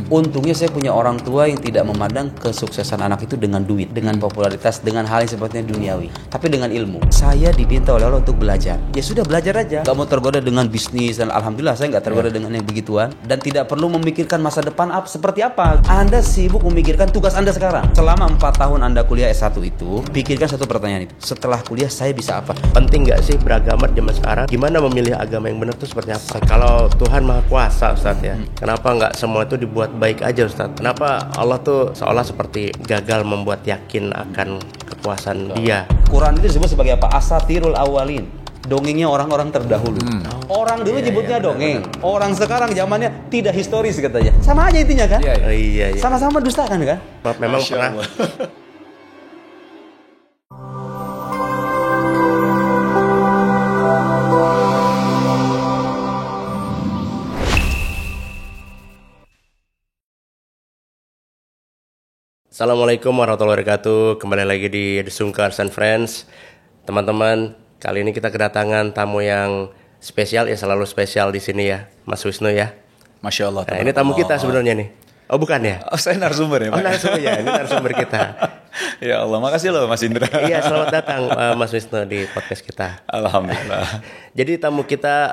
Untungnya saya punya orang tua yang tidak memandang kesuksesan anak itu dengan duit, dengan popularitas, dengan hal yang sifatnya duniawi, tapi dengan ilmu. Saya diminta oleh Allah untuk belajar. Ya sudah, belajar aja. Gak mau tergoda dengan bisnis, dan alhamdulillah saya gak tergoda dengan yang begituan. Dan tidak perlu memikirkan masa depan seperti apa. Anda sibuk memikirkan tugas Anda sekarang. Selama 4 tahun Anda kuliah S1 itu, pikirkan satu pertanyaan itu. Setelah kuliah saya bisa apa? Penting gak sih beragama zaman sekarang? Gimana memilih agama yang benar itu seperti apa? Kalau Tuhan Maha Kuasa, Ustaz ya, kenapa nggak semua itu dibuat baik aja, Ustaz? Kenapa Allah tuh seolah seperti gagal membuat yakin akan kekuasaan Dia? Quran itu disebut sebagai apa? Asatirul awalin. Dongengnya orang-orang terdahulu. Orang dulu nyebutnya dongeng. Orang sekarang zamannya tidak historis katanya. Sama aja intinya kan? Iya. Sama-sama dusta kan? Memang pernah. Assalamualaikum warahmatullahi wabarakatuh. Kembali lagi di The Sungkars and Friends. Teman-teman, kali ini kita kedatangan tamu yang spesial, ya selalu spesial di sini ya, Mas Wisnu ya. Masya Allah. Nah, ini tamu kita sebenarnya nih. Oh bukan ya? Oh, saya narasumber ya Pak? Oh narasumber ya, ini narasumber kita. Ya Allah, makasih loh Mas Indra. Iya, selamat datang Mas Wisnu di podcast kita. Alhamdulillah. Jadi tamu kita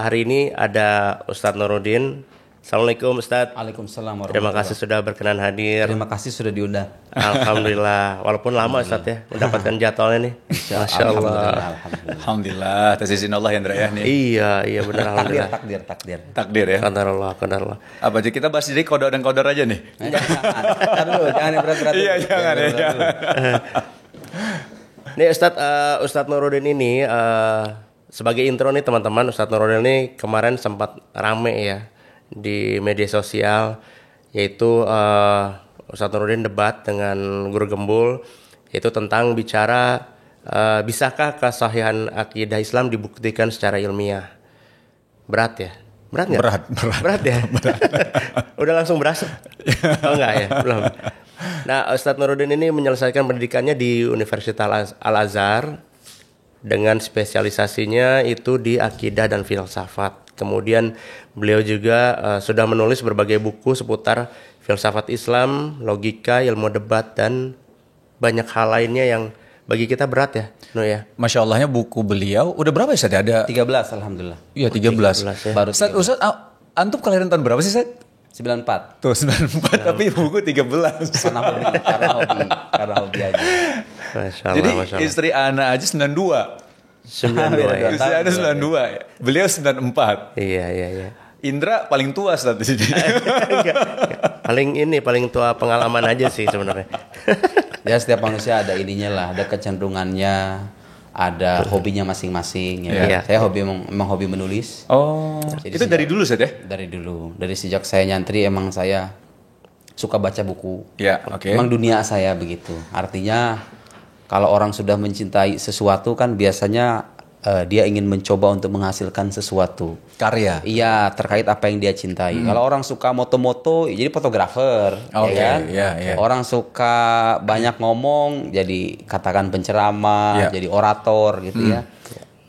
hari ini ada Ustadz Nuruddin. Assalamualaikum Ustadz. Waalaikumsalam warahmatullahi Terima kasih sudah berkenan hadir. Terima kasih sudah diundang. Alhamdulillah. Walaupun lama Ustadz ya mendapatkan jadwalnya nih. Masya Allah. Alhamdulillah. Atas izin Allah ya Indra ya. Nih. Iya benar alhamdulillah. Takdir ya. Qadarullah. Apa aja kita bahas jadi kodok dan kodor aja nih. Jangan berat-berat. Iya jangan ya. Nih Ustadz Nuruddin ini sebagai intro nih teman-teman, Ustadz Nuruddin ini kemarin sempat rame ya di media sosial, yaitu Ustadz Nuruddin debat dengan Guru Gembul, yaitu tentang bicara bisakah kesahihan akidah Islam dibuktikan secara ilmiah. Berat ya? Berat nggak? Berat ya? Udah langsung berasa? Oh enggak ya? Belum. Nah, Ustadz Nuruddin ini menyelesaikan pendidikannya di Universitas Al-Azhar dengan spesialisasinya itu di akidah dan filsafat. Kemudian beliau juga sudah menulis berbagai buku seputar filsafat Islam, logika, ilmu debat, dan banyak hal lainnya yang bagi kita berat ya, No ya. Masya Allahnya buku beliau udah berapa ya Ustaz? Ada 13 alhamdulillah. Iya 13 ya. Baru Ustaz, antum kelahiran tahun berapa sih Ustaz? 94. Tuh 94 tapi buku 13. Karena hobi aja. Masya Allah, Jadi Masya Allah. istri Ana aja 92. 92 ya. Istri Ana 92. Beliau 94. Iya. Indra paling tua Ustaz di sini. Paling tua pengalaman aja sih sebenarnya. Ya setiap manusia ada ininya lah, ada kecenderungannya, ada hobinya masing-masing ya. Iya. Saya memang hobi menulis. Oh, Jadi itu dari dulu Ustaz ya? Dari dulu, dari sejak saya nyantri emang saya suka baca buku. Ya, oke. Emang dunia saya begitu. Artinya kalau orang sudah mencintai sesuatu kan biasanya dia ingin mencoba untuk menghasilkan sesuatu. Karya. Iya, terkait apa yang dia cintai. Kalau orang suka moto-moto, jadi fotografer, Oke, ya kan? iya. Orang suka banyak ngomong, jadi katakan penceramah, jadi orator gitu ya.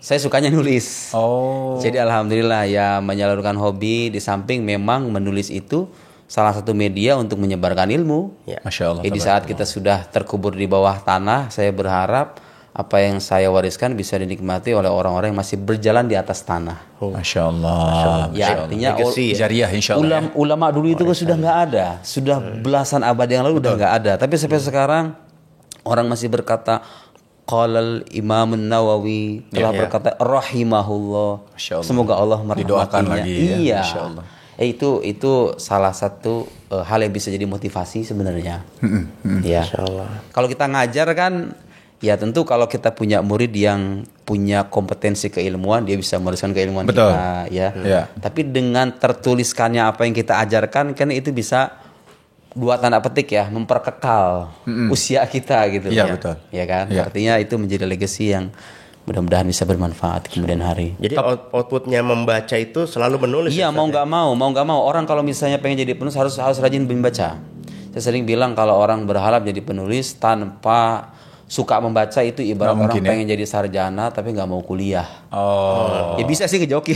Saya sukanya nulis. Oh. Jadi alhamdulillah ya menyalurkan hobi di samping memang menulis itu salah satu media untuk menyebarkan ilmu. Ya. Masya Allah. Di saat kita sudah terkubur di bawah tanah, saya berharap apa yang saya wariskan bisa dinikmati oleh orang-orang yang masih berjalan di atas tanah. Masya Allah. Ya, artinya jariah insya Allah. ulama dulu itu sudah nggak ada, sudah belasan abad yang lalu udah nggak ada. Tapi sampai sekarang orang masih berkata, Qalal Imam Nawawi telah berkata rahimahullah. Semoga Allah merahmatinya. Didoakan lagi ya. Iya. Masya Allah. Itu salah satu hal yang bisa jadi motivasi sebenarnya. Ya. Masya Allah. Kalau kita ngajar kan, ya tentu kalau kita punya murid yang punya kompetensi keilmuan, dia bisa meneruskan keilmuan kita, ya. Tapi dengan tertuliskannya apa yang kita ajarkan, kan itu bisa dua tanda petik ya, memperkekal usia kita gitu. Iya, betul. Ya kan? Ya. Artinya itu menjadi legacy yang mudah-mudahan bisa bermanfaat kemudian hari. Jadi outputnya membaca itu selalu menulis. Iya, mau nggak mau orang kalau misalnya pengen jadi penulis harus rajin membaca. Saya sering bilang kalau orang berharap jadi penulis tanpa suka membaca itu ibarat Nggak orang mungkin, ya? pengen jadi sarjana tapi nggak mau kuliah. Oh. Ya bisa sih ngejoki.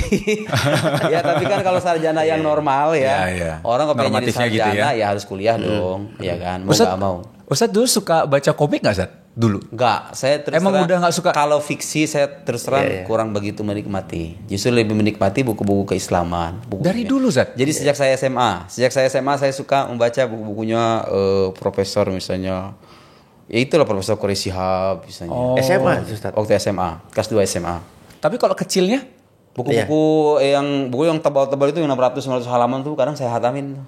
Ya tapi kan kalau sarjana yang normal ya, Iya. orang kalau pengen jadi Normatifnya sarjana gitu ya. ya harus kuliah dong, ya kan, mau Ustadz, nggak mau. Ustadz dulu suka baca komik nggak, Ustadz? Dulu? Enggak, saya terus Emang terang, udah nggak suka? Kalau fiksi saya terus terang kurang begitu menikmati. Justru lebih menikmati buku-buku keislaman. Dari dulu, Ustadz? Jadi sejak saya SMA saya suka membaca buku-bukunya profesor misalnya. Ya itulah Profesor Quraisy Shihab misalnya. SMA Ustaz. Waktu SMA, kelas 2 SMA. Tapi kalau kecilnya? Buku-buku yang tebal-tebal itu yang 600 halaman tuh kadang saya hatamin.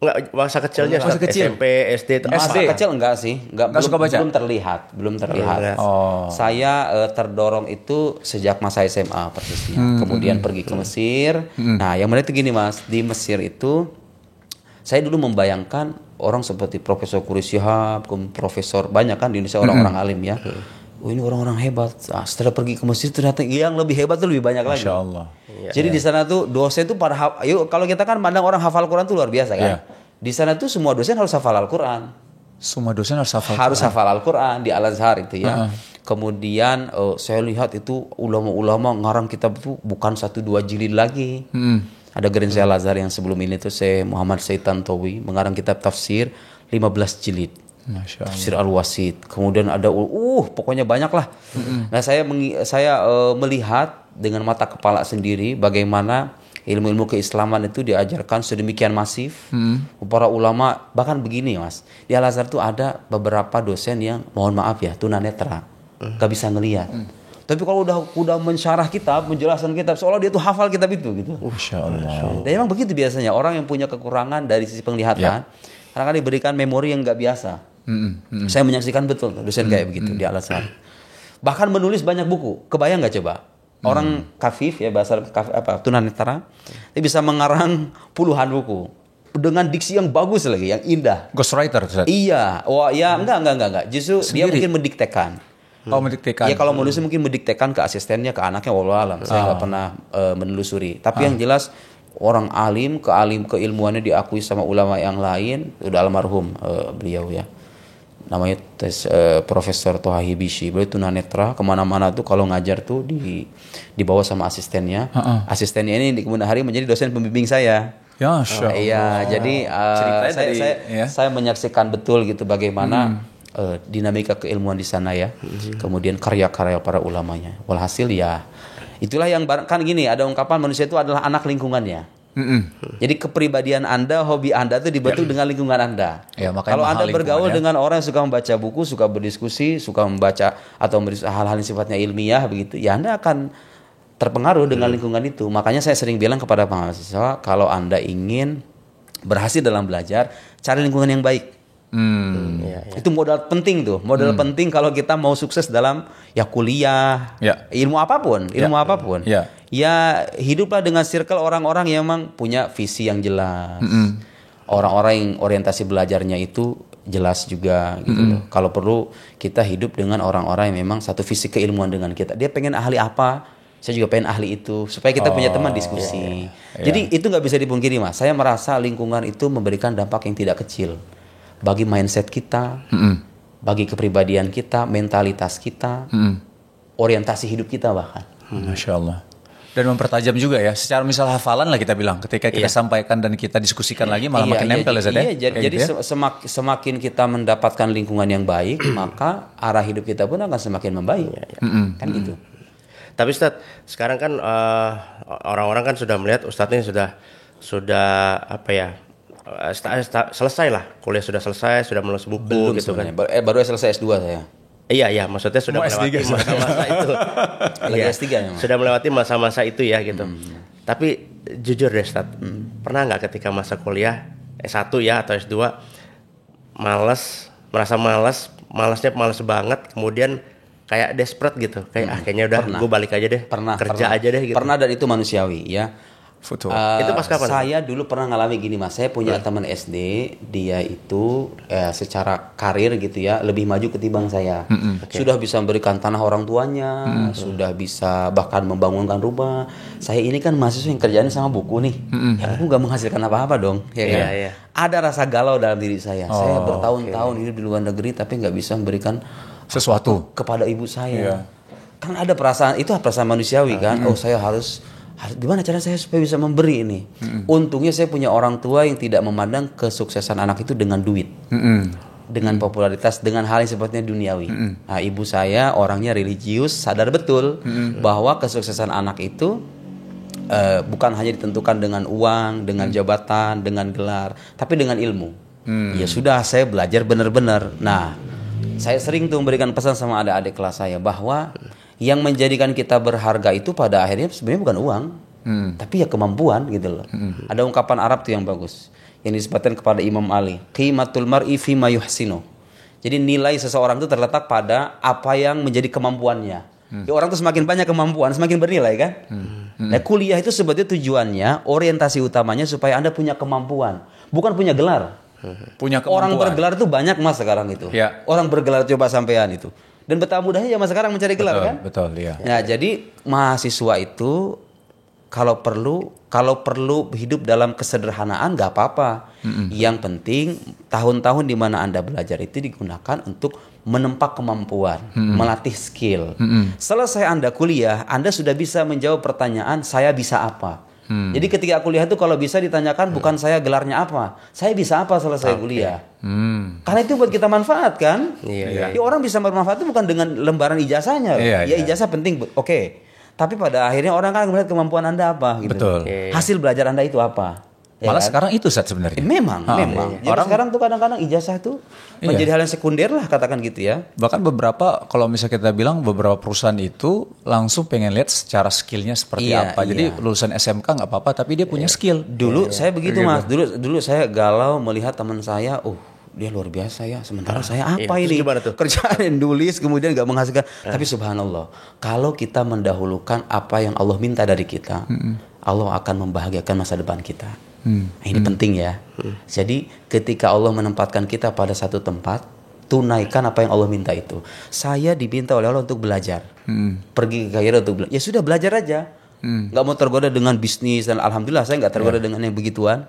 Enggak, masa kecilnya Masa Ustaz, kecil? SMP, SD, Masa kecil enggak sih, Nggak suka baca? belum terlihat. Enggak. Saya terdorong itu sejak masa SMA persisnya. Kemudian pergi ke Mesir. Nah, yang menarik itu gini Mas, di Mesir itu saya dulu membayangkan orang seperti Profesor Quraisy Shihab, profesor banyak kan di Indonesia orang-orang alim ya. Oh, ini orang-orang hebat. Setelah pergi ke Mesir ternyata yang lebih hebat tuh lebih banyak lagi. Masya Allah. Jadi di sana tuh dosen tuh kalau kita kan pandang orang hafal Quran tuh luar biasa kan. Iya. Di sana tuh semua dosen harus hafal Al-Quran. Semua dosen harus hafal. Harus hafal Al-Quran di Al-Azhar itu ya. Kemudian saya lihat itu ulama-ulama ngarang kitab itu bukan 1-2 jilid lagi. Ada Gerinzi Al-Azhar yang sebelum ini tuh saya Muhammad Said Tantowi mengarang kitab tafsir 15 jilid. Masya Allah. Tafsir Al-Wasit. Kemudian ada pokoknya banyak lah. Nah, saya melihat dengan mata kepala sendiri bagaimana ilmu-ilmu keislaman itu diajarkan sedemikian masif. Para ulama bahkan begini Mas. Di Al-Azhar tuh ada beberapa dosen yang mohon maaf ya tunanetra. Gak bisa ngelihat. Tapi kalau udah mensyarah kitab, menjelaskan kitab seolah dia tuh hafal kitab itu gitu. Masya Allah. Dan emang begitu biasanya orang yang punya kekurangan dari sisi penglihatan, kadang-kadang diberikan memori yang nggak biasa. Saya menyaksikan betul dosen kayak begitu di Al-Azhar. Bahkan menulis banyak buku. Kebayang nggak coba? Orang kafif ya bahasa tunanetra, dia bisa mengarang puluhan buku dengan diksi yang bagus lagi, yang indah. Ghostwriter, Ustaz? Iya, enggak. Justru dia Sendiri? mungkin mendiktekan. Mendiktekan. Ya kalau menulis mungkin mendiktekan ke asistennya, ke anaknya, wallahu alam. Saya nggak pernah menelusuri. Tapi yang jelas orang alim, keilmuannya diakui sama ulama yang lain. Udah almarhum beliau ya. Namanya Profesor Toha Hibishi. Beliau tunanetra, kemana-mana tuh kalau ngajar tuh dibawa sama asistennya. Asistennya ini di kemudian hari menjadi dosen pembimbing saya. Ya, Masya Allah. Iya, jadi saya menyaksikan betul gitu bagaimana dinamika keilmuan di sana ya. Kemudian karya-karya para ulamanya. Walhasil ya itulah yang kan gini, ada ungkapan manusia itu adalah anak lingkungannya. Jadi kepribadian Anda, hobi Anda itu dibentuk dengan lingkungan Anda. Ya, makanya kalau Anda mahal bergaul lingkungan, ya. dengan orang yang suka membaca buku, suka berdiskusi, suka membaca atau hal-hal yang sifatnya ilmiah begitu, ya Anda akan terpengaruh dengan lingkungan itu. Makanya saya sering bilang kepada mahasiswa, kalau Anda ingin berhasil dalam belajar, cari lingkungan yang baik. Itu modal penting tuh, penting kalau kita mau sukses dalam ya kuliah, ilmu apapun. Ya hiduplah dengan circle orang-orang yang memang punya visi yang jelas, orang-orang yang orientasi belajarnya itu jelas juga gitu loh. Kalau perlu kita hidup dengan orang-orang yang memang satu visi keilmuan dengan kita. Dia pengen ahli apa, saya juga pengen ahli itu, supaya kita punya teman diskusi. Jadi itu nggak bisa dipungkiri Mas. Saya merasa lingkungan itu memberikan dampak yang tidak kecil bagi mindset kita, bagi kepribadian kita, mentalitas kita, orientasi hidup kita bahkan. Masya Allah. Dan mempertajam juga ya. Secara misal hafalan lah kita bilang. Ketika kita sampaikan dan kita diskusikan lagi malah makin nempel ya Zat ya. Jadi gitu ya? semakin kita mendapatkan lingkungan yang baik, maka arah hidup kita pun akan semakin membaik. Kan gitu. Tapi Ustadz, sekarang kan orang-orang kan sudah melihat Ustadz ini sudah apa ya? Selesai lah, kuliah sudah selesai, sudah menulis buku. Belum gitu kan. Baru selesai S2 saya. Iya, maksudnya sudah melewati masa-masa itu. Lagi S3 ya, sudah melewati masa-masa itu ya gitu. Tapi jujur deh Ustadz, pernah nggak ketika masa kuliah S1 ya atau S2 merasa malasnya banget, kemudian kayak desperate gitu, kayak kayaknya udah gue balik aja deh, kerja aja deh gitu. Pernah, dan itu manusiawi ya. Betul. Itu pas kapan? Saya dulu pernah ngalami gini Mas. Saya punya teman SD, dia itu secara karir gitu ya lebih maju ketimbang saya. Sudah bisa memberikan tanah orang tuanya, sudah bisa bahkan membangunkan rumah. Saya ini kan mahasiswa yang kerjanya sama buku nih. Ya buku gak menghasilkan apa-apa dong, ya kan? Ada rasa galau dalam diri saya. Saya bertahun-tahun hidup di luar negeri tapi nggak bisa memberikan sesuatu kepada ibu saya. Iya. Kan ada perasaan, itu perasaan manusiawi kan. Oh, saya harus gimana cara saya supaya bisa memberi ini. Untungnya saya punya orang tua yang tidak memandang kesuksesan anak itu dengan duit, dengan popularitas, dengan hal yang sifatnya duniawi. Nah, ibu saya orangnya religius, sadar betul bahwa kesuksesan anak itu bukan hanya ditentukan dengan uang, dengan jabatan, dengan gelar, tapi dengan ilmu. Ya sudah, saya belajar benar-benar. Nah, saya sering tuh memberikan pesan sama adik-adik kelas saya bahwa yang menjadikan kita berharga itu pada akhirnya sebenarnya bukan uang, tapi ya kemampuan gitu loh. Ada ungkapan Arab tuh yang bagus, yang disebutkan kepada Imam Ali, qimatul mar'i fima yuhsinu. Jadi nilai seseorang itu terletak pada apa yang menjadi kemampuannya. Ya, orang tuh semakin banyak kemampuan, semakin bernilai kan. Nah, kuliah itu sebetulnya tujuannya, orientasi utamanya supaya Anda punya kemampuan, bukan punya gelar. punya kemampuan. Orang bergelar tuh banyak mas sekarang itu. Ya. Orang bergelar coba sampean itu. Dan betapa mudahnya zaman sekarang mencari gelar kan. Betul, iya. Nah, jadi mahasiswa itu kalau perlu hidup dalam kesederhanaan nggak apa-apa. Yang penting tahun-tahun di mana Anda belajar itu digunakan untuk menempa kemampuan, melatih skill. Selesai Anda kuliah, Anda sudah bisa menjawab pertanyaan saya bisa apa. Jadi ketika kuliah itu kalau bisa ditanyakan bukan saya gelarnya apa, saya bisa apa selesai kuliah. Karena itu buat kita manfaat kan. Iya. Ya, orang bisa bermanfaat itu bukan dengan lembaran ijazahnya. Iya, Ya iya. ijazah penting, oke. Tapi pada akhirnya orang kan melihat kemampuan Anda apa gitu. Betul. Hasil belajar Anda itu apa. Ya Malah kan? sekarang itu Sat sebenarnya. Memang. Jadi Orang- sekarang tuh kadang-kadang ijazah tuh menjadi hal yang sekunder lah, katakan gitu ya. Bahkan beberapa, kalau misalnya kita bilang beberapa perusahaan itu langsung pengen lihat secara skillnya seperti Iya, apa. Jadi iya. lulusan SMK nggak apa-apa, tapi dia punya skill. Dulu saya begitu mas. Dulu saya galau melihat teman saya, dia luar biasa ya. Sementara saya apa iya. ini? Terus gimana tuh? Kerjaan yang nulis kemudian nggak menghasilkan. Tapi subhanallah, kalau kita mendahulukan apa yang Allah minta dari kita, Allah akan membahagiakan masa depan kita. Nah, ini penting ya. Jadi ketika Allah menempatkan kita pada satu tempat, tunaikan apa yang Allah minta itu. Saya diminta oleh Allah untuk belajar, pergi ke Kairo untuk belajar. Ya sudah, belajar aja. Nggak mau tergoda dengan bisnis, dan alhamdulillah saya nggak tergoda dengan yang begituan.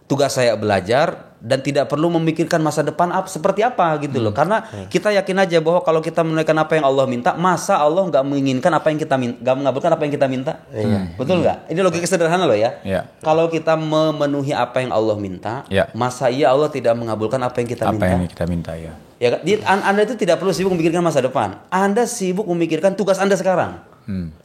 Tugas saya belajar dan tidak perlu memikirkan masa depan seperti apa gitu loh. Karena kita yakin aja bahwa kalau kita menunaikan apa yang Allah minta, masa Allah nggak menginginkan apa yang kita minta, nggak mengabulkan apa yang kita minta. Betul nggak? Ini logika sederhana loh ya. Iya. Kalau kita memenuhi apa yang Allah minta, Iya. masa iya Allah tidak mengabulkan apa yang kita Apa minta? yang kita minta ya. Ya kan? Anda itu tidak perlu sibuk memikirkan masa depan. Anda sibuk memikirkan tugas Anda sekarang.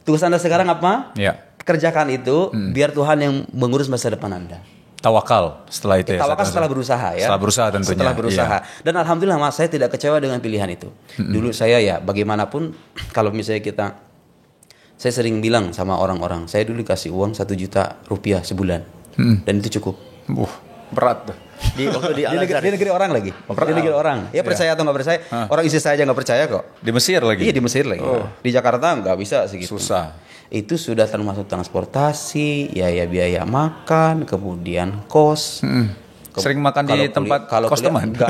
Tugas Anda sekarang apa? Iya. Kerjakan itu, biar Tuhan yang mengurus masa depan Anda. Tawakal setelah itu ya. Tawakal Sat. setelah berusaha ya. Setelah berusaha tentunya. Setelah berusaha. Iya. Dan alhamdulillah mas, saya tidak kecewa dengan pilihan itu. Dulu saya ya bagaimanapun kalau misalnya saya sering bilang sama orang-orang, saya dulu kasih uang 1 juta rupiah sebulan. Dan itu cukup. Berat tuh. Waktu di Al-Azhar. Di negeri orang lagi. Di negeri orang. Ya percaya atau nggak percaya. Orang istri saya aja nggak percaya kok. Di Mesir lagi. Iya di Mesir lagi. Di Jakarta nggak bisa segitu. Susah. Itu sudah termasuk transportasi, ya biaya makan, kemudian kos. Sering makan di tempat kos teman? Enggak.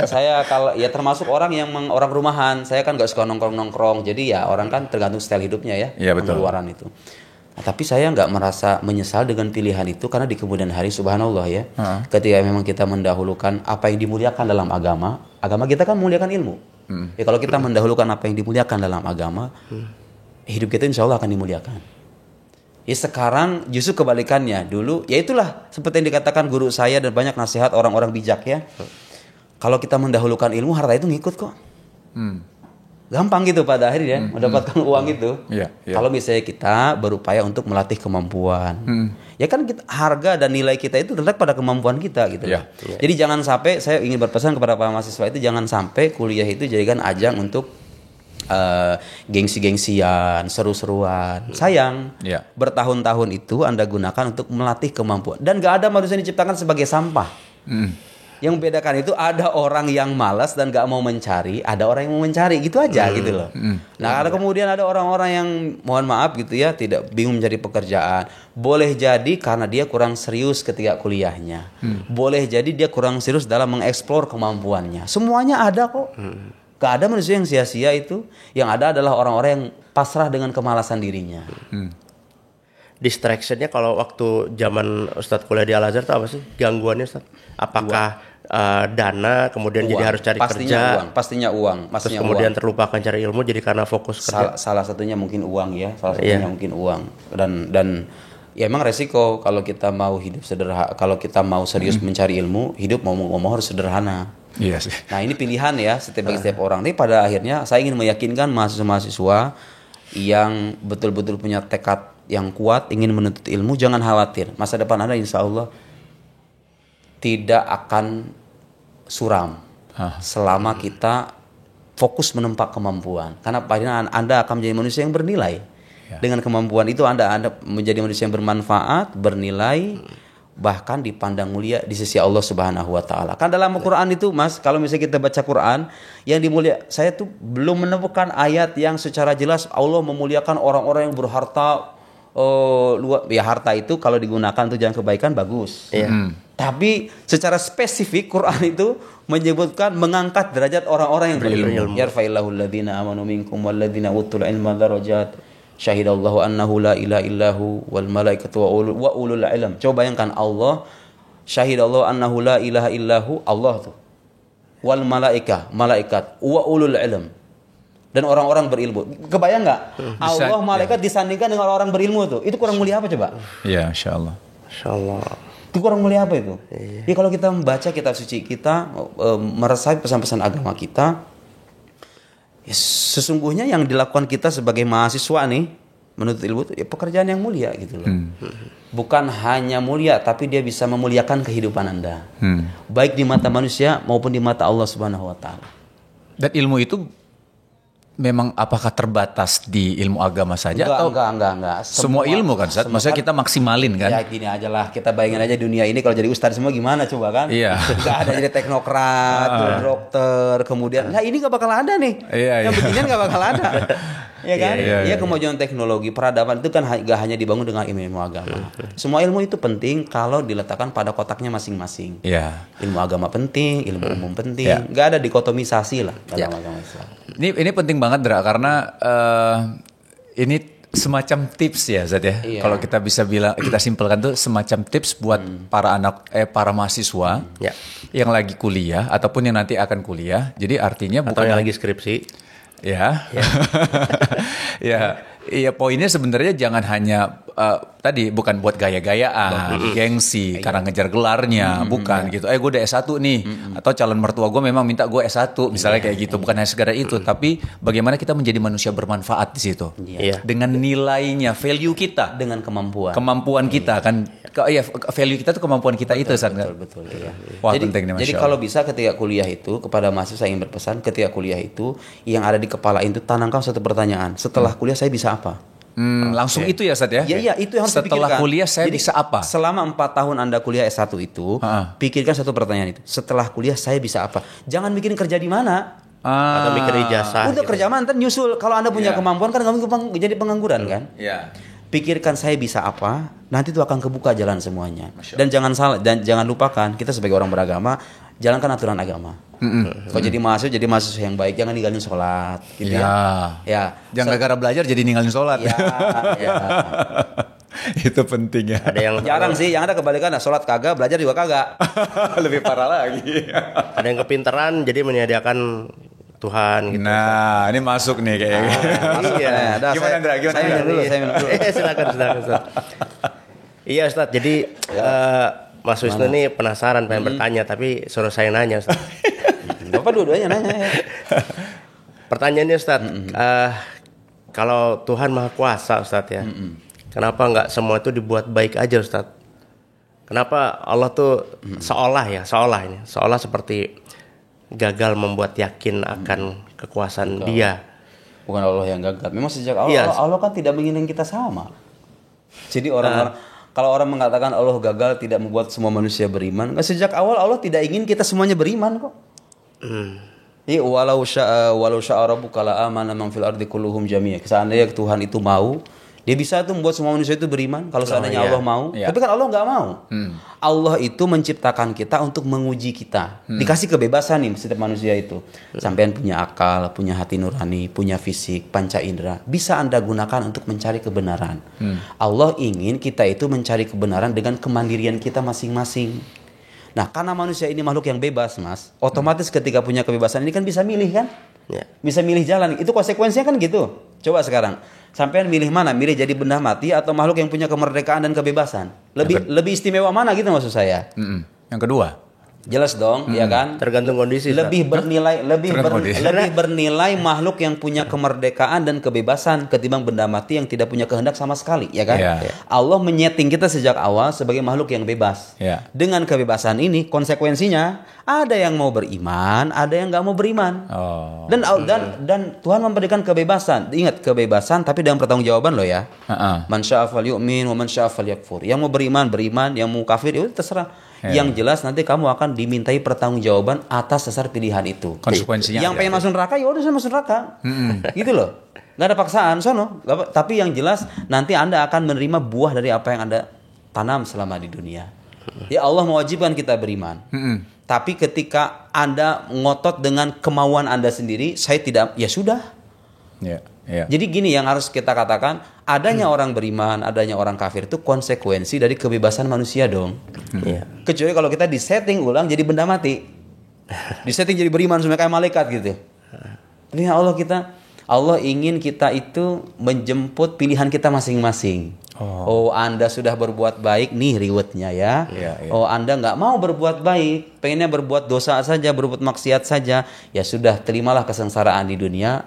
Saya kalau ya termasuk orang yang orang rumahan. Saya kan nggak suka nongkrong-nongkrong. Jadi ya orang kan tergantung style hidupnya ya. Iya, betul. Pengeluaran itu. Nah, tapi saya nggak merasa menyesal dengan pilihan itu karena di kemudian hari subhanallah ya. Ketika memang kita mendahulukan apa yang dimuliakan dalam agama kita kan memuliakan ilmu. Ya kalau kita mendahulukan apa yang dimuliakan dalam agama, hidup kita insya Allah akan dimuliakan. Ya sekarang justru kebalikannya. Dulu ya itulah seperti yang dikatakan guru saya dan banyak nasihat orang-orang bijak ya. Kalau kita mendahulukan ilmu, harta itu ngikut kok. Gampang gitu pada akhirnya mendapatkan uang itu. Iya, iya. Kalau misalnya kita berupaya untuk melatih kemampuan. Ya kan harga dan nilai kita itu terletak pada kemampuan kita gitu. Iya. Jadi jangan sampai, saya ingin berpesan kepada para mahasiswa itu, jangan sampai kuliah itu jadikan ajang untuk gengsi-gengsian, seru-seruan. Sayang, Iya. bertahun-tahun itu Anda gunakan untuk melatih kemampuan. Dan gak ada manusia yang diciptakan sebagai sampah. Yang membedakan itu ada orang yang malas dan gak mau mencari, ada orang yang mau mencari, gitu aja gitu loh. Nah, ada kemudian ada orang-orang yang mohon maaf gitu ya, tidak bingung mencari pekerjaan. Boleh jadi karena dia kurang serius ketika kuliahnya. Boleh jadi dia kurang serius dalam mengeksplor kemampuannya. Semuanya ada kok. Gak ada manusia yang sia-sia itu. Yang ada adalah orang-orang yang pasrah dengan kemalasan dirinya. Distractionnya kalau waktu zaman Ustadz kuliah di Al-Azhar itu apa sih gangguannya Ustadz? Apakah dana, kemudian jadi harus cari kerja, pastinya uang, terus kemudian terlupakan cari ilmu jadi karena fokus kerja. Salah satunya mungkin uang ya, mungkin uang dan ya emang resiko kalau kita mau hidup sederhana, kalau kita mau serius mencari ilmu, hidup mau harus sederhana. Iya sih. Nah ini pilihan ya setiap orang. Tapi pada akhirnya saya ingin meyakinkan mahasiswa-mahasiswa yang betul-betul punya tekad yang kuat ingin menuntut ilmu, jangan khawatir, masa depan Anda insya Allah tidak akan suram selama kita fokus menempa kemampuan. Karena pada Anda akan menjadi manusia yang bernilai. Dengan kemampuan itu Anda menjadi manusia yang bermanfaat, bernilai, bahkan dipandang mulia di sisi Allah Subhanahu wa taala. Kan dalam Al-Qur'an itu Mas, kalau misalnya kita baca Quran yang dimulia, saya tuh belum menemukan ayat yang secara jelas Allah memuliakan orang-orang yang berharta. Ya harta itu kalau digunakan untuk jalan kebaikan bagus. Tapi secara spesifik Quran itu menyebutkan mengangkat derajat orang-orang yang berilmu. Yarfa'illahu alladziina aamanu minkum walladziina utul ilma darajat. Syahidallahu annahu la ilaha illahu wal malaikatu wa ulul ilm. Coba bayangkan Allah syahidallahu annahu la ilaha illahu, Allah tuh. Wal malaikat wa ulul ilm. Dan orang-orang berilmu. Kebayang nggak? Allah malaikat disandingkan dengan orang berilmu tuh. Itu kurang mulia apa coba? Iya, Insya Allah. Itu kurang mulia apa itu? Jadi kalau kita membaca kitab suci kita, meresapi pesan-pesan agama kita, ya sesungguhnya yang dilakukan kita sebagai mahasiswa nih, menuntut ilmu itu ya pekerjaan yang mulia gitu loh. Bukan hanya mulia, tapi dia bisa memuliakan kehidupan Anda. Baik di mata manusia maupun di mata Allah Subhanahu wa taala. Dan ilmu itu memang apakah terbatas di ilmu agama saja atau enggak. Semua ilmu kan, Ustaz? Maksudnya kita maksimalin kan? Ya gini aja lah, kita bayangin aja dunia ini kalau jadi ustadz semua gimana coba kan? Iya. Gak ada jadi teknokrat, dokter, kemudian, nah ini gak bakal ada nih. Yang beginian gak bakal ada. Ya kan? Iya, kemajuan teknologi, peradaban itu kan gak hanya dibangun dengan ilmu agama. Semua ilmu itu penting kalau diletakkan pada kotaknya masing-masing. Iya. Ilmu agama penting, ilmu umum penting. Gak ada dikotomisasi lah dalam agama Islam. Ini penting banget Dra, karena ini semacam tips ya Zat ya. Kalau kita bisa bilang, kita simpelkan tuh semacam tips buat para mahasiswa yang lagi kuliah ataupun yang nanti akan kuliah. Jadi artinya atau yang lagi skripsi. Iya, poinnya sebenarnya jangan hanya tadi bukan buat gaya-gayaan, gengsi, karena ngejar gelarnya, bukan gitu. Gue udah S1 nih, atau calon mertua gue memang minta gue S1, misalnya kayak gitu. Bukan hanya sekedar itu, tapi bagaimana kita menjadi manusia bermanfaat di situ. Dengan nilainya, value kita, dengan kemampuan kita kan. Value kita tuh kemampuan kita itu San. Betul. Wah, penting nih, jadi kalau bisa ketika kuliah itu, kepada mahasiswa yang berpesan, ketika kuliah itu yang ada di kepala itu tanamkan satu pertanyaan. Setelah kuliah saya bisa apa? Langsung itu ya Ustaz ya? Iya, itu yang harus setelah dipikirkan. Kuliah saya bisa apa? Selama 4 tahun Anda kuliah S1 itu, pikirkan satu pertanyaan itu. Setelah kuliah saya bisa apa? Jangan mikirin kerja di mana. Atau mikir ijazah. Udah kerja mana, ntar nyusul. Kalau Anda punya kemampuan kan kamu jadi pengangguran kan? Iya. Pikirkan saya bisa apa, nanti itu akan kebuka jalan semuanya. Dan jangan salah, dan jangan lupakan kita sebagai orang beragama, jalankan aturan agama. Kalau jadi mahasiswa yang baik, jangan ninggalin sholat gitu ya. Jangan gara-gara belajar jadi ninggalin sholat. Itu penting ya. Ada yang jarang sih, yang ada kebalikan, sholat kagak, belajar juga kagak. Lebih parah lagi. Ada yang kepintaran jadi menyediakan Tuhan gitu. Nah, ini masuk nih kayaknya. Gimana Andra? Saya minum dulu. Silakan Ustaz. Iya Ustaz, jadi Mas Wisnu nih penasaran pengen bertanya, tapi suruh saya nanya Ustaz. Bapak dua-duanya nanya. Pertanyaannya Ustaz, kalau Tuhan Maha Kuasa Ustaz ya, kenapa nggak semua itu dibuat baik aja Ustaz? Kenapa Allah tuh seolah seperti gagal membuat yakin akan kekuasaan Dia? Bukan Allah yang gagal. Memang sejak awal Allah kan tidak menginginkan kita sama. Jadi kalau orang mengatakan Allah gagal tidak membuat semua manusia beriman, sejak awal Allah tidak ingin kita semuanya beriman kok. Walau sya'a rabbuka la amana man fil ardi kulluhum jami'a. Seandainya Tuhan itu mau, dia bisa tuh membuat semua manusia itu beriman kalau seandainya Allah mau. Tapi kan Allah nggak mau. Allah itu menciptakan kita untuk menguji kita. Dikasih kebebasan nih setiap manusia itu. Sampean punya akal, punya hati nurani, punya fisik, panca indera. Bisa Anda gunakan untuk mencari kebenaran. Allah ingin kita itu mencari kebenaran dengan kemandirian kita masing-masing. Nah, karena manusia ini makhluk yang bebas, Mas. Otomatis ketika punya kebebasan ini kan bisa milih kan? Ya. Bisa milih jalan. Itu konsekuensinya kan gitu. Coba sekarang, sampean milih mana? Milih jadi benda mati atau makhluk yang punya kemerdekaan dan kebebasan? Lebih istimewa mana gitu maksud saya? Yang kedua. Jelas dong, ya kan? Tergantung kondisi. Ustaz. Lebih bernilai makhluk yang punya kemerdekaan dan kebebasan ketimbang benda mati yang tidak punya kehendak sama sekali, ya kan? Iya. Allah menyeting kita sejak awal sebagai makhluk yang bebas. Iya. Dengan kebebasan ini, konsekuensinya ada yang mau beriman, ada yang nggak mau beriman. Oh. Dan Tuhan memberikan kebebasan. Ingat kebebasan, tapi dengan pertanggungjawaban loh ya. Man syaa falyu'min wa man syaa falyakfur. Yang mau beriman, yang mau kafir itu terserah. Ya. Yang jelas nanti kamu akan dimintai pertanggungjawaban atas dasar pilihan itu. Konsekuensinya Yang pengen masuk neraka ya udah saya masuk neraka. Gitu loh. Gak ada paksaan sono. Tapi yang jelas nanti Anda akan menerima buah dari apa yang Anda tanam selama di dunia. Ya Allah mewajibkan kita beriman. Tapi ketika Anda ngotot dengan kemauan Anda sendiri, saya tidak, ya sudah. Ya. Ya. Jadi gini yang harus kita katakan, adanya orang beriman, adanya orang kafir itu konsekuensi dari kebebasan manusia dong. Iya. Kecuali kalau kita disetting ulang jadi benda mati. Disetting jadi beriman semua kayak malaikat gitu. Ini Allah ingin kita itu menjemput pilihan kita masing-masing. Oh, Anda sudah berbuat baik, nih rewardnya ya. Iya. Oh, Anda nggak mau berbuat baik, pengennya berbuat dosa saja, berbuat maksiat saja. Ya sudah, terimalah kesengsaraan di dunia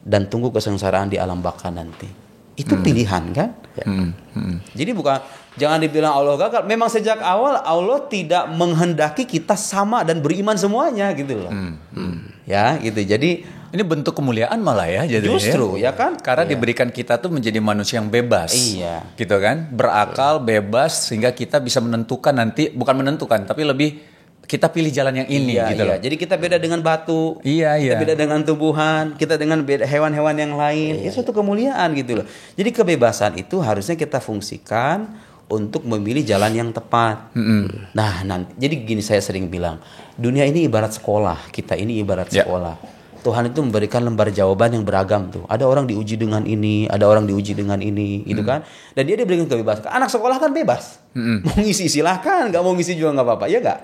dan tunggu kesengsaraan di alam baka nanti. Itu pilihan kan? Jadi jangan dibilang Allah gagal. Memang sejak awal Allah tidak menghendaki kita sama dan beriman semuanya gitu loh. Ya, gitu. Jadi ini bentuk kemuliaan malah ya jadinya. Justru ya kan? Karena diberikan kita tuh menjadi manusia yang bebas. Iya. Gitu kan? Berakal, bebas sehingga kita bisa menentukan nanti, bukan menentukan tapi lebih kita pilih jalan yang ini gitu loh. Jadi kita beda dengan batu. Kita beda dengan tumbuhan, kita dengan hewan-hewan yang lain. Itu suatu kemuliaan gitu loh. Jadi kebebasan itu harusnya kita fungsikan untuk memilih jalan yang tepat. Nah, jadi gini saya sering bilang, dunia ini ibarat sekolah, kita ini ibarat sekolah. Tuhan itu memberikan lembar jawaban yang beragam tuh. Ada orang diuji dengan ini, ada orang diuji dengan ini, gitu kan? Dan dia diberikan kebebasan. Anak sekolah kan bebas, mau ngisi silahkan, nggak mau ngisi juga nggak apa-apa, ya nggak?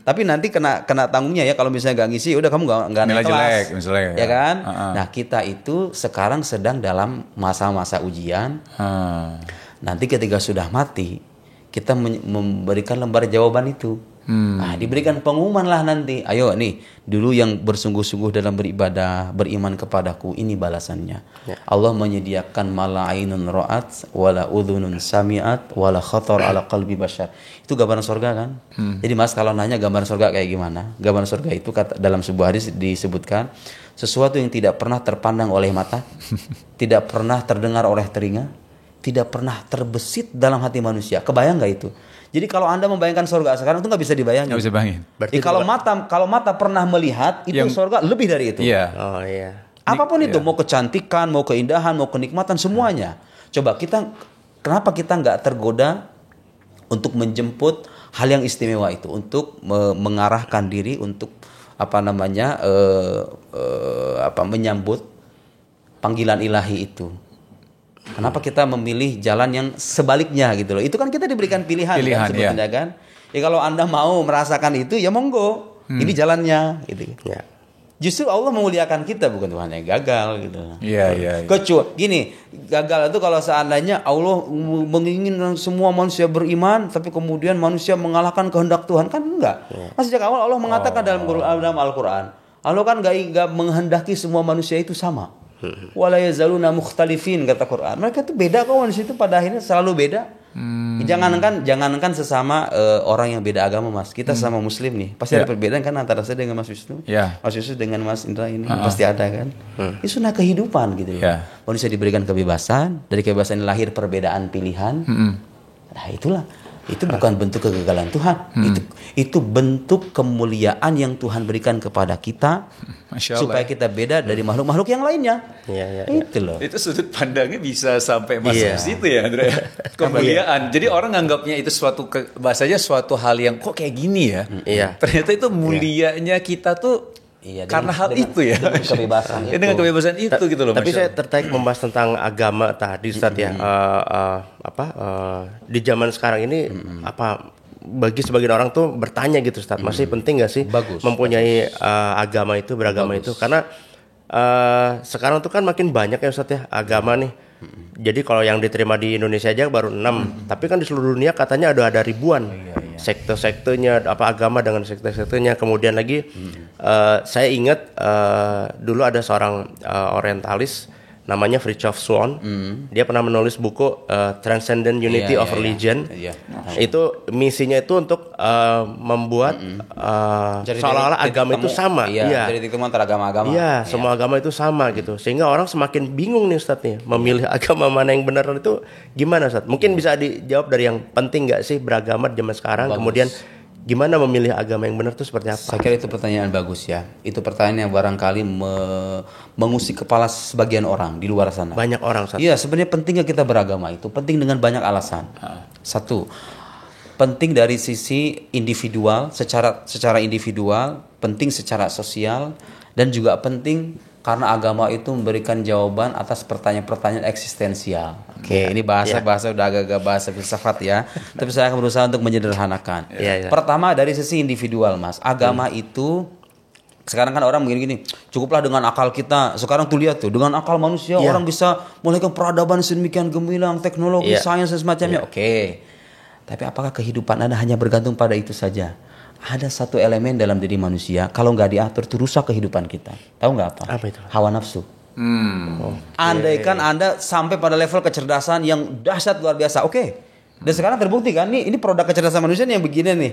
Tapi nanti kena tanggungnya ya kalau misalnya nggak ngisi, udah kamu nggak naik kelas, jelek, misalnya, ya kan? Nah kita itu sekarang sedang dalam masa-masa ujian. Nanti ketika sudah mati, kita memberikan lembar jawaban itu. Nah, diberikan pengumuman lah nanti. Ayo nih, dulu yang bersungguh-sungguh dalam beribadah, beriman kepadaku, ini balasannya. Allah menyediakan mala ainun ra'at, wala udhunun sami'at, wala khatar ala qalbi bashar. Itu gambaran surga kan? Jadi Mas kalau nanya gambaran surga kayak gimana? Gambaran surga itu dalam sebuah hadis disebutkan sesuatu yang tidak pernah terpandang oleh mata, tidak pernah terdengar oleh telinga, tidak pernah terbesit dalam hati manusia. Kebayang nggak itu? Jadi kalau Anda membayangkan surga sekarang itu nggak bisa dibayangin. Nggak bisa bayangin. Kalau mata pernah melihat itu surga lebih dari itu. Iya. Oh iya. Apapun itu, mau kecantikan, mau keindahan, mau kenikmatan semuanya. Coba kenapa kita nggak tergoda untuk menjemput hal yang istimewa itu, untuk mengarahkan diri untuk menyambut panggilan ilahi itu. Kenapa kita memilih jalan yang sebaliknya gitu loh? Itu kan kita diberikan pilihan kan, sebetulnya kan. Ya kalau Anda mau merasakan itu ya monggo. Ini jalannya gitu. Ya. Justru Allah memuliakan kita, bukan Tuhan yang gagal gitu. Iya. Kecuali gini, gagal itu kalau seandainya Allah menginginkan semua manusia beriman tapi kemudian manusia mengalahkan kehendak Tuhan, kan enggak. Sejak awal Allah mengatakan dalam Al-Qur'an, Allah kan enggak menghendaki semua manusia itu sama. Wala yazaluna mukhtalifin, kata Quran. Mereka itu beda kok manusia itu, pada akhirnya selalu beda. Jangankan sesama orang yang beda agama, Mas. Kita sama muslim nih, pasti ada perbedaan kan antara saya dengan Mas Wisnu, Mas Wisnu dengan Mas Indra ini pasti ada kan. Ini sunnah kehidupan gitu. Manusia diberikan kebebasan, dari kebebasan lahir perbedaan pilihan. Nah itulah. Itu bukan bentuk kegagalan Tuhan. Itu bentuk kemuliaan yang Tuhan berikan kepada kita supaya kita beda dari makhluk-makhluk yang lainnya. Itu loh. Itu sudut pandangnya bisa sampai masuk situ ya, Andrea. Kemuliaan. Jadi orang nganggapnya itu bahasanya suatu hal yang kok kayak gini ya. Ternyata itu mulianya kita tuh karena hal itu ya. Dengan kebebasan itu. Dengan kebebasan itu gitu loh. Tapi saya tertarik membahas tentang agama tadi, Ustaz ya. Di zaman sekarang ini bagi sebagian orang tuh bertanya gitu Ustaz, masih penting nggak sih Bagus, mempunyai agama itu, beragama itu? Karena sekarang tuh kan makin banyak ya Ustaz ya agama nih. Jadi kalau yang diterima di Indonesia aja baru 6, tapi kan di seluruh dunia katanya ada ribuan sekte-sektenya, apa agama dengan sekte-sektenya. Kemudian lagi saya ingat dulu ada seorang orientalis namanya Fridtjof Swan. Dia pernah menulis buku Transcendent Unity of Religion. Itu misinya itu untuk membuat seolah-olah agama itu sama. Jadi itu antara agama-agama. Iya, semua agama itu sama gitu. Sehingga orang semakin bingung nih Ustaz nih, memilih agama mana yang benar itu gimana Ustaz? Mungkin bisa dijawab dari yang penting nggak sih beragama di zaman sekarang. Bagus. Kemudian gimana memilih agama yang benar itu seperti apa? Saya kira itu pertanyaan bagus ya. Itu pertanyaan yang barangkali mengusik kepala sebagian orang di luar sana. Banyak orang Ustaz. Iya, sebenarnya pentingnya kita beragama itu penting dengan banyak alasan. Satu, penting dari sisi individual, secara individual, penting secara sosial, dan juga penting karena agama itu memberikan jawaban atas pertanyaan-pertanyaan eksistensial. Oke, ini bahasa udah agak-agak bahasa filsafat ya. Tapi saya akan berusaha untuk menyederhanakan. Pertama dari sisi individual, Mas. Agama itu sekarang kan orang begini-gini, cukuplah dengan akal kita. Sekarang tuh lihat tuh, dengan akal manusia orang bisa mulai ke peradaban sedemikian gemilang, teknologi, sains dan semacamnya. Oke. Tapi apakah kehidupan Anda hanya bergantung pada itu saja? Ada satu elemen dalam diri manusia, kalau nggak diatur itu rusak kehidupan kita. Tahu nggak apa? Apa itu? Hawa nafsu. Andaikan Anda sampai pada level kecerdasan yang dahsyat luar biasa, dan sekarang terbukti kan, ini produk kecerdasan manusia yang begini nih,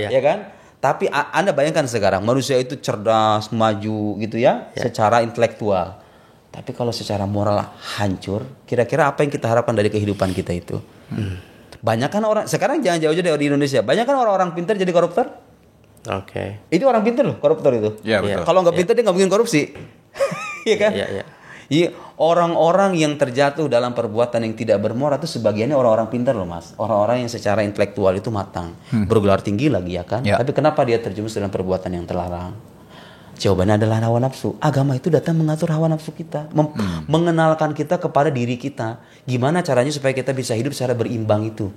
ya kan? Tapi Anda bayangkan sekarang manusia itu cerdas, maju gitu ya, secara intelektual. Tapi kalau secara moral hancur, kira-kira apa yang kita harapkan dari kehidupan kita itu? Banyak kan orang sekarang, jangan jauh-jauh dari Indonesia, banyak kan orang-orang pintar jadi koruptor. Itu orang pintar loh, koruptor itu. Kalau nggak pintar dia nggak mungkin korupsi. Iya kan? Iya, orang-orang yang terjatuh dalam perbuatan yang tidak bermoral itu sebagiannya orang-orang pintar loh Mas. Orang-orang yang secara intelektual itu matang, bergelar tinggi lagi ya kan. Tapi kenapa dia terjerumus dalam perbuatan yang terlarang? Jawabannya adalah hawa nafsu. Agama itu datang mengatur hawa nafsu kita, mengenalkan kita kepada diri kita. Gimana caranya supaya kita bisa hidup secara berimbang itu?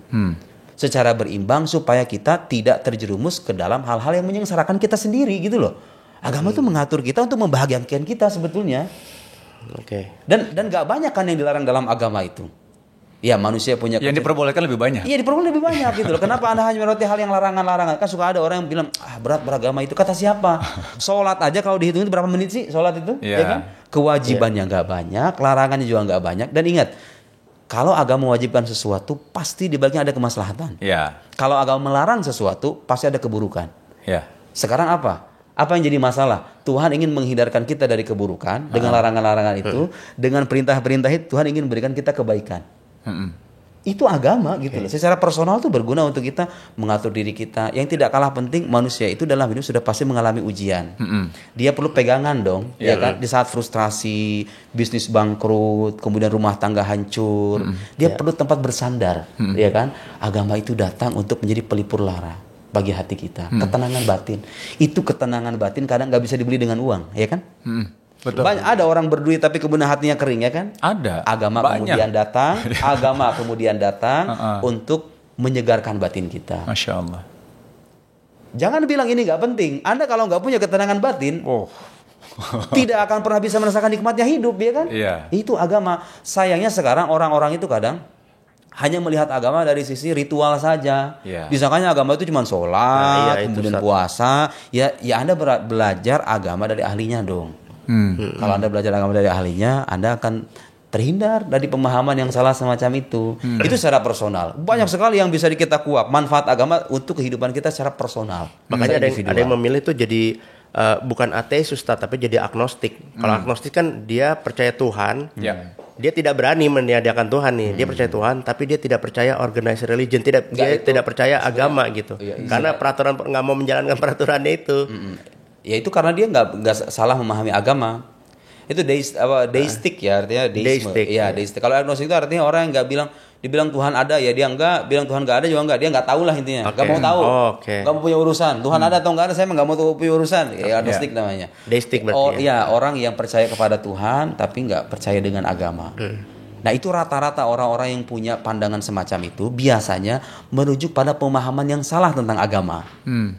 Secara berimbang supaya kita tidak terjerumus ke dalam hal-hal yang menyengsarakan kita sendiri gitu loh. Agama itu mengatur kita untuk membahagiakan kita sebetulnya. Dan gak banyak kan yang dilarang dalam agama itu. Ya manusia punya yang diperbolehkan lebih banyak. Iya diperbolehkan lebih banyak gitu loh. Kenapa Anda hanya menuruti hal yang larangan-larangan? Kan suka ada orang yang bilang berat beragama itu. Kata siapa? Sholat aja kalau dihitung itu berapa menit sih sholat itu? Ya kan? Kewajibannya gak banyak, larangannya juga gak banyak. Dan ingat, kalau agama mewajibkan sesuatu, pasti di baliknya ada kemaslahatan. Kalau agama melarang sesuatu, pasti ada keburukan. Sekarang apa? Apa yang jadi masalah? Tuhan ingin menghindarkan kita dari keburukan dengan larangan-larangan itu, dengan perintah-perintah itu Tuhan ingin memberikan kita kebaikan. Itu agama gitu loh. Secara personal tuh berguna untuk kita mengatur diri kita. Yang tidak kalah penting, manusia itu dalam hidup sudah pasti mengalami ujian. Dia perlu pegangan dong, ya kan? Di saat frustrasi, bisnis bangkrut, kemudian rumah tangga hancur, dia perlu tempat bersandar, ya kan? Agama itu datang untuk menjadi pelipur lara bagi hati kita, ketenangan batin. Itu ketenangan batin kadang nggak bisa dibeli dengan uang, ya kan? Betul. Banyak ada orang berduit tapi kemudian hatinya kering ya kan? Ada. Agama kemudian datang, agama kemudian datang untuk menyegarkan batin kita. Masya Allah. Jangan bilang ini nggak penting. Anda kalau nggak punya ketenangan batin, tidak akan pernah bisa merasakan nikmatnya hidup, ya kan? Itu agama. Sayangnya sekarang orang-orang itu kadang hanya melihat agama dari sisi ritual saja. Disangkanya agama itu cuma sholat, kemudian puasa. Ya Anda belajar agama dari ahlinya dong. Kalau Anda belajar agama dari ahlinya, Anda akan terhindar dari pemahaman yang salah semacam itu. Itu secara personal. Banyak sekali yang bisa kita kuap manfaat agama untuk kehidupan kita secara personal. Makanya ada yang memilih tuh jadi bukan ateis Ustaz, tapi jadi agnostik. Kalau agnostik kan dia percaya Tuhan. Dia tidak berani meniadakan Tuhan nih. Dia percaya Tuhan, tapi dia tidak percaya organized religion. Dia tidak percaya agama gitu. Karena peraturan nggak mau menjalankan peraturannya itu. Ya itu karena dia nggak salah memahami agama. Itu deistik ya, artinya deisme. Deistik. Kalau agnostik itu artinya orang yang nggak dibilang Tuhan ada ya dia enggak, bilang Tuhan nggak ada juga enggak, dia nggak tahu lah intinya. Nggak mau tahu, nggak mau punya urusan. Tuhan ada atau nggak ada saya nggak mau punya urusan. Ya agnostik namanya. Deistik berarti. Orang yang percaya kepada Tuhan tapi nggak percaya dengan agama. Nah itu rata-rata orang-orang yang punya pandangan semacam itu biasanya merujuk pada pemahaman yang salah tentang agama.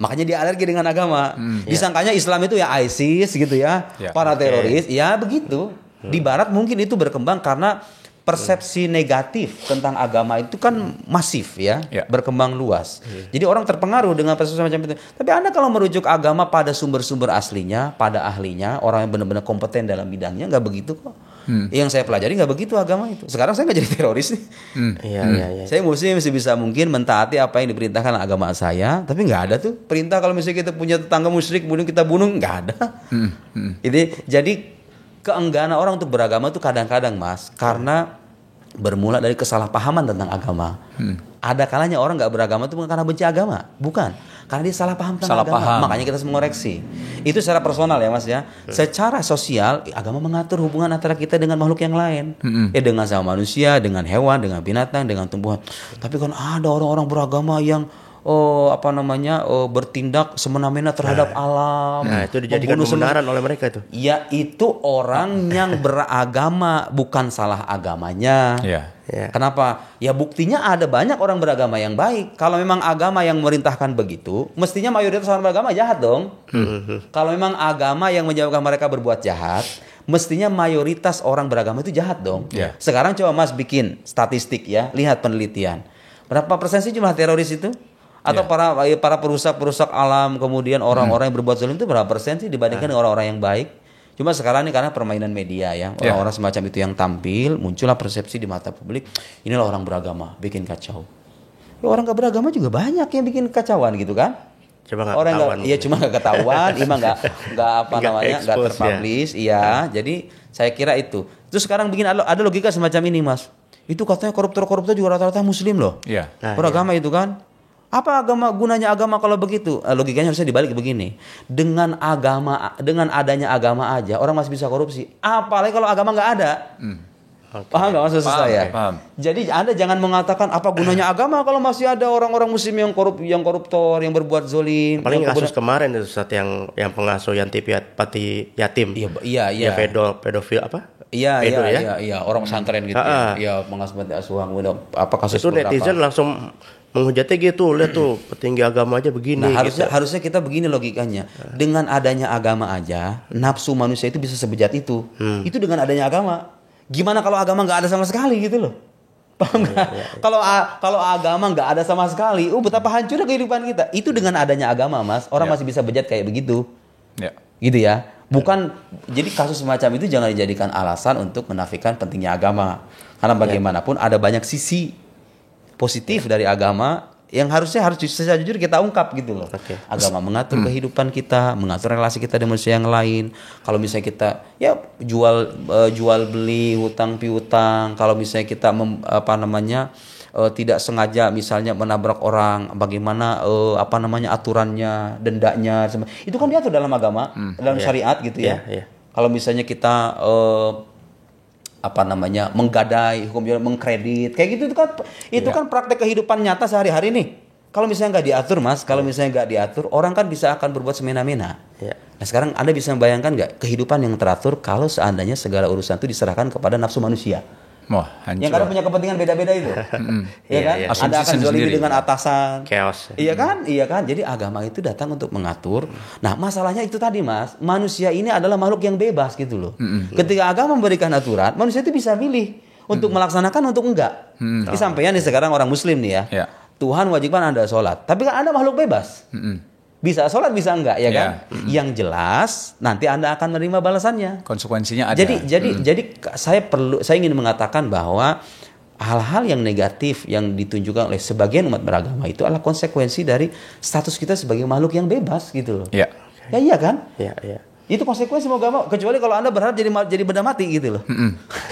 Makanya dia alergi dengan agama. Disangkanya Islam itu ya ISIS gitu ya, para teroris, ya begitu. Di Barat mungkin itu berkembang karena persepsi negatif tentang agama itu kan masif ya, berkembang luas. Jadi orang terpengaruh dengan persepsi macam itu. Tapi Anda kalau merujuk agama pada sumber-sumber aslinya, pada ahlinya, orang yang benar-benar kompeten dalam bidangnya, nggak begitu kok. Yang saya pelajari nggak begitu agama itu. Sekarang saya nggak jadi teroris nih. Iya. Saya mesti bisa mungkin mentaati apa yang diperintahkan agama saya, tapi nggak ada tuh perintah kalau misalnya kita punya tetangga musyrik kemudian kita bunuh, nggak ada. Jadi keengganan orang untuk beragama itu kadang-kadang Mas karena bermula dari kesalahpahaman tentang agama. Ada kalanya orang nggak beragama itu bukan karena benci agama, bukan, karena dia salah paham tentang agama. Makanya kita harus mengoreksi. Itu secara personal ya Mas ya. Secara sosial agama mengatur hubungan antara kita dengan makhluk yang lain, dengan sama manusia, dengan hewan, dengan binatang, dengan tumbuhan. Tapi kan ada orang-orang beragama yang bertindak semena-mena terhadap alam. Nah, itu dijadikan kebenaran oleh mereka itu. Ya, itu orang yang beragama, bukan salah agamanya. Kenapa? Ya buktinya ada banyak orang beragama yang baik. Kalau memang agama yang memerintahkan begitu, mestinya mayoritas orang beragama jahat dong. Kalau memang agama yang menyebabkan mereka berbuat jahat, mestinya mayoritas orang beragama itu jahat dong. Sekarang coba Mas bikin statistik ya, lihat penelitian. Berapa persen sih jumlah teroris itu? Atau para perusak alam, kemudian orang-orang yang berbuat zalim itu berapa persen sih dibandingkan dengan orang-orang yang baik? Cuma sekarang ini karena permainan media ya, orang-orang semacam itu yang tampil, muncullah persepsi di mata publik, inilah orang beragama, bikin kacau. Ya, orang gak beragama juga banyak yang bikin kacauan gitu kan? Cuma nggak ketahuan. Iya, cuma nggak ketahuan, nggak terpublish, Jadi saya kira itu. Terus sekarang bikin ada logika semacam ini Mas. Itu katanya koruptor juga rata-rata Muslim loh. Beragama itu kan? Apa gunanya agama kalau begitu? Logikanya harusnya dibalik begini. Dengan adanya agama aja orang masih bisa korupsi. Apalagi kalau agama nggak ada. Paham nggak maksud saya? Paham. Jadi Anda jangan mengatakan apa gunanya agama kalau masih ada orang-orang Muslim yang koruptor, yang berbuat zolim. Paling kasus kemarin itu saat yang pengasuh panti yatim. Iya. Pedofil apa? Iya, orang pesantren gitu ya. Pengasuh panti asuhan, apa kasus itu netizen langsung menghujatnya gitu, lihat tuh petinggi agama aja begini. Nah, harusnya kita begini logikanya. Dengan adanya agama aja, nafsu manusia itu bisa sebejat itu. Itu dengan adanya agama. Gimana kalau agama nggak ada sama sekali gitu loh? Paham nggak? Kalau agama nggak ada sama sekali, betapa hancurnya kehidupan kita. Itu dengan adanya agama, Mas. Orang masih bisa bejat kayak begitu. Gitu ya. Bukan, jadi kasus semacam itu jangan dijadikan alasan untuk menafikan pentingnya agama. Karena bagaimanapun ada banyak sisi positif dari agama yang harus secara jujur kita ungkap gitu loh. Agama mengatur kehidupan kita, mengatur relasi kita dengan manusia yang lain. Kalau misalnya kita jual beli, hutang piutang, kalau misalnya kita tidak sengaja misalnya menabrak orang, bagaimana aturannya, dendanya, itu kan diatur dalam agama, dalam syariat gitu ya. Kalau misalnya kita menggadai, hukum mengkredit, kayak gitu itu kan praktek kehidupan nyata sehari-hari nih. Kalau misalnya nggak diatur, Mas, orang kan akan berbuat semena-mena. Nah sekarang Anda bisa membayangkan nggak kehidupan yang teratur kalau seandainya segala urusan itu diserahkan kepada nafsu manusia? Yang kadang punya kepentingan beda-beda itu, kan? Anda akan zalimi dengan atasan, chaos. Iya kan? Jadi agama itu datang untuk mengatur. Nah, masalahnya itu tadi, Mas. Manusia ini adalah makhluk yang bebas gitu loh. Ketika agama memberikan aturan, manusia itu bisa pilih untuk melaksanakan untuk enggak. Disampaikan sekarang orang Muslim nih ya. Tuhan wajibkan Anda sholat, tapi kan Anda makhluk bebas. Bisa sholat, bisa enggak, ya kan? Yang jelas nanti Anda akan menerima balasannya. Konsekuensinya ada. Jadi saya ingin mengatakan bahwa hal-hal yang negatif yang ditunjukkan oleh sebagian umat beragama itu adalah konsekuensi dari status kita sebagai makhluk yang bebas gitu loh. Ya iya kan? Iya. Itu konsekuensi mau gak mau. Kecuali kalau Anda berharap jadi benda mati gitu loh.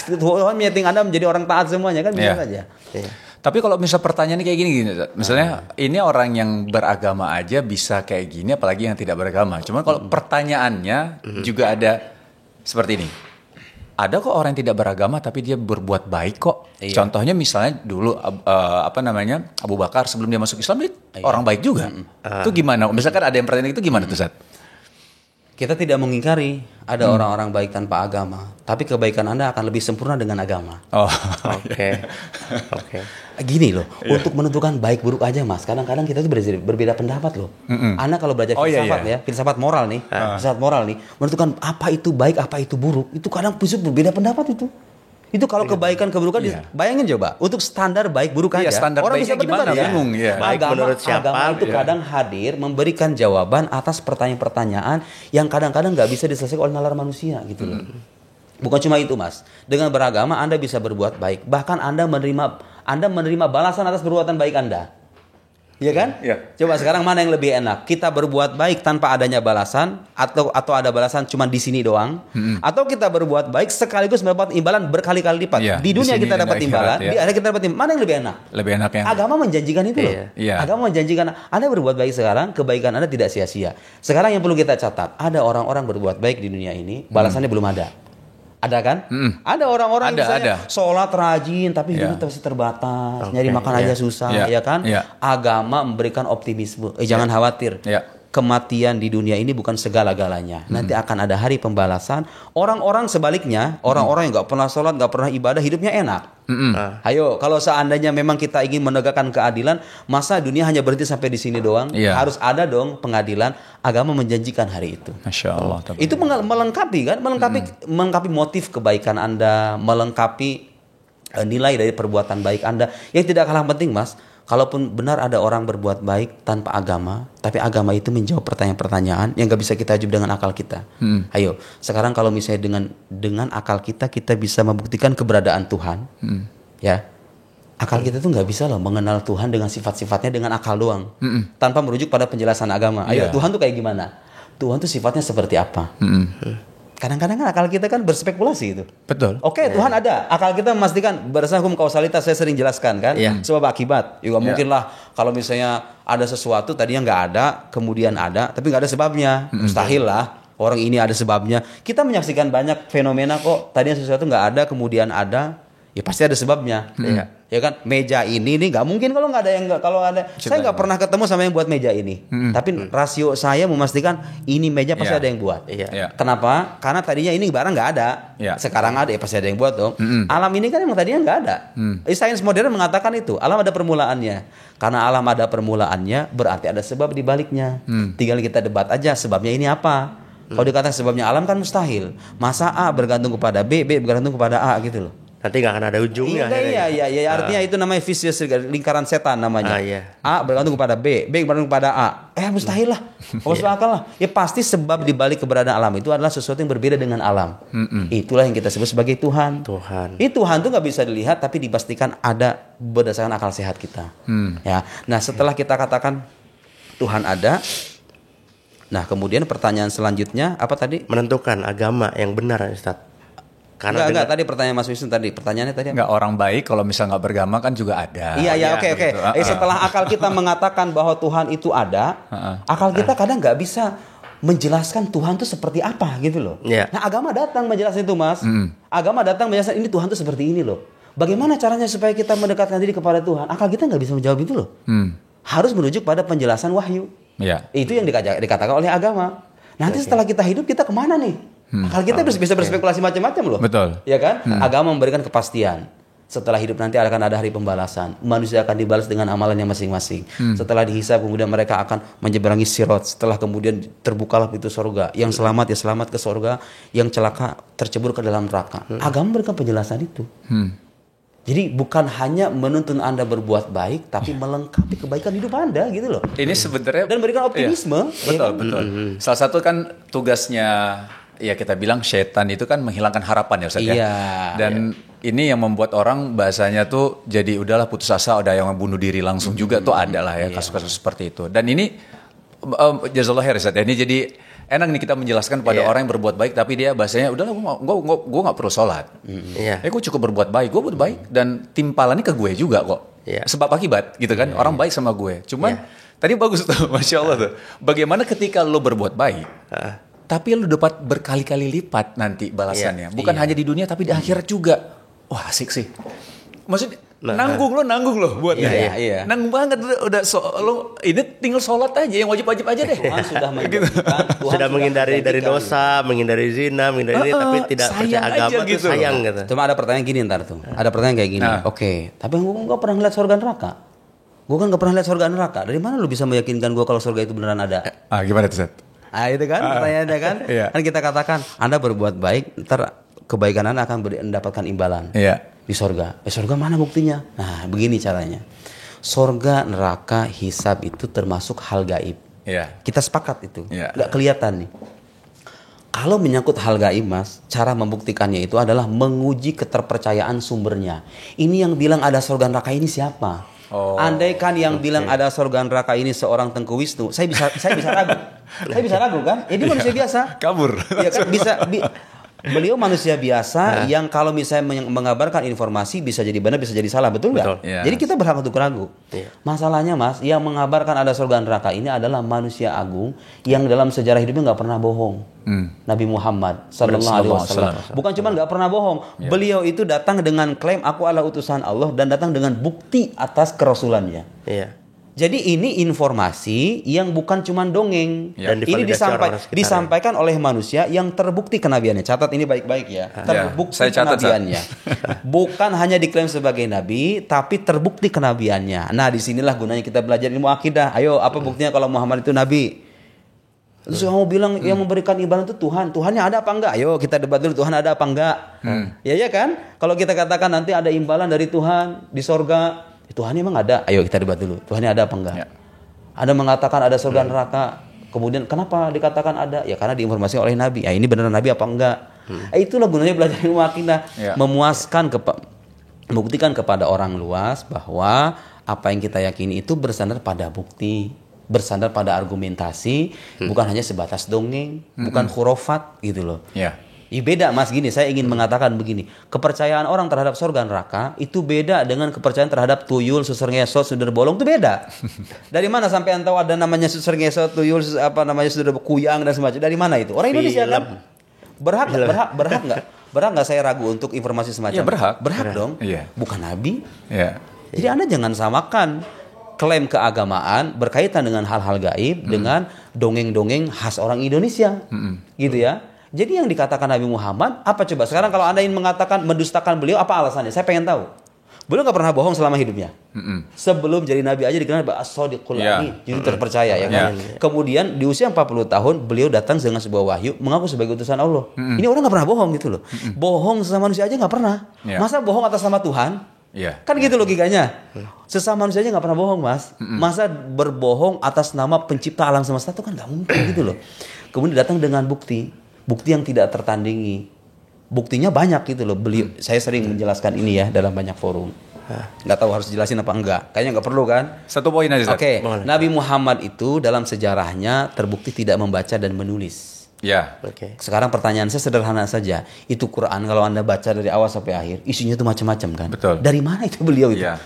Tuhan menyeting Anda menjadi orang taat semuanya kan bisa saja. Tapi kalau misal pertanyaannya kayak gini, misalnya ini orang yang beragama aja bisa kayak gini, apalagi yang tidak beragama. Cuman kalau pertanyaannya juga ada seperti ini. Ada kok orang yang tidak beragama tapi dia berbuat baik kok. Contohnya misalnya dulu Abu Bakar sebelum dia masuk Islam dia orang baik juga. Itu gimana? Misalkan ada yang pertanyaan itu gimana tuh, Sat? Kita tidak mengingkari ada orang-orang baik tanpa agama, tapi kebaikan Anda akan lebih sempurna dengan agama. Oh. Oke. Oke. Gini loh, untuk menentukan baik buruk aja Mas, kadang-kadang kita tuh berbeda pendapat loh. Anda kalau belajar filsafat ya, filsafat moral nih, menentukan apa itu baik, apa itu buruk, itu kadang berbeda pendapat itu. Itu kalau kebaikan keburukan, bayangin coba, untuk standar baik buruk aja, standar orang bisa baiknya berdebat gimana, bingung, ya. Baik menurut siapa, agama itu kadang hadir memberikan jawaban atas pertanyaan-pertanyaan yang kadang-kadang nggak bisa diselesaikan oleh nalar manusia gitu loh. Bukan cuma itu Mas, dengan beragama Anda bisa berbuat baik, bahkan Anda menerima balasan atas perbuatan baik Anda. Iya kan? Iya. Coba sekarang mana yang lebih enak? Kita berbuat baik tanpa adanya balasan atau ada balasan cuma di sini doang? Atau kita berbuat baik sekaligus mendapat imbalan berkali-kali lipat. Iya, Di dunia di sini kita dan dapat akhirat, imbalan, ya. di akhirat kita dapat imbalan. Mana yang lebih enak? Lebih enak yang Agama menjanjikan itu loh. Iya. Agama menjanjikan Anda berbuat baik sekarang, kebaikan Anda tidak sia-sia. Sekarang yang perlu kita catat, ada orang-orang berbuat baik di dunia ini, balasannya belum ada. Ada kan? Ada orang-orang Ada, misalnya ada. sholat rajin tapi hidupnya masih terbatas, nyari makan aja susah, ya kan? Agama memberikan optimisme. Jangan khawatir. Kematian di dunia ini bukan segala-galanya. Nanti akan ada hari pembalasan. Orang-orang sebaliknya, orang-orang yang nggak pernah sholat, nggak pernah ibadah, hidupnya enak. Ayo, kalau seandainya memang kita ingin menegakkan keadilan, masa dunia hanya berhenti sampai di sini doang? Harus ada dong pengadilan. Agama menjanjikan hari itu. Masya Allah. Itu melengkapi kan, melengkapi motif kebaikan Anda, melengkapi nilai dari perbuatan baik Anda. Yang tidak kalah penting Mas, kalaupun benar ada orang berbuat baik tanpa agama, tapi agama itu menjawab pertanyaan-pertanyaan yang gak bisa kita jawab dengan akal kita. Ayo, sekarang kalau misalnya dengan akal kita bisa membuktikan keberadaan Tuhan, ya. Akal kita tuh nggak bisa loh mengenal Tuhan dengan sifat-sifatnya dengan akal doang, tanpa merujuk pada penjelasan agama. Ayo, Tuhan tuh kayak gimana? Tuhan tuh sifatnya seperti apa? Kadang-kadang kan akal kita kan berspekulasi itu. Betul. Oke, Tuhan ada. Akal kita memastikan berdasarkan hukum kausalitas, saya sering jelaskan kan. Sebab akibat. Juga mungkin lah kalau misalnya ada sesuatu tadinya nggak ada, kemudian ada, tapi nggak ada sebabnya. Mustahil lah. Orang ini ada sebabnya. Kita menyaksikan banyak fenomena kok. Tadinya sesuatu nggak ada, kemudian ada. Ya pasti ada sebabnya. Ya kan, meja ini nggak mungkin kalau nggak ada yang nggak, kalau ada. Saya nggak pernah ketemu sama yang buat meja ini. Tapi rasio saya memastikan ini meja pasti ada yang buat. Kenapa? Karena tadinya ini barang nggak ada. Sekarang ada, ya pasti ada yang buat dong. Alam ini kan emang tadinya nggak ada. Sains modern mengatakan itu. Alam ada permulaannya. Karena alam ada permulaannya, berarti ada sebab di baliknya. Tinggal kita debat aja sebabnya ini apa. Kalau dikatakan sebabnya alam kan mustahil. Masa A bergantung kepada B, B bergantung kepada A gitu loh. Nanti nggak akan ada ujungnya. Iya. Artinya itu namanya vicious circle, lingkaran setan namanya. A bergantung kepada B, B bergantung kepada A. Mustahil lah. Masuk akal lah. Ya pasti sebab di balik keberadaan alam itu adalah sesuatu yang berbeda dengan alam. Itulah yang kita sebut sebagai Tuhan. Tuhan tuh nggak bisa dilihat, tapi dipastikan ada berdasarkan akal sehat kita. Ya. Nah, setelah kita katakan Tuhan ada, nah kemudian pertanyaan selanjutnya apa tadi? Menentukan agama yang benar, Ustaz. Karena enggak, tadi pertanyaan Mas Wisnu tadi. Pertanyaannya tadi enggak, orang baik kalau misalnya nggak beragama kan juga ada. Oke. Gitu. Setelah akal kita mengatakan bahwa Tuhan itu ada, akal kita kadang nggak bisa menjelaskan Tuhan itu seperti apa gitu loh. Nah, agama datang menjelaskan itu, Mas. Agama datang menjelaskan ini Tuhan itu seperti ini loh. Bagaimana caranya supaya kita mendekatkan diri kepada Tuhan? Akal kita nggak bisa menjawab itu loh. Harus merujuk pada penjelasan wahyu. Itu yang dikatakan oleh agama. Nanti setelah kita hidup, kita kemana nih? Akal kita bisa berspekulasi macam-macam loh. Betul. Ya kan? Agama memberikan kepastian. Setelah hidup nanti akan ada hari pembalasan. Manusia akan dibalas dengan amalannya masing-masing. Setelah dihisab kemudian mereka akan menyeberangi sirat. Setelah kemudian terbukalah pintu surga. Yang selamat ya selamat ke surga. Yang celaka tercebur ke dalam neraka. Agama memberikan penjelasan itu. Jadi bukan hanya menuntun Anda berbuat baik, tapi melengkapi kebaikan hidup Anda gitu loh. Ini sebenarnya dan memberikan optimisme. Betul. Salah satu kan tugasnya, ya kita bilang setan itu kan menghilangkan harapan ya Ustaz ya. Dan ini yang membuat orang bahasanya tuh jadi udahlah putus asa, ada yang bunuh diri langsung juga tuh ada lah ya kasus-kasus seperti itu. Dan ini jazakallahu khair Ustaz ya. Ini jadi enak nih kita menjelaskan pada orang yang berbuat baik tapi dia bahasanya udahlah gue nggak perlu sholat. Gue cukup berbuat baik, gue berbuat baik dan timpalannya ke gue juga kok. Sebab akibat gitu kan. Orang baik sama gue. Cuman tadi bagus tuh, Masya Allah tuh. Bagaimana ketika lo berbuat baik tapi lu dapat berkali-kali lipat nanti balasannya. Bukan hanya di dunia tapi di akhirat juga. Wah, asik sih. Maksudnya nanggung lo buat Iya, iya. nanggung banget udah lo ini tinggal sholat aja yang wajib aja deh. Tuhan sudah menjadikan, Tuhan Sudah menghindari dari menjadikan. dosa, menghindari zina, menghindari ini, tapi tidak percaya sayang agama aja tuh gitu. sayang gitu. Cuma ada pertanyaan gini ntar tuh. Ada pertanyaan kayak gini. Nah. Oke, tapi gue nggak pernah lihat surga neraka. Gue kan nggak pernah lihat surga neraka. Dari mana lu bisa meyakinkan gue kalau surga itu beneran ada? Gimana tuh Seth? Ah itu kan pertanyaannya kan. Iya. Kan kita katakan Anda berbuat baik, ntar kebaikan Anda akan mendapatkan imbalan Iya. di surga. Surga mana buktinya? Nah begini caranya. Surga, neraka, hisab itu termasuk hal gaib. Iya. Kita sepakat itu. Iya. Nggak kelihatan nih. Kalau menyangkut hal gaib mas, cara membuktikannya itu adalah menguji keterpercayaan sumbernya. Ini yang bilang ada surga neraka ini siapa? Andaikan yang bilang ada surga neraka ini seorang Tengku Wisnu, saya bisa ragu. Saya bisa ragu kan? Ini manusia biasa. Kabur. Iya kan beliau manusia biasa yang kalau misalnya mengabarkan informasi bisa jadi benar bisa jadi salah, betul nggak? Betul. Iya. Jadi kita berhak untuk ragu. Iya. Masalahnya mas, yang mengabarkan ada surga neraka ini adalah manusia agung yang dalam sejarah hidupnya nggak pernah bohong. Nabi Muhammad Sallallahu Alaihi Wasallam. Bukan cuma nggak pernah bohong, beliau itu datang dengan klaim aku adalah utusan Allah dan datang dengan bukti atas kerasulannya. Iya. Jadi ini informasi yang bukan cuma dongeng. Ya. Dan Ini divalidasi orang-orang sekitarnya. disampaikan oleh manusia yang terbukti kenabiannya. Catat ini baik-baik ya. Terbukti saya catat, kenabiannya. Bukan hanya diklaim sebagai nabi, tapi terbukti kenabiannya. Nah, disinilah gunanya kita belajar ilmu akidah. Ayo, apa buktinya kalau Muhammad itu nabi? Terus kamu bilang yang memberikan imbalan itu Tuhan. Tuhannya ada apa enggak? Ayo kita debat dulu Tuhan ada apa enggak. Ya kan? Kalau kita katakan nanti ada imbalan dari Tuhan di sorga, Tuhan emang ada? Ayo kita debat dulu. Tuhannya ada apa enggak? Ya. Ada mengatakan ada surga neraka. Kemudian kenapa dikatakan ada? Ya karena diinformasikan oleh Nabi. Ya ini benar Nabi apa enggak? Itulah gunanya belajar ilmu akidah. Ya. Membuktikan kepada orang luas bahwa apa yang kita yakini itu bersandar pada bukti, bersandar pada argumentasi, bukan hanya sebatas dongeng, bukan khurafat gitu loh. Ya. Beda mas gini, saya ingin mengatakan begini, kepercayaan orang terhadap surga neraka itu beda dengan kepercayaan terhadap tuyul, susur ngesot, sudar bolong itu beda. Dari mana sampai tahu ada namanya susur ngesot, tuyul, sudar kuyang dan semacamnya? Dari mana itu? Orang Indonesia kan? Berhak nggak saya ragu untuk informasi semacam? Ya, berhak dong. Iya. Bukan nabi. Iya. Jadi Anda jangan samakan klaim keagamaan berkaitan dengan hal-hal gaib dengan dongeng-dongeng khas orang Indonesia, gitu ya. Jadi yang dikatakan Nabi Muhammad apa coba? Sekarang kalau Anda ingin mengatakan mendustakan beliau apa alasannya? Saya pengen tahu. Beliau nggak pernah bohong selama hidupnya. Sebelum jadi Nabi aja dikenal sebagai as-sadiqul amin, jadi terpercaya ya kan. Kemudian di usia 40 tahun beliau datang dengan sebuah wahyu mengaku sebagai utusan Allah. Ini orang nggak pernah bohong gitu loh. Bohong sesama manusia aja nggak pernah. Masa bohong atas nama Tuhan? Iya. Kan gitu logikanya. Sesama manusia aja nggak pernah bohong mas. Masa berbohong atas nama pencipta alam semesta itu kan nggak mungkin gitu loh. Kemudian datang dengan bukti yang tidak tertandingi. Buktinya banyak gitu loh. Saya sering menjelaskan ini ya dalam banyak forum. Nggak tahu harus jelasin apa enggak. Kayaknya nggak perlu kan? Satu poin aja. Oke. Nabi Muhammad itu dalam sejarahnya terbukti tidak membaca dan menulis. Ya. Oke. Sekarang pertanyaan saya sederhana saja. Itu Quran kalau Anda baca dari awal sampai akhir, isinya itu macam-macam kan? Betul. Dari mana itu beliau itu? Ya.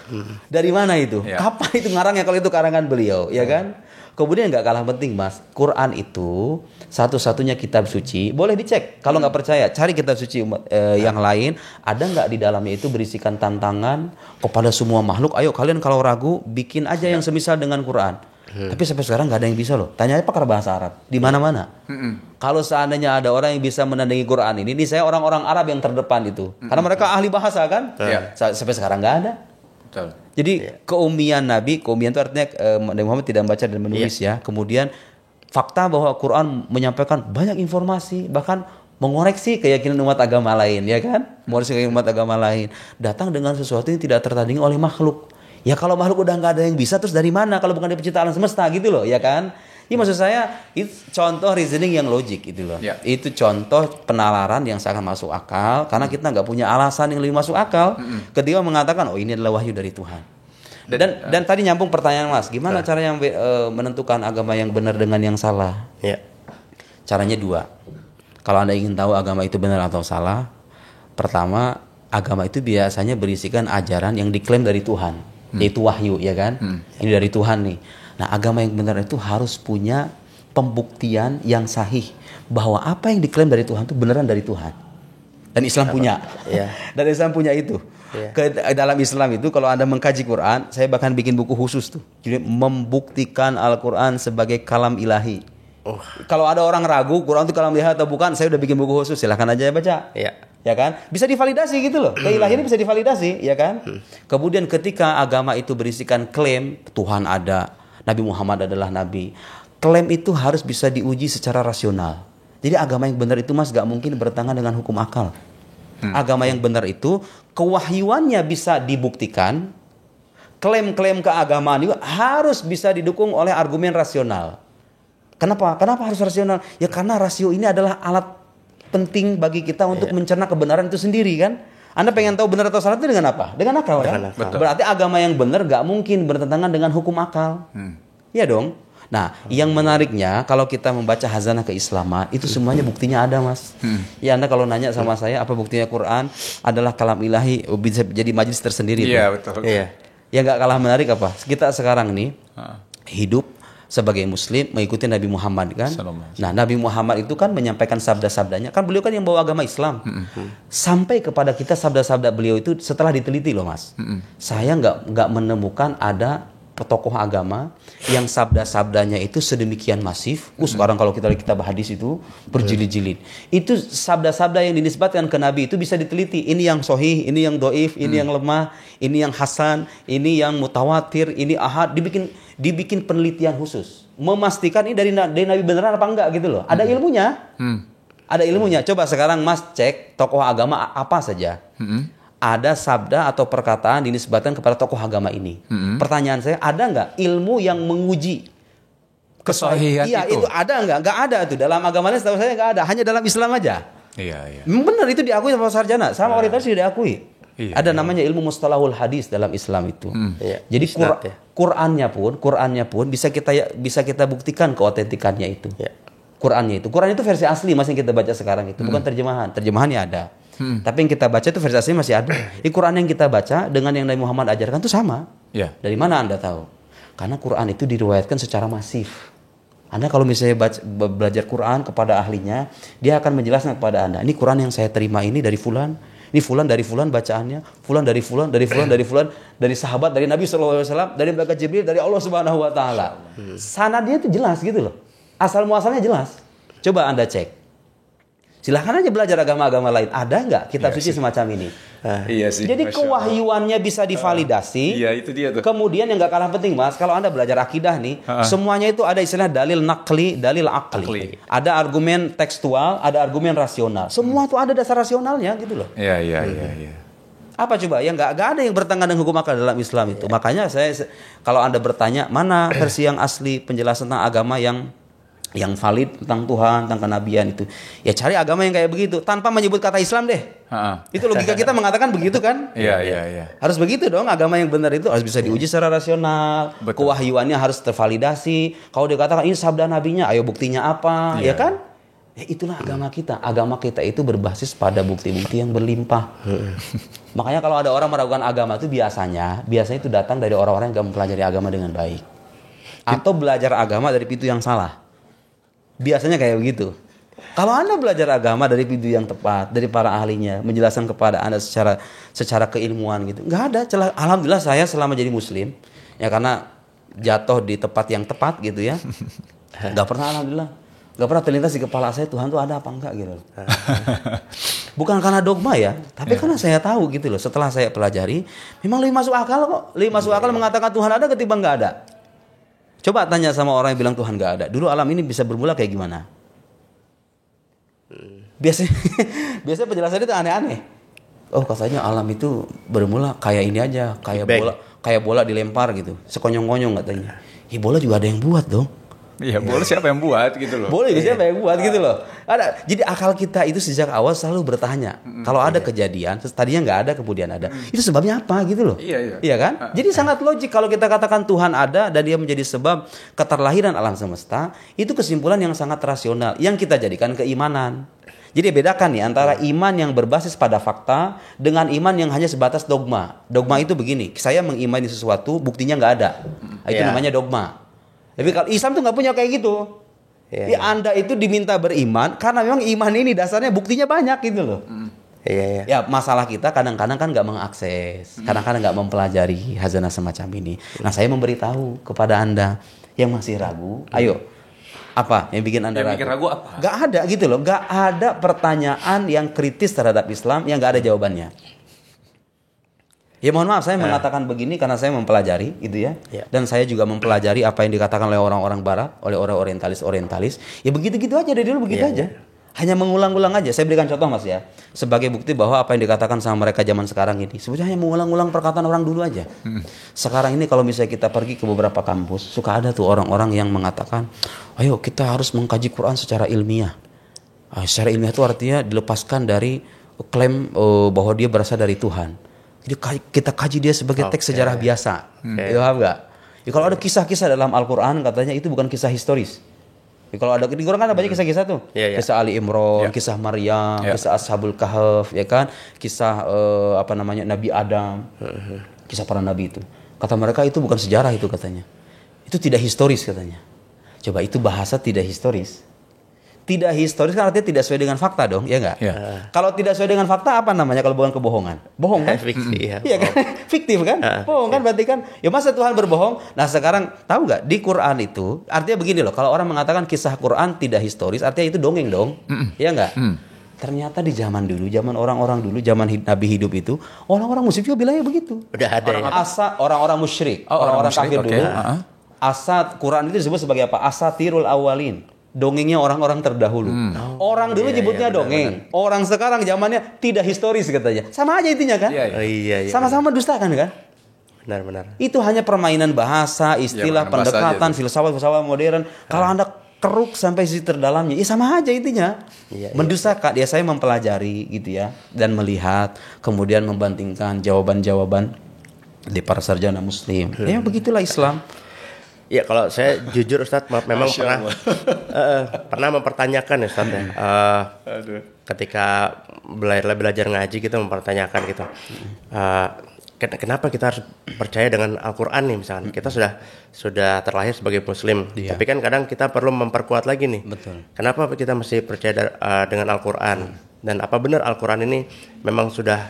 Dari mana itu? Ya. Kapan itu ngarangnya kalau itu karangan beliau, ya kan? Kemudian nggak kalah penting mas, Quran itu satu-satunya kitab suci. Boleh dicek. Kalau nggak percaya, cari kitab suci yang lain. Ada nggak di dalamnya itu berisikan tantangan kepada semua makhluk? Ayo kalian kalau ragu, bikin aja yang semisal dengan Quran. Tapi sampai sekarang nggak ada yang bisa loh. Tanya aja pakar bahasa Arab di mana-mana. Kalau seandainya ada orang yang bisa menandingi Quran ini saya orang-orang Arab yang terdepan itu. Karena mereka ahli bahasa kan. Sampai sekarang nggak ada. Betul. Jadi keumian Nabi, keumian itu artinya Nabi Muhammad tidak membaca dan menulis ya. Kemudian fakta bahwa Quran menyampaikan banyak informasi, bahkan mengoreksi keyakinan umat agama lain, ya kan? Mengoreksi keyakinan umat agama lain. Datang dengan sesuatu yang tidak tertandingi oleh makhluk. Ya kalau makhluk udah nggak ada yang bisa, terus dari mana kalau bukan dari pencipta alam semesta gitu loh, ya kan? Ini maksud saya itu contoh reasoning yang logik gitu loh. Ya. Itu contoh penalaran yang sangat masuk akal karena kita nggak punya alasan yang lebih masuk akal. Ketika mengatakan oh ini adalah wahyu dari Tuhan. Dan tadi nyambung pertanyaan Mas, gimana caranya menentukan agama yang benar dengan yang salah? Ya. Caranya dua. Kalau Anda ingin tahu agama itu benar atau salah, pertama agama itu biasanya berisikan ajaran yang diklaim dari Tuhan, yaitu wahyu, ya kan? Ini dari Tuhan nih. Nah, agama yang benar itu harus punya pembuktian yang sahih bahwa apa yang diklaim dari Tuhan itu beneran dari Tuhan. Dan Islam punya. Ya. Dan Islam punya itu. Dalam Islam itu kalau Anda mengkaji Quran, saya bahkan bikin buku khusus tuh. Jadi membuktikan Al-Quran sebagai kalam ilahi. Kalau ada orang ragu Quran itu kalam ilahi atau bukan, saya udah bikin buku khusus, silahkan aja baca. Iya. Ya kan? Bisa divalidasi gitu loh. Keilahian ini bisa divalidasi, ya kan? Kemudian ketika agama itu berisikan klaim Tuhan ada, Nabi Muhammad adalah nabi, klaim itu harus bisa diuji secara rasional. Jadi agama yang benar itu Mas gak mungkin bertentangan dengan hukum akal. Agama yang benar itu kewahyuannya bisa dibuktikan. Klaim-klaim keagamaan juga harus bisa didukung oleh argumen rasional. Kenapa? Kenapa harus rasional? Ya karena rasio ini adalah alat penting bagi kita untuk mencerna kebenaran itu sendiri kan. Anda pengen tahu benar atau salah itu dengan apa? Dengan akal kan? Berarti agama yang benar gak mungkin bertentangan dengan hukum akal. Iya dong. Nah, yang menariknya kalau kita membaca Hazanah Keislaman itu semuanya buktinya ada, Mas. Ya Anda kalau nanya sama saya apa buktinya Quran adalah kalam ilahi, bisa jadi majelis tersendiri. Iya, betul. Iya. Yang gak kalah menarik apa? Kita sekarang nih hidup sebagai muslim mengikuti Nabi Muhammad kan. Nah, Nabi Muhammad itu kan menyampaikan sabda-sabdanya. Kan beliau kan yang bawa agama Islam. Sampai kepada kita sabda-sabda beliau itu setelah diteliti loh, Mas. Saya nggak menemukan ada tokoh agama yang sabda-sabdanya itu sedemikian masif. Sekarang kalau kita lihat kitab hadis itu berjilid-jilid. Itu sabda-sabda yang dinisbatkan ke Nabi itu bisa diteliti. Ini yang sahih, ini yang dhaif, ini yang lemah, ini yang hasan, ini yang mutawatir, ini ahad. Dibikin penelitian khusus. Memastikan ini dari Nabi beneran apa enggak gitu loh. Ada ilmunya. Ada ilmunya. Coba sekarang Mas cek tokoh agama apa saja. Ada sabda atau perkataan dinisbatkan kepada tokoh agama ini. Pertanyaan saya, ada nggak ilmu yang menguji kesahihan itu ada nggak? Nggak ada tuh dalam agama lain. Setahu saya nggak ada. Hanya dalam Islam aja. Iya. Benar itu diakui sama sarjana, sama orientasi diakui. Iya, ada namanya ilmu mustalahul hadis dalam Islam itu. Jadi Qurannya pun bisa kita buktikan keotentikannya itu. Quran itu versi asli Mas yang kita baca sekarang itu, bukan terjemahan. Terjemahannya ada. Tapi yang kita baca itu versi asli masih ada. Quran yang kita baca dengan yang Nabi Muhammad ajarkan itu sama. Dari mana Anda tahu? Karena Quran itu diriwayatkan secara masif. Anda kalau misalnya belajar Quran kepada ahlinya, dia akan menjelaskan kepada Anda, ini Quran yang saya terima ini dari fulan, ini fulan dari fulan bacaannya, fulan dari fulan, dari fulan dari fulan, dari sahabat, dari Nabi SAW, dari malaikat Jibril, dari Allah Subhanahu Wa Taala. Sanadnya itu jelas gitu loh. Asal muasalnya jelas. Coba Anda cek. Silahkan aja belajar agama-agama lain. Ada nggak kitab suci semacam ini? Iya sih. Jadi kewahyuannya bisa divalidasi. Iya, itu dia tuh. Kemudian yang nggak kalah penting, Mas, kalau Anda belajar akidah nih, semuanya itu ada istilah dalil naqli, dalil aqli. Ada argumen tekstual, ada argumen rasional. Semua tuh ada dasar rasionalnya gitu loh. Iya. Apa coba? Yang nggak ada yang bertentangan dengan hukum akal dalam Islam itu. Makanya kalau Anda bertanya mana versi yang asli penjelasan tentang agama yang valid tentang Tuhan, tentang kenabian itu. Ya cari agama yang kayak begitu tanpa menyebut kata Islam deh. Itu logika kita mengatakan begitu kan? Iya. Harus begitu dong, agama yang benar itu harus bisa diuji secara rasional. Betul. Kewahyuannya harus tervalidasi. Kalau dikatakan ini sabda nabinya, ayo buktinya apa? Ya kan? Ya itulah agama kita. Agama kita itu berbasis pada bukti-bukti yang berlimpah. Makanya kalau ada orang meragukan agama itu biasanya itu datang dari orang-orang yang gak mempelajari agama dengan baik. Atau belajar agama dari pintu yang salah. Biasanya kayak begitu. Kalau Anda belajar agama dari pintu yang tepat, dari para ahlinya, menjelaskan kepada Anda secara keilmuan gitu, nggak ada celah. Alhamdulillah saya selama jadi muslim, ya karena jatuh di tempat yang tepat gitu ya, nggak pernah alhamdulillah, nggak pernah terlintas di kepala saya Tuhan tuh ada apa enggak gitu. Bukan karena dogma ya, tapi karena saya tahu gitu loh. Setelah saya pelajari, memang lebih masuk akal kok. Lebih masuk akal mengatakan Tuhan ada ketimbang nggak ada. Coba tanya sama orang yang bilang Tuhan gak ada. Dulu alam ini bisa bermula kayak gimana? Biasanya penjelasan itu aneh-aneh. Oh katanya alam itu bermula kayak ini aja. Kayak bola dilempar gitu. Sekonyong-konyong katanya. Ya bola juga ada yang buat dong. Iya, bola siapa yang buat gitu loh. Bola siapa yang buat gitu loh. Ada. Jadi akal kita itu sejak awal selalu bertanya. Kalau ada kejadian, tadinya nggak ada kemudian ada. Itu sebabnya apa gitu loh. Iya kan? Jadi sangat logik kalau kita katakan Tuhan ada dan dia menjadi sebab keterlahiran alam semesta, itu kesimpulan yang sangat rasional yang kita jadikan keimanan. Jadi bedakan nih antara iman yang berbasis pada fakta dengan iman yang hanya sebatas dogma. Dogma itu begini, saya mengimani sesuatu, buktinya nggak ada. Itu namanya dogma. Tapi kalau Islam tuh nggak punya kayak gitu. Ya, Anda itu diminta beriman karena memang iman ini dasarnya buktinya banyak gitu loh. Iya. Ya masalah kita kadang-kadang kan nggak mengakses, kadang-kadang nggak mempelajari hazanah semacam ini. Nah saya memberitahu kepada Anda yang masih ragu, ayo apa yang bikin Anda Yang bikin ragu apa? Nggak ada gitu loh, nggak ada pertanyaan yang kritis terhadap Islam yang nggak ada jawabannya. Ya mohon maaf saya mengatakan begini karena saya mempelajari gitu ya. Dan saya juga mempelajari apa yang dikatakan oleh orang-orang barat, oleh orang orientalis. Ya begitu-gitu aja dari dulu begitu aja. Hanya mengulang-ulang aja. Saya berikan contoh Mas ya. Sebagai bukti bahwa apa yang dikatakan sama mereka zaman sekarang ini sebetulnya hanya mengulang-ulang perkataan orang dulu aja. Sekarang ini kalau misalnya kita pergi ke beberapa kampus, suka ada tuh orang-orang yang mengatakan, "Ayo kita harus mengkaji Quran secara ilmiah." Secara ilmiah itu artinya dilepaskan dari klaim bahwa dia berasal dari Tuhan. Jadi kita kaji dia sebagai teks sejarah biasa. Ya, paham nggak? Ya, kalau ada kisah-kisah dalam Al-Quran katanya itu bukan kisah historis. Ya, kalau ada di Quran kan ada banyak kisah-kisah tuh. Kisah Ali Imran, kisah Maryam, kisah Ashabul Kahf, ya kan? Kisah Nabi Adam. Kisah para nabi itu. Kata mereka itu bukan sejarah itu katanya. Itu tidak historis katanya. Coba itu bahasa tidak historis. Tidak historis kan artinya tidak sesuai dengan fakta dong, ya enggak? Kalau tidak sesuai dengan fakta apa namanya kalau bukan kebohongan? Bohong kan? Fiksi ya. Iya kan? Fiktif kan? Bohong kan berarti kan? Ya masa Tuhan berbohong? Nah sekarang tahu nggak di Quran itu artinya begini loh. Kalau orang mengatakan kisah Quran tidak historis, artinya itu dongeng dong, ya enggak? Ternyata di zaman dulu, zaman orang-orang dulu, zaman Nabi hidup itu, orang-orang musyrik juga bilangnya begitu. Udah ada Orang-orang musyrik, orang-orang kafir dulu. Asat Quran itu disebut sebagai apa? Asatirul awalin. Dongengnya orang-orang terdahulu. Orang dulu nyebutnya dongeng. Benar. Orang sekarang zamannya tidak historis katanya. Sama aja intinya kan? Iya. Sama-sama dusta kan? Benar. Itu hanya permainan bahasa, istilah, pendekatan, filsafat modern. Kalau Anda keruk sampai sisi terdalamnya, ya sama aja intinya. Mendustakan. Ya saya mempelajari gitu ya dan melihat, kemudian membandingkan jawaban-jawaban di para sarjana muslim. Ya begitulah Islam. Ya kalau saya jujur Ustadz memang pernah mempertanyakan ya Ustadz ya. Ketika belajar ngaji kita mempertanyakan gitu. Kenapa kita harus percaya dengan Al-Quran nih misalkan. Kita sudah terlahir sebagai muslim. Tapi kan kadang kita perlu memperkuat lagi nih. Betul. Kenapa kita mesti percaya dengan Al-Quran. Dan apa benar Al-Quran ini memang sudah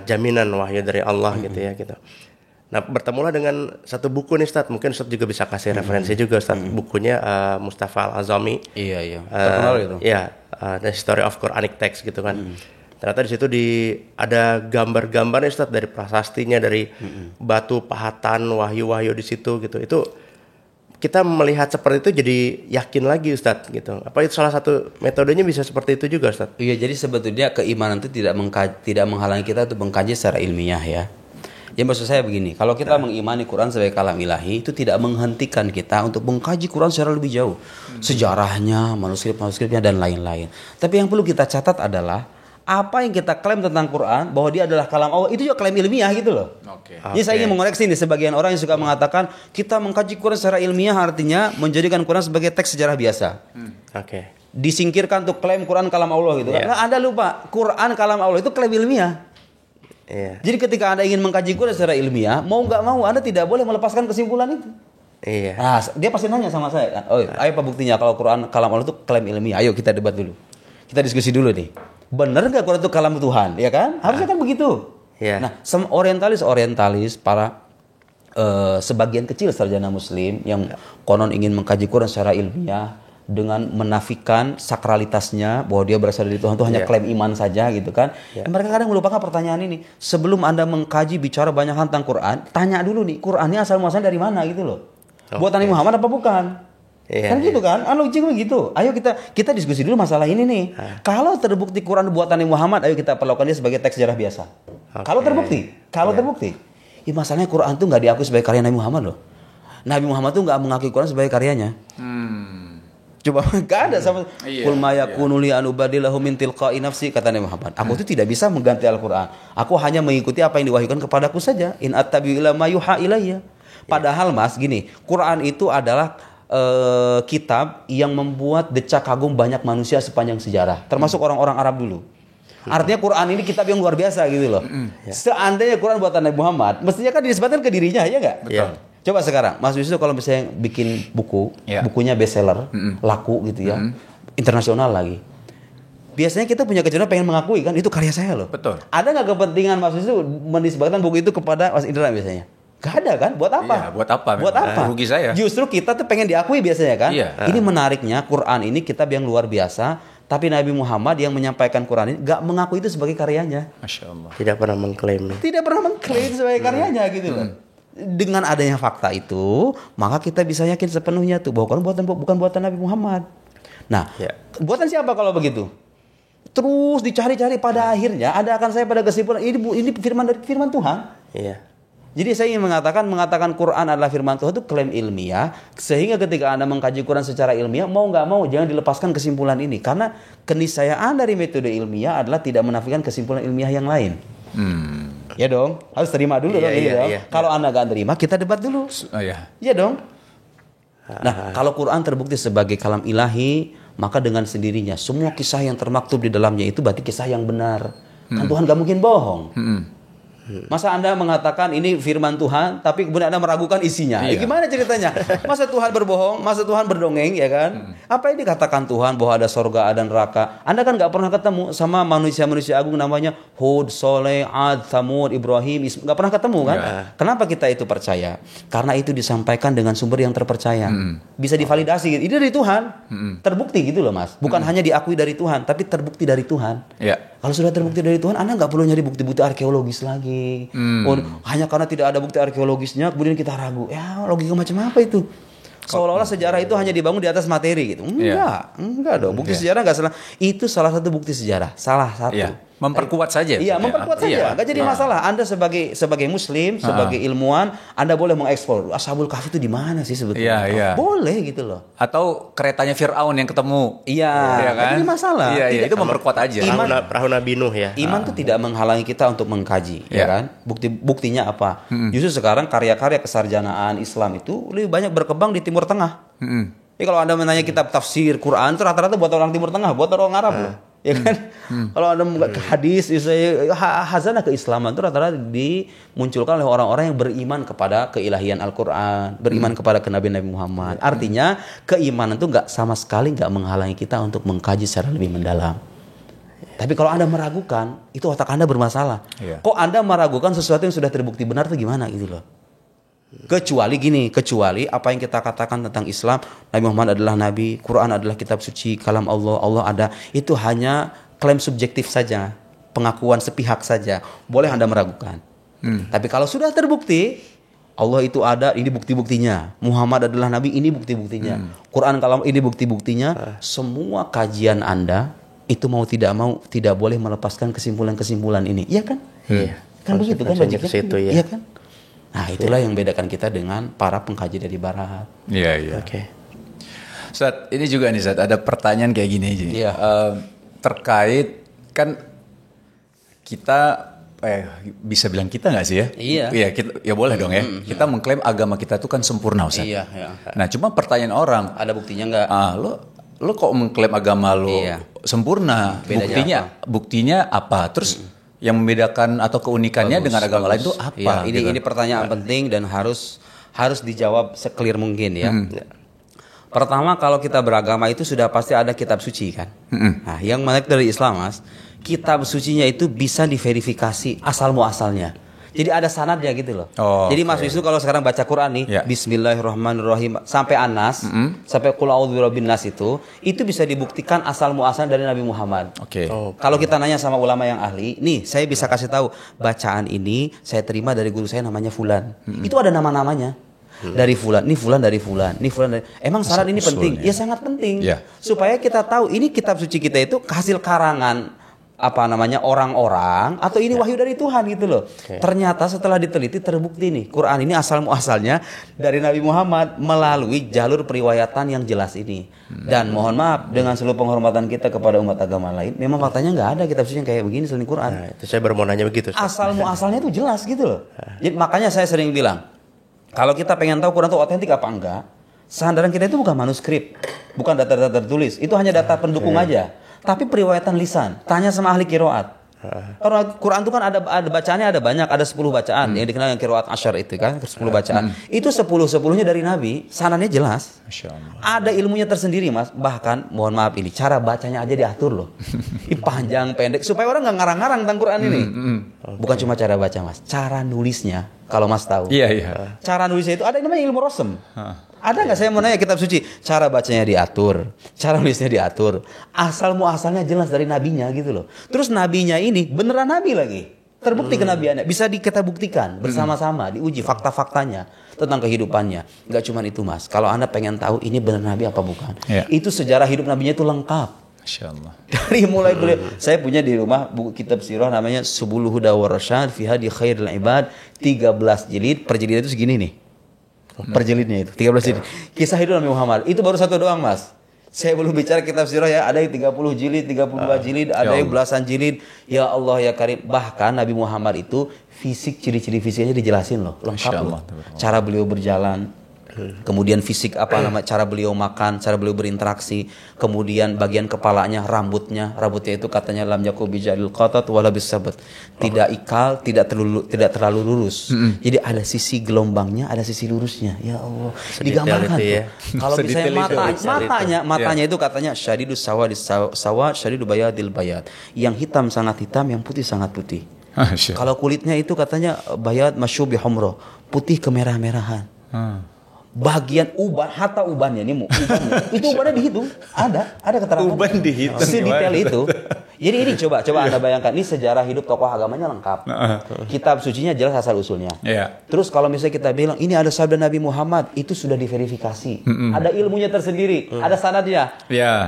jaminan wahyu dari Allah gitu ya gitu. Nah bertemulah dengan satu buku nih Ustadz, mungkin Ustadz juga bisa kasih referensi juga Ustadz, bukunya Mustafa Al-Azami. Iya. Terkenal itu. Iya, The History of Quranic Text gitu kan. Ternyata di situ ada gambar-gambarnya Ustadz dari prasastinya, dari batu pahatan, wahyu-wahyu di situ gitu. Itu kita melihat seperti itu jadi yakin lagi Ustadz gitu. Apa itu salah satu metodenya bisa seperti itu juga Ustadz? Iya, jadi sebetulnya keimanan itu tidak menghalangi kita untuk mengkaji secara ilmiah ya. Jadi maksud saya begini, kalau kita mengimani Quran sebagai kalam ilahi, itu tidak menghentikan kita untuk mengkaji Quran secara lebih jauh. Sejarahnya, manuskrip-manuskripnya, dan lain-lain. Tapi yang perlu kita catat adalah, apa yang kita klaim tentang Quran, bahwa dia adalah kalam Allah, itu juga klaim ilmiah gitu loh. Jadi saya ingin mengoreksi nih, sebagian orang yang suka mengatakan, kita mengkaji Quran secara ilmiah artinya menjadikan Quran sebagai teks sejarah biasa. Disingkirkan untuk klaim Quran kalam Allah gitu. Nah, Anda lupa, Quran kalam Allah itu klaim ilmiah. Jadi ketika Anda ingin mengkaji Quran secara ilmiah, mau nggak mau Anda tidak boleh melepaskan kesimpulan itu. Nah, dia pasti nanya sama saya, ayo apa buktinya kalau Quran kalam Allah itu klaim ilmiah? Ayo kita debat dulu, kita diskusi dulu nih. Benar nggak Quran itu kalam Tuhan? Ya kan? Harusnya kan begitu. Nah, orientalis para sebagian kecil sarjana Muslim yang konon ingin mengkaji Quran secara ilmiah, dengan menafikan sakralitasnya bahwa dia berasal dari Tuhan itu hanya klaim iman saja gitu kan. Mereka kadang melupakan pertanyaan ini. Sebelum Anda mengkaji bicara banyak hal tentang Quran, tanya dulu nih, Qurannya asal muasalnya dari mana gitu loh. Buatan Nabi Muhammad apa bukan? Kan gitu kan? Logiknya begitu. Ayo kita diskusi dulu masalah ini nih. Kalau terbukti Quran buatan Nabi Muhammad, ayo kita perlakukan dia sebagai teks sejarah biasa. Kalau terbukti, ya masalahnya Quran itu nggak diakui sebagai karya Nabi Muhammad loh. Nabi Muhammad tuh nggak mengakui Quran sebagai karyanya. Coba gak ada sama kul ma yakunu li an ubadilahu min tilqa'i nafsi, kata Nabi Muhammad. Aku itu tidak bisa mengganti Al-Qur'an. Aku hanya mengikuti apa yang diwahyukan kepadaku saja. In attabi'u ila ma yuha ilayya. Padahal Mas, gini, Quran itu adalah kitab yang membuat decak kagum banyak manusia sepanjang sejarah, termasuk orang-orang Arab dulu. Artinya Quran ini kitab yang luar biasa gitu loh. Seandainya Quran buatan Nabi Muhammad, mestinya kan dinisbatkan ke dirinya, ya enggak? Betul. Coba sekarang, Mas Wisnu kalau misalnya bikin bukunya bestseller, laku gitu ya, internasional lagi. biasanya kita punya kecenderungan pengen mengakui kan itu karya saya loh. Betul. Ada nggak kepentingan Mas Wisnu menisbatkan buku itu kepada Mas Indra biasanya? Gak ada kan? Buat apa? Iya, buat apa Buat memang? apa? Rugi saya. Justru kita tuh pengen diakui biasanya kan? Iya. Ini menariknya Quran ini kitab yang luar biasa, tapi Nabi Muhammad yang menyampaikan Quran ini gak mengakui itu sebagai karyanya. Masya Allah. Tidak pernah mengklaim. Tidak pernah mengklaim sebagai karyanya gitu loh. Dengan adanya fakta itu, maka kita bisa yakin sepenuhnya tuh bahwa Quran bukan buatan Nabi Muhammad. Nah, Ya. buatan siapa kalau begitu? Terus dicari-cari pada akhirnya ada akan saya pada kesimpulan ini firman Tuhan. Iya. Jadi saya ingin mengatakan Quran adalah firman Tuhan itu klaim ilmiah, sehingga ketika Anda mengkaji Quran secara ilmiah, mau nggak mau jangan dilepaskan kesimpulan ini, karena keniscayaan dari metode ilmiah adalah tidak menafikan kesimpulan ilmiah yang lain. Ya dong, harus terima dulu Iya, dong. Ini iya, dong. iya. Kalau Anda nggak terima, kita debat dulu. Oh ya. Ya dong. Nah, kalau Quran terbukti sebagai kalam ilahi, maka dengan sendirinya semua kisah yang termaktub di dalamnya itu berarti kisah yang benar. Kan Tuhan nggak mungkin bohong. Masa Anda mengatakan ini firman Tuhan, tapi kemudian Anda meragukan isinya? Iya. Gimana ceritanya? Masa Tuhan berbohong? Masa Tuhan berdongeng, ya kan? Apa yang dikatakan Tuhan bahwa ada sorga, ada neraka? Anda kan nggak pernah ketemu sama manusia-manusia agung namanya Hud, Soleh, Ad, Thamud, Ibrahim, nggak pernah ketemu kan? Kenapa kita itu percaya? Karena itu disampaikan dengan sumber yang terpercaya, bisa divalidasi. Ini dari Tuhan, terbukti gitu loh Mas. Bukan hanya diakui dari Tuhan, tapi terbukti dari Tuhan. Ya. Kalau sudah terbukti dari Tuhan, Anda nggak perlu nyari bukti-bukti arkeologis lagi. Oh, hanya karena tidak ada bukti arkeologisnya, kemudian kita ragu. Ya, logika macam apa itu? Seolah-olah sejarah itu hanya dibangun di atas materi gitu. Enggak dong. Bukti sejarah nggak salah. Itu salah satu bukti sejarah. Salah satu. Iya. Memperkuat saja. Iya, memperkuat saja. Nggak jadi masalah. Anda sebagai Muslim, sebagai ilmuwan, Anda boleh mengeksplor. Ashabul Kahfi itu di mana sih sebetulnya? Iya. Boleh gitu loh. Atau keretanya Fir'aun yang ketemu. Iya, Iya kan? nggak jadi masalah. Iya, Tidak- itu memperkuat aja. Perahu Nabi Nuh ya. Iman tuh tidak menghalangi kita untuk mengkaji, ya kan? Buktinya apa? Justru sekarang karya-karya kesarjanaan Islam itu lebih banyak berkembang di Timur Tengah. Jadi kalau Anda menanya kitab tafsir Quran itu rata-rata buat orang Timur Tengah, buat orang Arab loh. Ya kan? Kalau Anda ke hadis, hazanah keislaman itu rata-rata dimunculkan oleh orang-orang yang beriman kepada keilahian Al-Quran, beriman kepada kenabian Nabi Muhammad. Artinya keimanan itu sama sekali nggak menghalangi kita untuk mengkaji secara lebih mendalam. Tapi kalau Anda meragukan, itu otak Anda bermasalah. Iya. Kok Anda meragukan sesuatu yang sudah terbukti benar itu gimana gitu loh. Kecuali apa yang kita katakan tentang Islam, Nabi Muhammad adalah Nabi, Quran adalah kitab suci, kalam Allah, Allah ada. Itu hanya klaim subjektif saja, pengakuan sepihak saja. Boleh Anda meragukan. Tapi kalau sudah terbukti, Allah itu ada, ini bukti-buktinya. Muhammad adalah Nabi, ini bukti-buktinya. Quran kalam ini bukti-buktinya. Semua kajian Anda itu mau tidak boleh melepaskan kesimpulan-kesimpulan ini. Iya kan? Iya. Kan begitu kan Konsekuensinya logiknya? ke situ, ya. Iya kan? Nah, itulah yang membedakan kita dengan para pengkaji dari barat. Iya. Oke. Ustaz, ini juga nih Ustaz, ada pertanyaan kayak gini aja. Iya. Terkait kan kita bisa bilang kita nggak sih ya? Iya. Iya, ya boleh dong ya. Kita mengklaim agama kita itu kan sempurna Ustaz. Iya, ya. Nah, cuma pertanyaan orang, Ada buktinya nggak? lo kok mengklaim agama lo Iya. sempurna? Bedanya Buktinya apa? Terus yang membedakan atau keunikannya dengan agama lain itu apa? Iya, ini pertanyaan penting dan harus dijawab se-clear mungkin ya. Pertama, kalau kita beragama itu sudah pasti ada kitab suci kan. Nah, yang menarik dari Islam Mas, kitab sucinya itu bisa diverifikasi asal muasalnya. Jadi ada sanadnya gitu loh. Jadi Mas Wisnu kalau sekarang baca Quran nih, Bismillahirrahmanirrahim sampai An-Nas, sampai Qul a'udzu birabbin nas itu bisa dibuktikan asal muasal dari Nabi Muhammad. Oke. Kalau kita nanya sama ulama yang ahli, nih saya bisa kasih tahu bacaan ini saya terima dari guru saya namanya Fulan. Itu ada nama-namanya. Dari Fulan, ini Fulan dari Fulan, ini Fulan dari. Emang syarat ini penting? Ya sangat penting. Ya. Supaya kita tahu ini kitab suci kita itu hasil karangan orang-orang atau ini wahyu dari Tuhan gitu loh. Ternyata setelah diteliti terbukti nih Quran ini asal muasalnya dari Nabi Muhammad melalui jalur periwayatan yang jelas ini. Dan mohon maaf dengan seluruh penghormatan kita kepada umat agama lain, memang faktanya nggak ada kitab suci yang kayak begini selain Quran. Nah, itu saya baru mau nanya begitu. Asal muasalnya itu jelas gitu loh. Jadi makanya saya sering bilang, kalau kita pengen tahu Quran itu otentik apa enggak, sandaran kita itu bukan manuskrip, bukan data-data tertulis, itu hanya data pendukung aja. Tapi periwayatan lisan, tanya sama ahli qiraat. Karena Quran itu kan ada bacaannya ada banyak, ada 10 bacaan yang dikenal yang qiraat asyar itu kan, 10 bacaan. Itu 10-10-nya dari Nabi, sanadnya jelas. Masya Allah. Ada ilmunya tersendiri Mas. Bahkan mohon maaf ini cara bacanya aja diatur loh. Ini panjang pendek supaya orang nggak ngarang-ngarang tentang Quran ini. Bukan cuma cara baca Mas, cara nulisnya kalau Mas tahu. Iya. Cara nulisnya itu ada yang namanya ilmu rosem. Ada nggak saya mau nanya kitab suci, cara bacanya diatur, cara nulisnya diatur, asal muasalnya jelas dari nabinya gitu loh. Terus nabinya ini beneran nabi lagi, terbukti kenabiannya, bisa kita buktikan bersama-sama, diuji fakta-faktanya tentang kehidupannya. Nggak cuma itu Mas, kalau Anda pengen tahu ini benar nabi apa bukan, itu sejarah hidup nabinya itu lengkap. Masya Allah. Dari mulai beliau, saya punya di rumah buku kitab sirah namanya Subul Huda wa Rasyad fi Hadi Khairil Ibad, 13 jilid, per jilid itu segini nih. Per jilidnya itu 13 jilid. Kisah hidup Nabi Muhammad itu baru satu doang Mas. Saya belum bicara kitab sirah ya, ada yang 30 jilid, 32 jilid, ada yang belasan jilid. Ya Allah ya Karim. Bahkan Nabi Muhammad itu fisik, ciri-ciri fisiknya dijelasin loh, lengkap loh. Cara beliau berjalan, kemudian fisik cara beliau makan, cara beliau berinteraksi, kemudian bagian kepalanya, rambutnya itu katanya lam yakul bijalil qatat wala bisabat, tidak ikal, tidak terlalu lurus. Jadi ada sisi gelombangnya, ada sisi lurusnya. Ya Allah, digambarkan tuh. Kalau misalnya matanya itu katanya syadidus sawad syadidu bayadil bayad, yang hitam sangat hitam, yang putih sangat putih. Kalau kulitnya itu katanya bayad masyubi humro, putih kemerah-merahan. Bagian uban, hatta ubannya nih itu ubannya dihitung, ada keterangan. Uban dihitung. Sedetail itu. Jadi ini coba Anda bayangkan, ini sejarah hidup tokoh agamanya lengkap. Kitab sucinya jelas asal usulnya. Terus kalau misalnya kita bilang ini ada sabda Nabi Muhammad, itu sudah diverifikasi. Ada ilmunya tersendiri, ada sanadnya.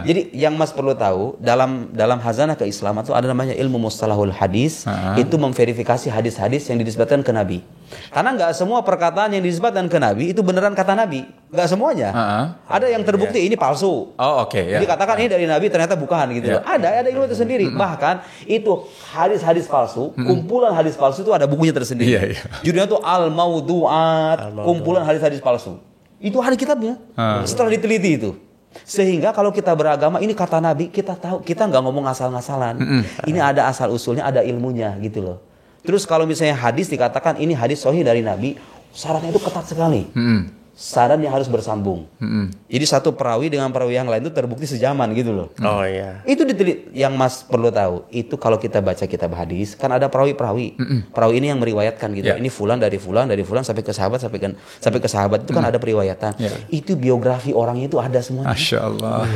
Jadi yang Mas perlu tahu, dalam hazanah keislaman itu ada namanya ilmu mustalahul hadis, itu memverifikasi hadis-hadis yang dinisbatkan ke Nabi. Karena nggak semua perkataan yang dinisbatkan ke Nabi itu beneran kata Nabi, nggak semuanya. Ada yang terbukti ini palsu. Jadi katakan ini dari Nabi, ternyata bukan gitu. Ada ilmu tersendiri. Bahkan itu hadis-hadis palsu, kumpulan hadis palsu itu ada bukunya tersendiri. Judulnya tuh Al-Mawdu'at, kumpulan hadis-hadis palsu. Itu ada kitabnya. Setelah diteliti itu. Sehingga kalau kita beragama, ini kata Nabi, kita tahu, kita nggak ngomong asal-asalan. Ini ada asal usulnya, ada ilmunya gitu loh. Terus kalau misalnya hadis dikatakan ini hadis sahih dari Nabi, syaratnya itu ketat sekali. Syaratnya harus bersambung. Jadi satu perawi dengan perawi yang lain itu terbukti sejaman gitu loh. Itu diteliti. Yang Mas perlu tahu, itu kalau kita baca kitab hadis, kan ada perawi-perawi. Perawi ini yang meriwayatkan gitu. Ini fulan dari fulan sampai ke sahabat, sampai ke sahabat itu kan ada periwayatan. Itu biografi orangnya itu ada semuanya. Masya Allah.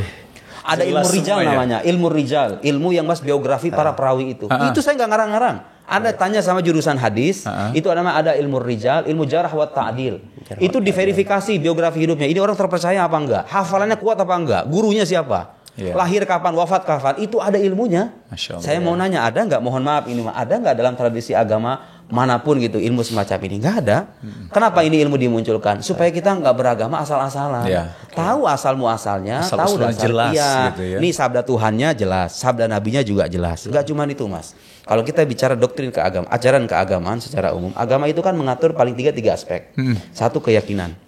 Ada ilmu rijal namanya, ilmu rijal, ilmu yang Mas biografi para perawi itu. Itu saya nggak ngarang-ngarang. Anda tanya sama jurusan hadis, itu ada ilmu rijal, ilmu jarah wa ta'dil. Itu diverifikasi biografi hidupnya. Ini orang terpercaya apa enggak? Hafalannya kuat apa enggak? Gurunya siapa? Lahir kapan, wafat kapan? Itu ada ilmunya. Saya mau nanya, ada enggak? Mohon maaf ini ada enggak dalam tradisi agama manapun gitu ilmu semacam ini? Enggak ada. Kenapa ini ilmu dimunculkan? Supaya kita enggak beragama asal-asalan. Tahu asal muasalnya, tahu dasar jelas gitu ya. Ini sabda Tuhannya jelas, sabda nabinya juga jelas. Enggak cuma itu Mas. Kalau kita bicara doktrin keagamaan, ajaran keagamaan secara umum, agama itu kan mengatur paling tiga aspek. Satu, keyakinan.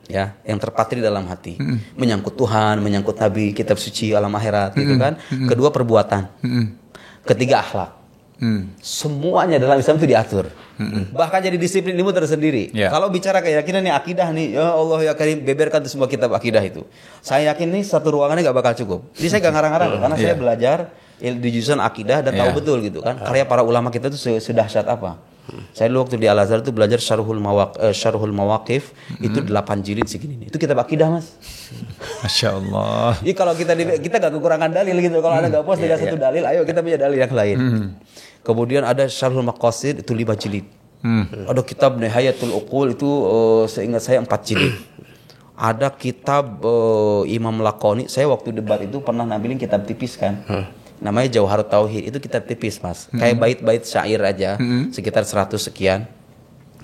Ya, yang terpatri dalam hati. Menyangkut Tuhan, menyangkut Nabi, kitab suci, alam akhirat gitu kan. Kedua, perbuatan. Ketiga, akhlak. Semuanya dalam Islam itu diatur. Bahkan jadi disiplin ilmu tersendiri. Kalau bicara keyakinan nih, akidah nih, ya Allah ya Karim, beberkan tuh semua kitab akidah itu. Saya yakin nih satu ruangannya gak bakal cukup. Jadi saya gak ngarang-ngarang karena saya belajar di jurusan akidah dan tahu betul gitu kan. Karya para ulama kita itu sudah dahsyat apa. Saya dulu waktu di Al-Azhar itu belajar Syarhul Mawaqif, itu 8 jilid segini nih. Itu kitab akidah Mas. Masya Allah. Jadi kalau kita gak kekurangan dalil gitu. Kalau Anda gak puas dengan satu dalil, ayo kita punya dalil yang lain. Kemudian ada Syarhul Maqasid itu 5 jilid. Ada kitab Nihayatul Uqul itu seingat saya 4 jilid. Ada kitab Imam Laqani, saya waktu debat itu pernah nampilin kitab tipis kan. Namanya Jauharut Tauhid, itu kitab tipis Mas. Kayak bait-bait syair aja, sekitar 100 sekian.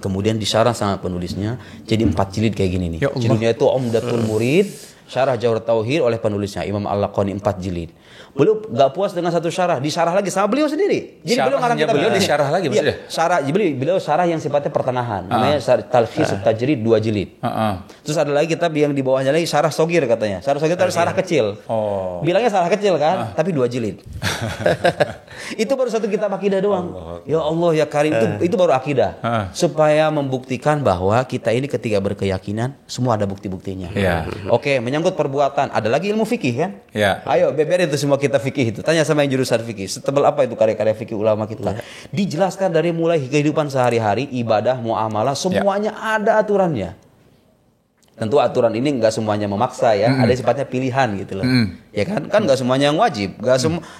Kemudian disyarah sama penulisnya jadi 4 jilid kayak gini nih. Judulnya itu Umdatul Murid Syarah Jawhar Tauhid oleh penulisnya Imam Al-Laqani 4 jilid. Beliau nggak puas dengan satu syarah, disyarah lagi sama beliau sendiri. Jadi beliau ngarang kitab beliau disyarah lagi maksudnya? Syarah, beliau syarah yang sifatnya pertengahan. Namanya Talkhis Tajrid 2 jilid. Terus ada lagi kitab yang di bawahnya lagi syarah Shogir katanya. Syarah Shogir itu ada syarah kecil. Bilangnya syarah kecil kan, tapi 2 jilid. Itu baru satu kitab akidah doang. Ya Allah ya Karim, itu baru akidah. Supaya membuktikan bahwa kita ini ketika berkeyakinan semua ada bukti-buktinya. Oke, menyangkut perbuatan, ada lagi ilmu fikih kan? Ayo beberin itu semua kita fikih itu. Tanya sama yang jurusan fikih, setebal apa itu karya-karya fikih ulama kita. Dijelaskan dari mulai kehidupan sehari-hari, ibadah, muamalah, semuanya ada aturannya. Tentu aturan ini nggak semuanya memaksa ya, ada sifatnya pilihan gitu loh. Ya kan? Kan nggak semuanya yang wajib.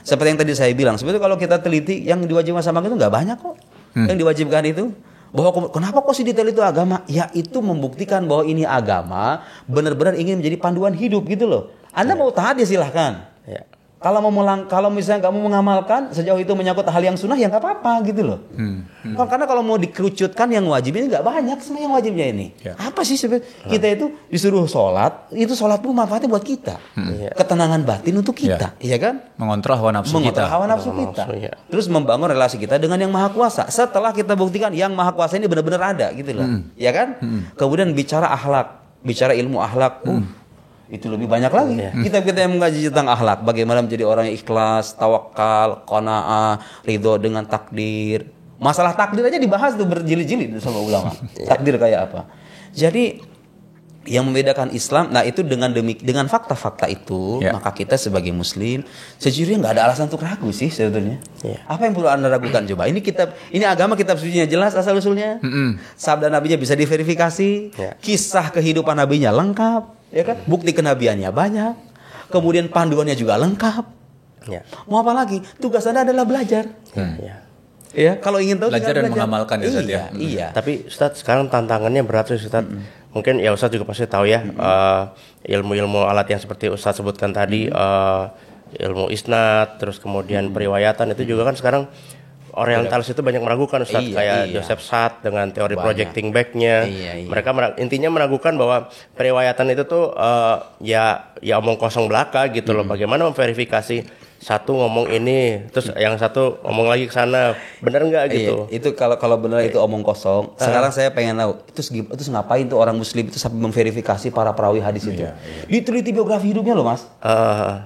Seperti yang tadi saya bilang, sebetulnya kalau kita teliti yang diwajibkan sama itu nggak banyak kok. Yang diwajibkan itu bahwa kenapa kok si detail itu agama? Ya itu membuktikan bahwa ini agama benar-benar ingin menjadi panduan hidup gitu loh. Anda mau taat ya silahkan. Kalau misalnya kamu mengamalkan sejauh itu menyangkut hal yang sunnah ya nggak apa-apa gitu loh. Karena kalau mau dikerucutkan yang wajib ini nggak banyak semua yang wajibnya ini. Apa sih sebenarnya kita itu disuruh sholat, itu sholat pun manfaatnya buat kita, ketenangan batin untuk kita, iya kan? Mengontrol hawa nafsu kita. Terus membangun relasi kita dengan yang maha kuasa. Setelah kita buktikan yang maha kuasa ini benar-benar ada gitu loh, ya kan? Kemudian bicara akhlak, bicara ilmu akhlak. Itu lebih banyak lagi. Kita yang mengaji tentang akhlak, bagaimana menjadi orang yang ikhlas, tawakal, qanaah, ridho dengan takdir. Masalah takdir aja dibahas tuh berjilid-jilid sama ulama. Takdir kayak apa? Jadi yang membedakan Islam, nah itu dengan fakta-fakta itu, maka kita sebagai muslim sejujurnya nggak ada alasan untuk ragu sih sebetulnya. Apa yang perlu Anda ragukan coba? Ini agama, kitab sucinya jelas asal usulnya. Sabda nabinya bisa diverifikasi, kisah kehidupan nabinya lengkap, ya kan? Bukti kenabiannya banyak. Kemudian panduannya juga lengkap. Mau apa lagi? Tugas Anda adalah belajar. Ya, kalau ingin tahu belajar dan mengamalkan ya Ustaz ya. Iya. Tapi Ustaz sekarang tantangannya berat sih Ustaz. Mungkin ya Ustaz juga pasti tahu ya ilmu-ilmu alat yang seperti Ustaz sebutkan tadi, ilmu isnad, terus kemudian periwayatan itu juga kan sekarang orientalis itu banyak meragukan Ustaz, kayak Joseph Saad dengan teori projecting back-nya. Mereka intinya meragukan bahwa periwayatan itu tuh ya omong kosong belaka gitu loh. Bagaimana memverifikasi satu ngomong ini, terus yang satu ngomong lagi ke sana, benar nggak gitu? Itu kalau benar itu omong kosong. Sekarang saya pengen tahu, itu ngapain tuh orang Muslim itu sampai memverifikasi para perawi hadis itu? Diteliti biografi hidupnya loh mas.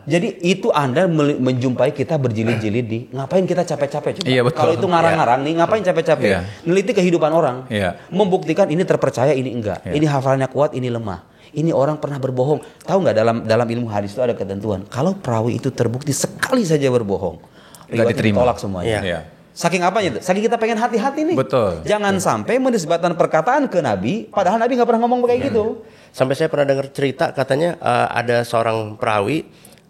Jadi itu Anda menjumpai kita berjilid-jilid di, ngapain kita capek-capek? Kalau itu ngarang-ngarang nih, ngapain capek-capek? Neliti kehidupan orang, membuktikan ini terpercaya, ini enggak, ini hafalannya kuat, ini lemah. Ini orang pernah berbohong. Tahu nggak dalam ilmu hadis itu ada ketentuan. Kalau perawi itu terbukti sekali saja berbohong, nggak diterima. Tolak semuanya. Saking apanya itu? Saking kita pengen hati-hati nih. Betul. Jangan sampai menisbatkan perkataan ke Nabi, padahal Nabi nggak pernah ngomong kayak gitu. Sampai saya pernah dengar cerita katanya ada seorang perawi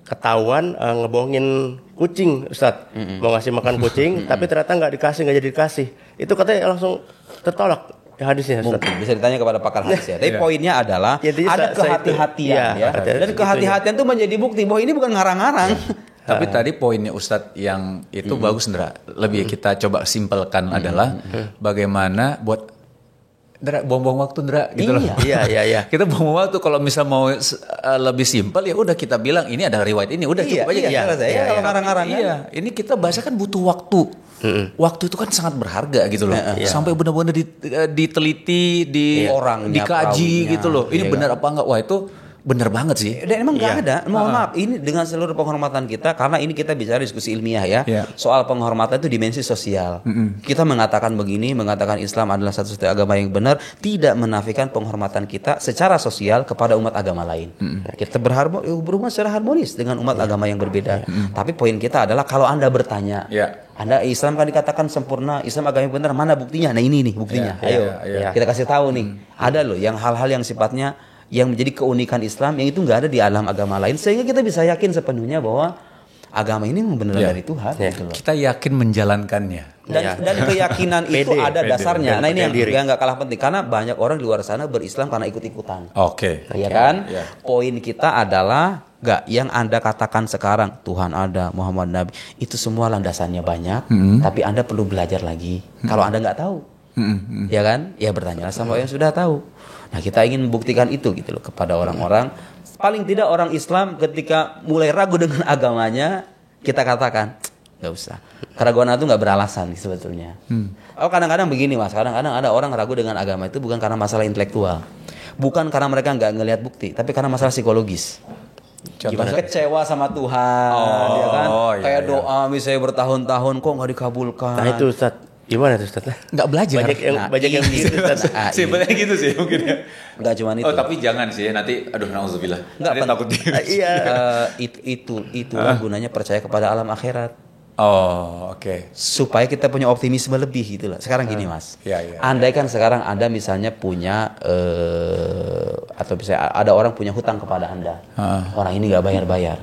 ketahuan ngebohongin kucing, Ustadz. Mau ngasih makan kucing, tapi ternyata nggak jadi dikasih. Itu katanya langsung tertolak. Hadisnya mungkin bisa ditanya kepada pakar hadis ya. Tapi poinnya adalah ada kehati-hatian ya. Dan kehati-hatian itu menjadi bukti bahwa ini bukan ngarang-ngarang. Tapi tadi poinnya Ustadz yang itu bagus Ndra. Lebih kita coba simpelkan adalah bagaimana buat Ndra buang-buang waktu Ndra gitu loh. Iya. Kita buang waktu kalau misal mau lebih simpel ya udah kita bilang ini ada riwayat ini udah cukup aja. Kalau ngarang-ngarang ini kita bahasa kan butuh waktu. Waktu itu kan sangat berharga gitu loh. Sampai benar-benar diteliti, dikaji gitu loh. Ini benar apa enggak? Wah itu benar banget sih. Dan emang nggak ada. Mohon maaf, ini dengan seluruh penghormatan kita, karena ini kita bicara diskusi ilmiah ya. Soal penghormatan itu dimensi sosial. Kita mengatakan begini, mengatakan Islam adalah satu-satunya agama yang benar, tidak menafikan penghormatan kita secara sosial kepada umat agama lain. Kita berhubungan secara harmonis dengan umat agama yang berbeda. Tapi poin kita adalah kalau Anda bertanya, Anda Islam kan dikatakan sempurna, Islam agama yang benar, mana buktinya? Nah ini nih buktinya. Ayo kita kasih tahu nih. Ada loh yang hal-hal yang sifatnya yang menjadi keunikan Islam yang itu nggak ada di alam agama lain, sehingga kita bisa yakin sepenuhnya bahwa agama ini memang benar dari Tuhan. Gitu loh. Kita yakin menjalankannya. Dan keyakinan itu ada dasarnya. Nah ini yang nggak kalah penting, karena banyak orang di luar sana berislam karena ikut-ikutan. Iya kan? Poin kita adalah yang Anda katakan sekarang Tuhan ada, Muhammad Nabi, itu semua landasannya banyak, tapi Anda perlu belajar lagi. Kalau Anda nggak tahu, ya kan? Ya bertanyalah sama yang sudah tahu. Nah kita ingin membuktikan itu gitu loh kepada orang-orang Paling tidak orang Islam ketika mulai ragu dengan agamanya, kita katakan nggak usah. Keraguan itu nggak beralasan sebetulnya. Oh kadang-kadang begini mas, kadang-kadang ada orang ragu dengan agama itu bukan karena masalah intelektual, bukan karena mereka nggak ngelihat bukti, tapi karena masalah psikologis. Gimana? Kecewa sama Tuhan, ya kan? Iya, Kayak iya. doa misalnya bertahun-tahun kok nggak dikabulkan. Nah itu Ustaz, gimana tuh Ustaz? Nggak belajar. Banyak yang begitu Ustaz. Simpelnya gitu sih mungkin ya. Nggak cuma itu. Oh tapi jangan sih nanti, aduh nauzubillah. Nggak, Nanti takut dia. Iya. Itulah gunanya percaya kepada alam akhirat. Oh oke. Supaya kita punya optimisme lebih gitu lah. Sekarang gini mas, Iya. andai kan sekarang anda misalnya punya atau bisa ada orang punya hutang kepada anda, orang ini nggak bayar-bayar,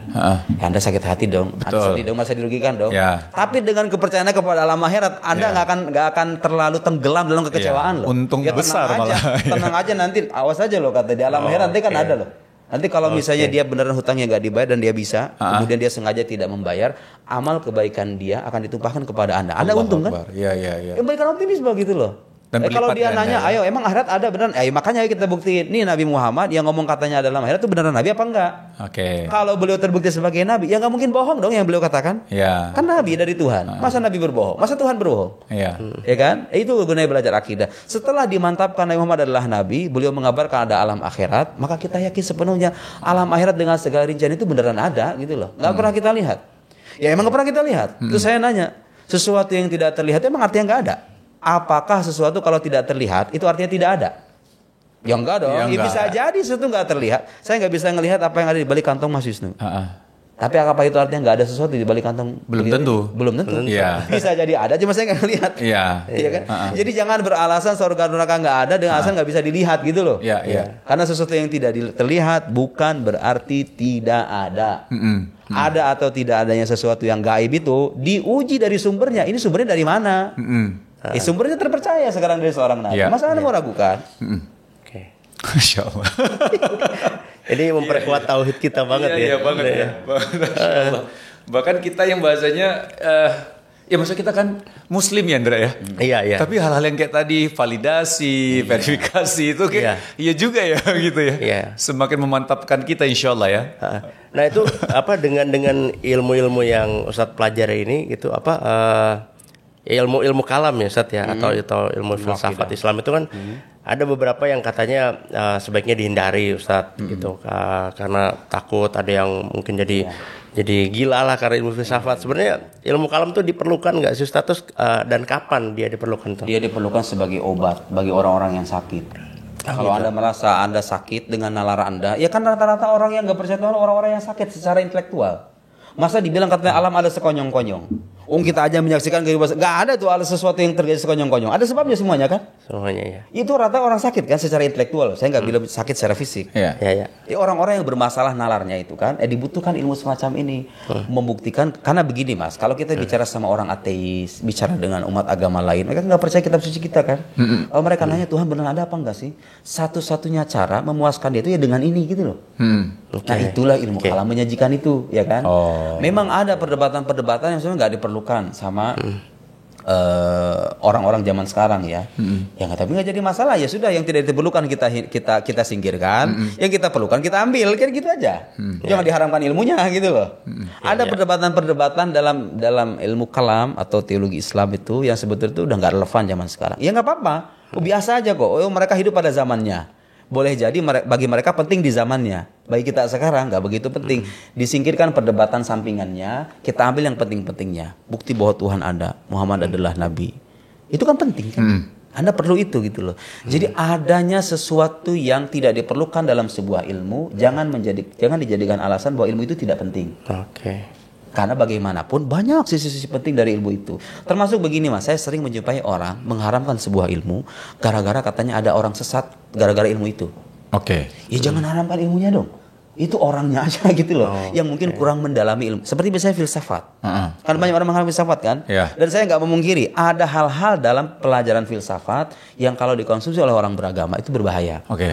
ya anda sakit hati dong, anda Betul. sedih dong, masa dirugikan dong. Ya. Tapi dengan kepercayaan kepada alam akhirat, anda nggak akan terlalu tenggelam dalam kekecewaan loh. Untung Ya, besar tenang aja, malah. tenang aja nanti, awas aja loh kata di alam akhirat nanti kan ada loh. Nanti kalau misalnya dia beneran hutangnya nggak dibayar dan dia bisa, kemudian dia sengaja tidak membayar, amal kebaikan dia akan ditumpahkan kepada anda. Anda untung kan? Iya. Kembalikan optimisme gitu loh. Dan Kalau berlipat dia ganda, nanya, ya. ayo emang akhirat ada beneran? Makanya ayo kita buktiin. Nih Nabi Muhammad yang ngomong katanya adalah akhirat itu beneran Nabi apa enggak? Oke. Kalau beliau terbukti sebagai Nabi, ya nggak mungkin bohong dong yang beliau katakan. Ya. Kan Nabi dari Tuhan. Masa Nabi berbohong? Masa Tuhan berbohong? Iya. Ya kan? Itu gunanya belajar akidah. Setelah dimantapkan Nabi Muhammad adalah Nabi, beliau mengabarkan ada alam akhirat, maka kita yakin sepenuhnya alam akhirat dengan segala rincian itu beneran ada gitu loh. Nggak pernah kita lihat. Ya emang nggak pernah kita lihat. Terus saya nanya, sesuatu yang tidak terlihat emang artinya nggak ada? Apakah sesuatu kalau tidak terlihat itu artinya tidak ada? Ya enggak dong. Ya, enggak. Bisa jadi sesuatu nggak terlihat. Saya nggak bisa ngelihat apa yang ada di balik kantong Mas Wisnu. Tapi apa itu artinya nggak ada sesuatu di balik kantong? Belum beliau tentu. ini? Belum tentu. Iya. Bisa jadi ada, cuma saya nggak lihat. Iya. Iya kan? Jadi jangan beralasan surga neraka nggak ada dengan alasan nggak bisa dilihat gitu loh. Iya. Karena sesuatu yang tidak terlihat bukan berarti tidak ada. Ada atau tidak adanya sesuatu yang gaib itu diuji dari sumbernya. Ini sumbernya dari mana? Sumbernya terpercaya sekarang dari seorang nabi. Iya. Masa Anda mau ragukan? Oke. Masya Allah. Ini memperkuat tauhid kita banget ya. Iya banget ya. Masya Allah. Bahkan kita yang bahasanya ya maksudnya kita kan muslim ya Andra ya. Iya. Tapi hal-hal yang kayak tadi validasi, verifikasi itu kayak iya juga ya gitu ya. Iya. Semakin memantapkan kita insya Allah ya. Nah itu apa dengan ilmu-ilmu yang Ustadz pelajari ini gitu apa ilmu kalam ya Ustadz ya atau ilmu filsafat Islam itu kan ada beberapa yang katanya sebaiknya dihindari Ustadz gitu karena takut ada yang mungkin jadi gila lah karena ilmu filsafat. Sebenarnya ilmu kalam tuh diperlukan nggak sih Ustadz dan kapan dia diperlukan tuh? Dia diperlukan sebagai obat bagi orang-orang yang sakit. Kalau Anda merasa Anda sakit dengan nalar Anda, ya kan rata-rata orang yang nggak percaya Tuhan orang-orang yang sakit secara intelektual. Masa dibilang katanya alam ada sekonyong-konyong. Kita aja menyaksikan kehidupan, nggak ada tuh ada sesuatu yang terjadi sekonyong-konyong. Ada sebabnya semuanya kan? Semuanya ya. Itu rata orang sakit kan secara intelektual. Saya nggak bilang sakit secara fisik. Iya. Ya. Ya, orang-orang yang bermasalah nalarnya itu kan, dibutuhkan ilmu semacam ini membuktikan. Karena begini mas, kalau kita bicara sama orang ateis, bicara dengan umat agama lain, mereka nggak percaya kitab suci kita kan. Kalau mereka nanya Tuhan benar ada apa enggak sih? Satu-satunya cara memuaskan dia itu ya dengan ini gitu loh. Nah itulah ilmu kalam menyajikan itu, ya kan? Memang ada perdebatan-perdebatan yang sebenarnya nggak diperlukan sama orang-orang zaman sekarang ya. Yang tapi nggak jadi masalah ya sudah yang tidak diperlukan kita singkirkan, yang kita perlukan kita ambil, kayak gitu aja. Jangan diharamkan ilmunya gitu loh. Ada perdebatan-perdebatan dalam ilmu kalam atau teologi Islam itu yang sebetulnya itu udah nggak relevan zaman sekarang. Ya nggak apa-apa, biasa aja kok. Mereka hidup pada zamannya. Boleh jadi bagi mereka penting di zamannya. Bagi kita sekarang nggak begitu penting. Disingkirkan perdebatan sampingannya, kita ambil yang penting-pentingnya. Bukti bahwa Tuhan ada, Muhammad adalah Nabi. Itu kan penting kan? Anda perlu itu gitu loh. Jadi adanya sesuatu yang tidak diperlukan dalam sebuah ilmu, jangan dijadikan alasan bahwa ilmu itu tidak penting. Oke. Karena bagaimanapun banyak sisi-sisi penting dari ilmu itu. Termasuk begini mas, saya sering menjumpai orang mengharamkan sebuah ilmu gara-gara katanya ada orang sesat gara-gara ilmu itu. Oke. Ya jangan haramkan ilmunya dong. Itu orangnya aja gitu loh, yang mungkin kurang mendalami ilmu. Seperti biasanya filsafat. Kan banyak orang mengharamkan filsafat kan. Dan saya nggak memungkiri ada hal-hal dalam pelajaran filsafat yang kalau dikonsumsi oleh orang beragama itu berbahaya. Oke.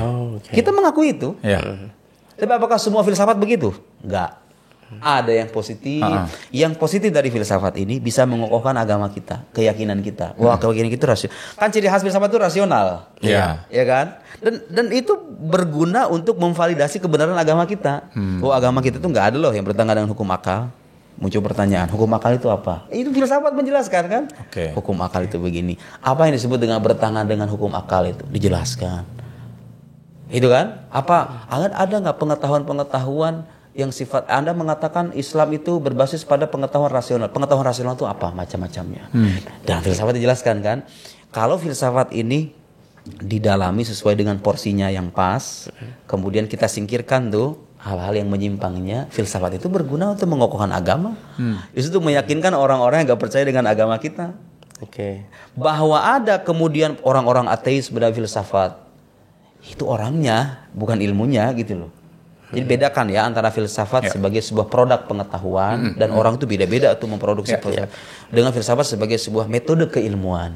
Kita mengakui itu. Iya. Tapi apakah semua filsafat begitu? Enggak. Ada yang positif. Yang positif dari filsafat ini bisa mengokohkan agama kita, keyakinan kita. Wah, keyakinan kita rasional. Kan ciri khas filsafat itu rasional. Iya. Ya kan? Dan itu berguna untuk memvalidasi kebenaran agama kita. Oh, agama kita tuh nggak ada loh yang bertentangan dengan hukum akal. Muncul pertanyaan, hukum akal itu apa? Itu filsafat menjelaskan kan? Oke. Hukum akal itu begini. Apa yang disebut dengan bertentangan dengan hukum akal itu dijelaskan. Itu kan? Apa ada nggak pengetahuan-pengetahuan yang sifat Anda mengatakan Islam itu berbasis pada pengetahuan rasional. Pengetahuan rasional itu apa? Macam-macamnya. Dan filsafat dijelaskan kan? Kalau filsafat ini didalami sesuai dengan porsinya yang pas, kemudian kita singkirkan tuh hal-hal yang menyimpangnya, filsafat itu berguna untuk mengokohkan agama. Itu tuh meyakinkan orang-orang yang gak percaya dengan agama kita. Bahwa ada kemudian orang-orang ateis berfilsafat. Itu orangnya, bukan ilmunya gitu loh. Jadi bedakan ya antara filsafat sebagai sebuah produk pengetahuan dan orang itu beda-beda untuk memproduksi dengan filsafat sebagai sebuah metode keilmuan.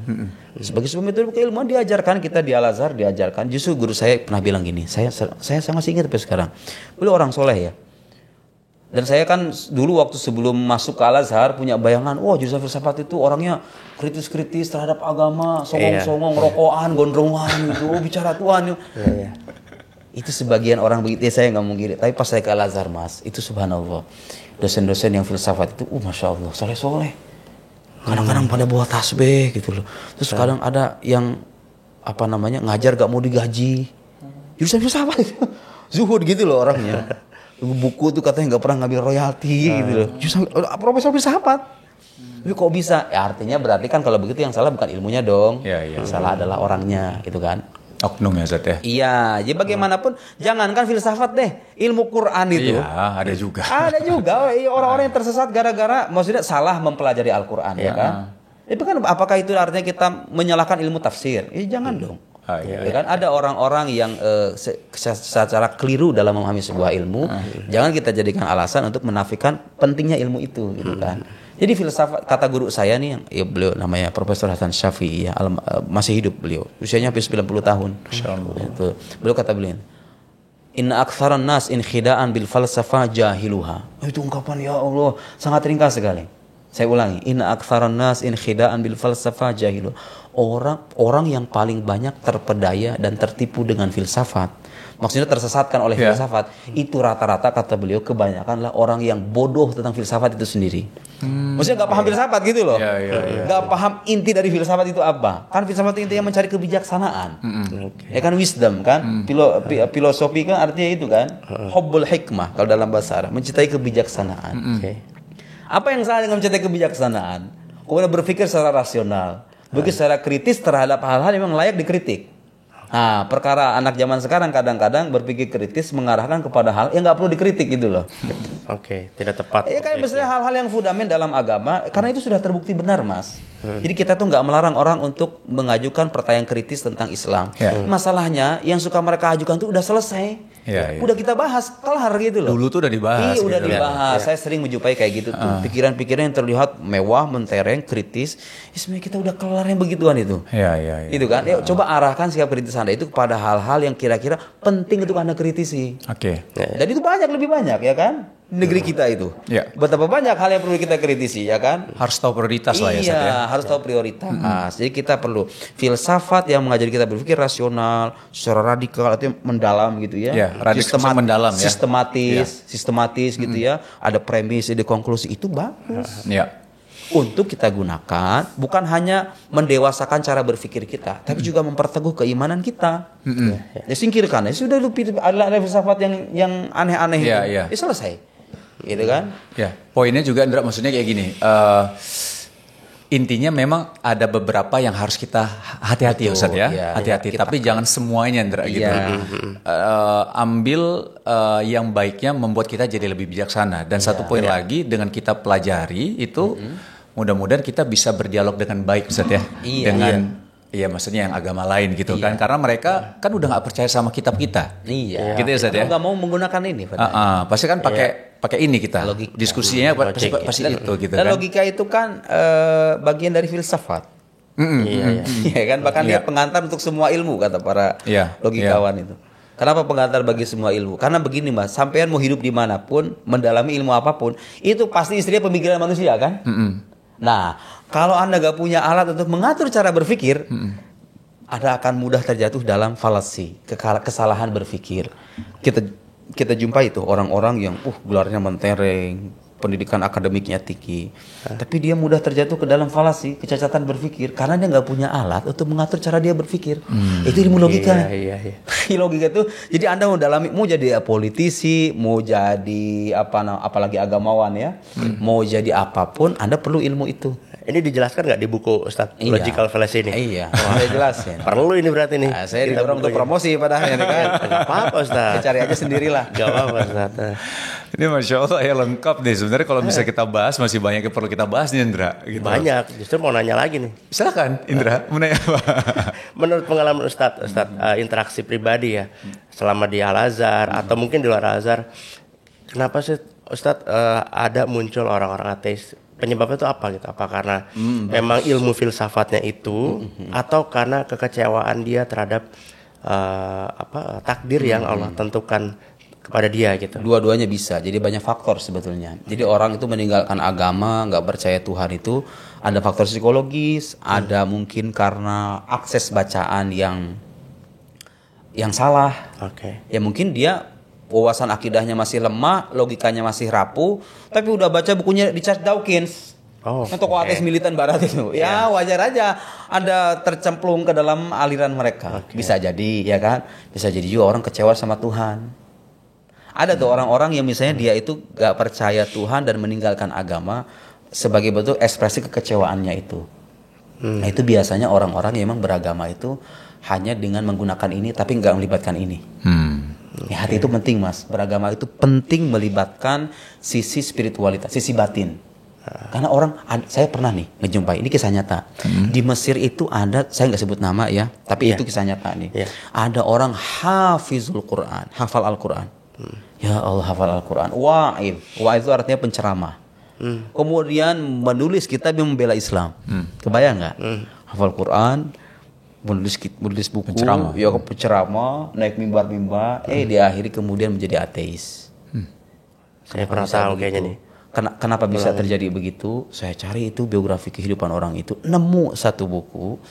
Sebagai sebuah metode keilmuan diajarkan kita di Al-Azhar diajarkan. Justru guru saya pernah bilang gini, saya sangat ingat sampai sekarang. Beliau orang soleh ya. Dan saya kan dulu waktu sebelum masuk ke Al-Azhar punya bayangan, wah jurusan filsafat itu orangnya kritis-kritis terhadap agama, songong-songong, rokokan, gondrongan gitu, bicara Tuhan. Itu sebagian orang begitu, saya nggak mungkin. Tapi pas saya ke Al-Azhar mas, itu subhanallah, dosen-dosen yang filsafat itu, masya Allah, soleh-soleh. Kadang-kadang pada bawa tasbih gitu loh. Terus kadang ada yang ngajar gak mau digaji. Jurusan filsafat itu, zuhud gitu loh orangnya. Buku tuh katanya nggak pernah ngambil royalti gitu loh. Jurusan profesor filsafat. Tapi kok bisa? Ya artinya berarti kan kalau begitu yang salah bukan ilmunya dong. Yang salah adalah orangnya, gitu kan. Oknum ya Zat ya? Iya, jadi bagaimanapun jangankan filsafat deh, ilmu Quran itu. Iya, ada juga. Ada juga orang-orang yang tersesat gara-gara maksudnya salah mempelajari Al-Quran ya kan. Itu kan apakah itu artinya kita menyalahkan ilmu tafsir? Jangan dong. Ya kan ada orang-orang yang secara keliru dalam memahami sebuah ilmu, jangan kita jadikan alasan untuk menafikan pentingnya ilmu itu gitu kan. Jadi filsafat, kata guru saya nih, beliau namanya Profesor Hasan Syafi'i, masih hidup beliau, usianya hampir 90 tahun. Itu. Beliau kata beliau, inna aktsaran nas inkhida'an bil falsafah jahiluha. Itu ungkapan ya Allah sangat ringkas sekali. Saya ulangi, inna aktsaran nas inkhida'an bil falsafah jahiluha. Orang yang paling banyak terpedaya dan tertipu dengan filsafat, maksudnya tersesatkan oleh filsafat, itu rata-rata kata beliau kebanyakanlah orang yang bodoh tentang filsafat itu sendiri. Maksudnya nggak paham filsafat gitu loh, nggak paham inti dari filsafat itu apa. Kan filsafat itu intinya mencari kebijaksanaan, ya kan, wisdom kan, filosofi kan artinya itu kan, hubbul hikmah kalau dalam bahasa Arab, mencintai kebijaksanaan. Apa yang salah dengan mencintai kebijaksanaan? Kemudian berpikir secara rasional, berpikir secara kritis terhadap hal-hal yang memang layak dikritik. Nah, perkara anak zaman sekarang kadang-kadang berpikir kritis mengarahkan kepada hal yang nggak perlu dikritik gitu loh. Tidak tepat. Ya kan misalnya hal-hal yang fundamental dalam agama, karena itu sudah terbukti benar mas. Jadi kita tuh nggak melarang orang untuk mengajukan pertanyaan kritis tentang Islam. Masalahnya yang suka mereka ajukan tuh udah selesai. Udah kita bahas, kelar gitu loh. Dulu tuh udah dibahas. Udah dibahas. Saya sering menjumpai kayak gitu tuh. Pikiran-pikiran yang terlihat mewah, mentereng, kritis. Sebenarnya kita udah kelar yang begituan itu. Itu kan. Coba arahkan sikap kritis Anda itu kepada hal-hal yang kira-kira penting untuk Anda kritisi. Dan itu lebih banyak ya kan? Negeri kita itu. Betapa banyak hal yang perlu kita kritisi ya kan? Harus tahu prioritas lah ya Sat ya. Harus tahu prioritas. Jadi kita perlu filsafat yang mengajari kita berpikir rasional, secara radikal atau mendalam gitu ya. Mendalam ya. Sistematis gitu ya. Ada premis, ada konklusi, itu bagus. Untuk kita gunakan bukan hanya mendewasakan cara berpikir kita, tapi juga memperteguh keimanan kita. Ya singkirkan. Ya sudah lu ada filsafat yang aneh-aneh itu. Ya selesai. Gitu kan? Poinnya juga Indra, maksudnya kayak gini. Intinya memang ada beberapa yang harus kita hati-hati Ustaz ya. Hati-hati, tapi jangan semuanya Indra gitu. Ambil yang baiknya membuat kita jadi lebih bijaksana. Dan satu poin lagi, dengan kita pelajari itu mudah-mudahan kita bisa berdialog dengan baik Ustaz ya. Iya maksudnya yang agama lain gitu kan, karena mereka kan udah nggak percaya sama kitab kita. Gitu ya Ustaz ya. Nggak mau menggunakan ini. Pasti kan pakai ini kita. Logika. Diskusinya pasti itu gitu dan kan. Logika itu kan bagian dari filsafat. Iya kan, bahkan dia pengantar untuk semua ilmu kata para logikawan itu. Kenapa pengantar bagi semua ilmu? Karena begini Mas, sampean mau hidup dimanapun, mendalami ilmu apapun, itu pasti istrinya pemikiran manusia kan? Nah, kalau Anda gak punya alat untuk mengatur cara berpikir, Anda akan mudah terjatuh dalam falasi, kesalahan berpikir. Kita jumpai itu orang-orang yang gelarnya mentereng, pendidikan akademiknya tinggi, tapi dia mudah terjatuh ke dalam falasi, kecacatan berpikir karena dia nggak punya alat untuk mengatur cara dia berpikir. Itu ilmu logika. Iya. Logika itu. Jadi Anda mau dalami, mau jadi politisi, mau jadi apalagi agamawan ya, mau jadi apapun, Anda perlu ilmu itu. Ini dijelaskan nggak di buku Ustadz Logical Fallacy ini? Iya, saya jelasin. Perlu ini berarti nih. Nah, saya didorong untuk promosi padahal ya kan. Nggak apa-apa Ustadz. Cari aja sendirilah. Gak apa-apa Ustadz. Ini Masya Allah ya lengkap nih. Sebenarnya kalau bisa kita bahas masih banyak yang perlu kita bahas nih Indra. Gitu. Banyak. Justru mau nanya lagi nih. Silakan Indra, mau nanya apa? Menurut pengalaman Ustadz interaksi pribadi ya, selama di Al-Azhar atau mungkin di luar Al-Azhar, kenapa sih Ustadz ada muncul orang-orang ateis? Penyebabnya itu apa gitu? Apa karena memang ilmu filsafatnya itu, atau karena kekecewaan dia terhadap takdir yang Allah tentukan kepada dia gitu? Dua-duanya bisa. Jadi banyak faktor sebetulnya. Jadi orang itu meninggalkan agama, nggak percaya Tuhan itu ada faktor psikologis, ada mungkin karena akses bacaan yang salah. Oke. Ya mungkin dia wawasan akidahnya masih lemah, logikanya masih rapuh, tapi udah baca bukunya Richard Dawkins. Tokoh ateis militan barat itu. Ya wajar aja Anda tercemplung ke dalam aliran mereka. Bisa jadi ya kan? Bisa jadi juga orang kecewa sama Tuhan. Ada tuh orang-orang yang misalnya dia itu gak percaya Tuhan dan meninggalkan agama sebagai bentuk ekspresi kekecewaannya itu. Nah itu biasanya orang-orang yang memang beragama itu hanya dengan menggunakan ini tapi gak melibatkan ini. Ya, hati itu penting Mas. Beragama itu penting melibatkan sisi spiritualitas, sisi batin. Karena saya pernah nih ngejumpai, ini kisah nyata. Di Mesir itu ada, saya nggak sebut nama ya, tapi itu kisah nyata nih. Ada orang hafizul Quran, hafal Al-Quran. Ya Allah, hafal Al-Quran. Wa'id itu artinya penceramah. Kemudian menulis kitab yang membela Islam. Kebayang nggak? Hafal Quran, menulis buku, penceramah, naik mimbar-mimbar, diakhiri kemudian menjadi ateis. Saya pernah tahu kayaknya nih. Kenapa bisa terjadi begitu? Saya cari itu biografi kehidupan orang itu, nemu satu buku,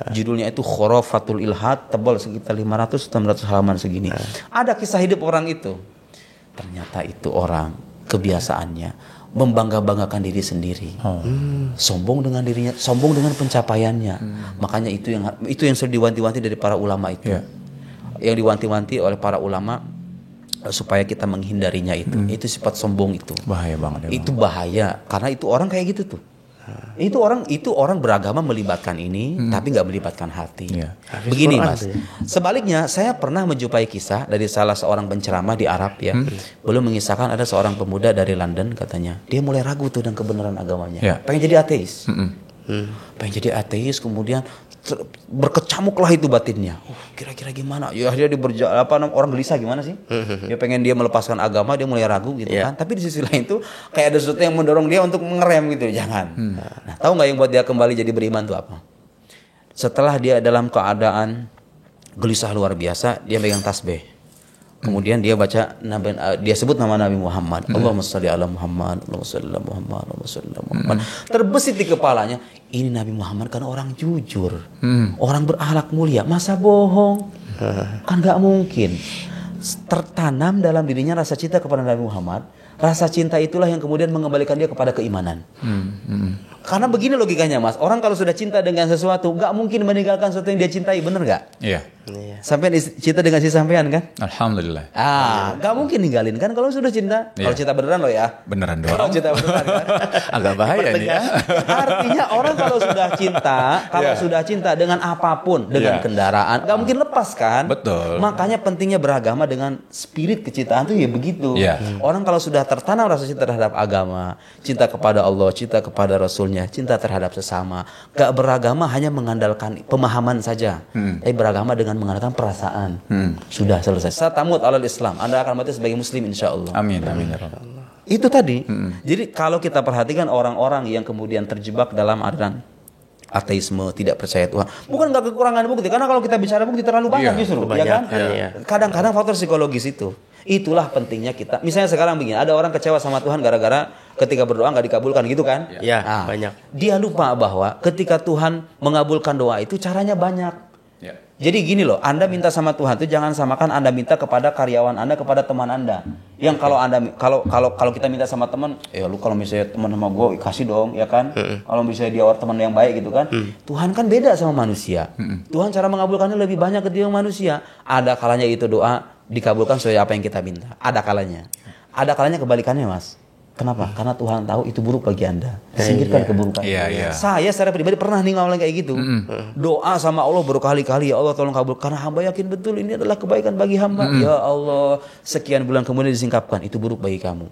judulnya itu Khurafatul Ilhad, tebal sekitar 500-600 halaman segini. Ada kisah hidup orang itu. Ternyata itu orang kebiasaannya membangga-banggakan diri sendiri, sombong dengan dirinya, sombong dengan pencapaiannya. Makanya itu yang sering diwanti-wanti dari para ulama itu, yang diwanti-wanti oleh para ulama supaya kita menghindarinya itu sifat sombong itu. Bahaya banget. Itu bahaya karena itu orang kayak gitu tuh. Itu orang beragama melibatkan ini tapi nggak melibatkan hati. Begini Mas. Sebaliknya saya pernah menjumpai kisah dari salah seorang penceramah di Arab ya. Belum mengisahkan ada seorang pemuda dari London katanya. Dia mulai ragu tuh dengan kebenaran agamanya. Pengen jadi ateis. Pengen jadi ateis kemudian berkecamuklah itu batinnya. Kira-kira gimana? Ya dia orang gelisah gimana sih? Dia pengen dia melepaskan agama, dia mulai ragu gitu kan. Tapi di sisi lain tuh kayak ada sesuatu yang mendorong dia untuk mengerem gitu. Jangan. Nah, tahu nggak yang buat dia kembali jadi beriman tuh apa? Setelah dia dalam keadaan gelisah luar biasa, dia pegang tasbih. Kemudian dia baca dia sebut nama Nabi Muhammad. Allahumma shalli ala Muhammad, Allahumma shalli ala Muhammad, Allahumma shalli ala Muhammad. Terbesit di kepalanya, ini Nabi Muhammad kan orang jujur. Orang berakhlak mulia, masa bohong? Kan enggak mungkin. Tertanam dalam dirinya rasa cinta kepada Nabi Muhammad. Rasa cinta itulah yang kemudian mengembalikan dia kepada keimanan. Karena begini logikanya Mas, orang kalau sudah cinta dengan sesuatu nggak mungkin meninggalkan sesuatu yang dia cintai, bener nggak? Iya. Sampean cinta dengan si sampean kan? Alhamdulillah. Nggak mungkin ninggalin kan kalau sudah cinta. Kalau cinta beneran loh ya. Beneran doang. Kalau cinta beneran kan? Agak bahaya nih ya. Artinya orang kalau sudah cinta dengan apapun, dengan kendaraan, nggak mungkin lepas kan? Betul. Makanya pentingnya beragama dengan spirit kecintaan tuh ya begitu. Orang kalau sudah tertanam rasa cinta terhadap agama, cinta kepada Allah, cinta kepada Rasulnya, cinta terhadap sesama, gak beragama hanya mengandalkan pemahaman saja, tapi beragama dengan mengandalkan perasaan. Sudah selesai. Satamut alal Islam, Anda akan mati sebagai Muslim insya Allah. Amin, amin. Itu tadi. Jadi kalau kita perhatikan orang-orang yang kemudian terjebak dalam aliran ateisme, tidak percaya Tuhan. Bukan nggak kekurangan bukti, karena kalau kita bicara bukti terlalu banyak justru, ya kan? Iya. Kadang-kadang faktor psikologis itu. Itulah pentingnya kita. Misalnya sekarang begini, ada orang kecewa sama Tuhan gara-gara ketika berdoa nggak dikabulkan gitu kan? Ya, Nah, banyak. Dia lupa bahwa ketika Tuhan mengabulkan doa itu caranya banyak. Ya. Jadi gini loh, Anda minta sama Tuhan itu jangan samakan Anda minta kepada karyawan Anda, kepada teman Anda. Yang kalau Anda kalau kita minta sama teman, ya lu kalau misalnya teman sama gue kasih dong, ya kan? Kalau misalnya dia orang teman yang baik gitu kan. Tuhan kan beda sama manusia. Tuhan cara mengabulkannya lebih banyak ketimbang manusia. Ada kalanya itu doa dikabulkan sesuai apa yang kita minta. Ada kalanya. Ada kalanya kebalikannya, Mas. Kenapa? Karena Tuhan tahu itu buruk bagi Anda. Singkirkan keburukan. Iya. Saya secara pribadi pernah nih ngomong kayak gitu. Doa sama Allah berkali-kali, ya Allah tolong kabul. Karena hamba yakin betul ini adalah kebaikan bagi hamba. Ya Allah, sekian bulan kemudian disingkapkan, itu buruk bagi kamu.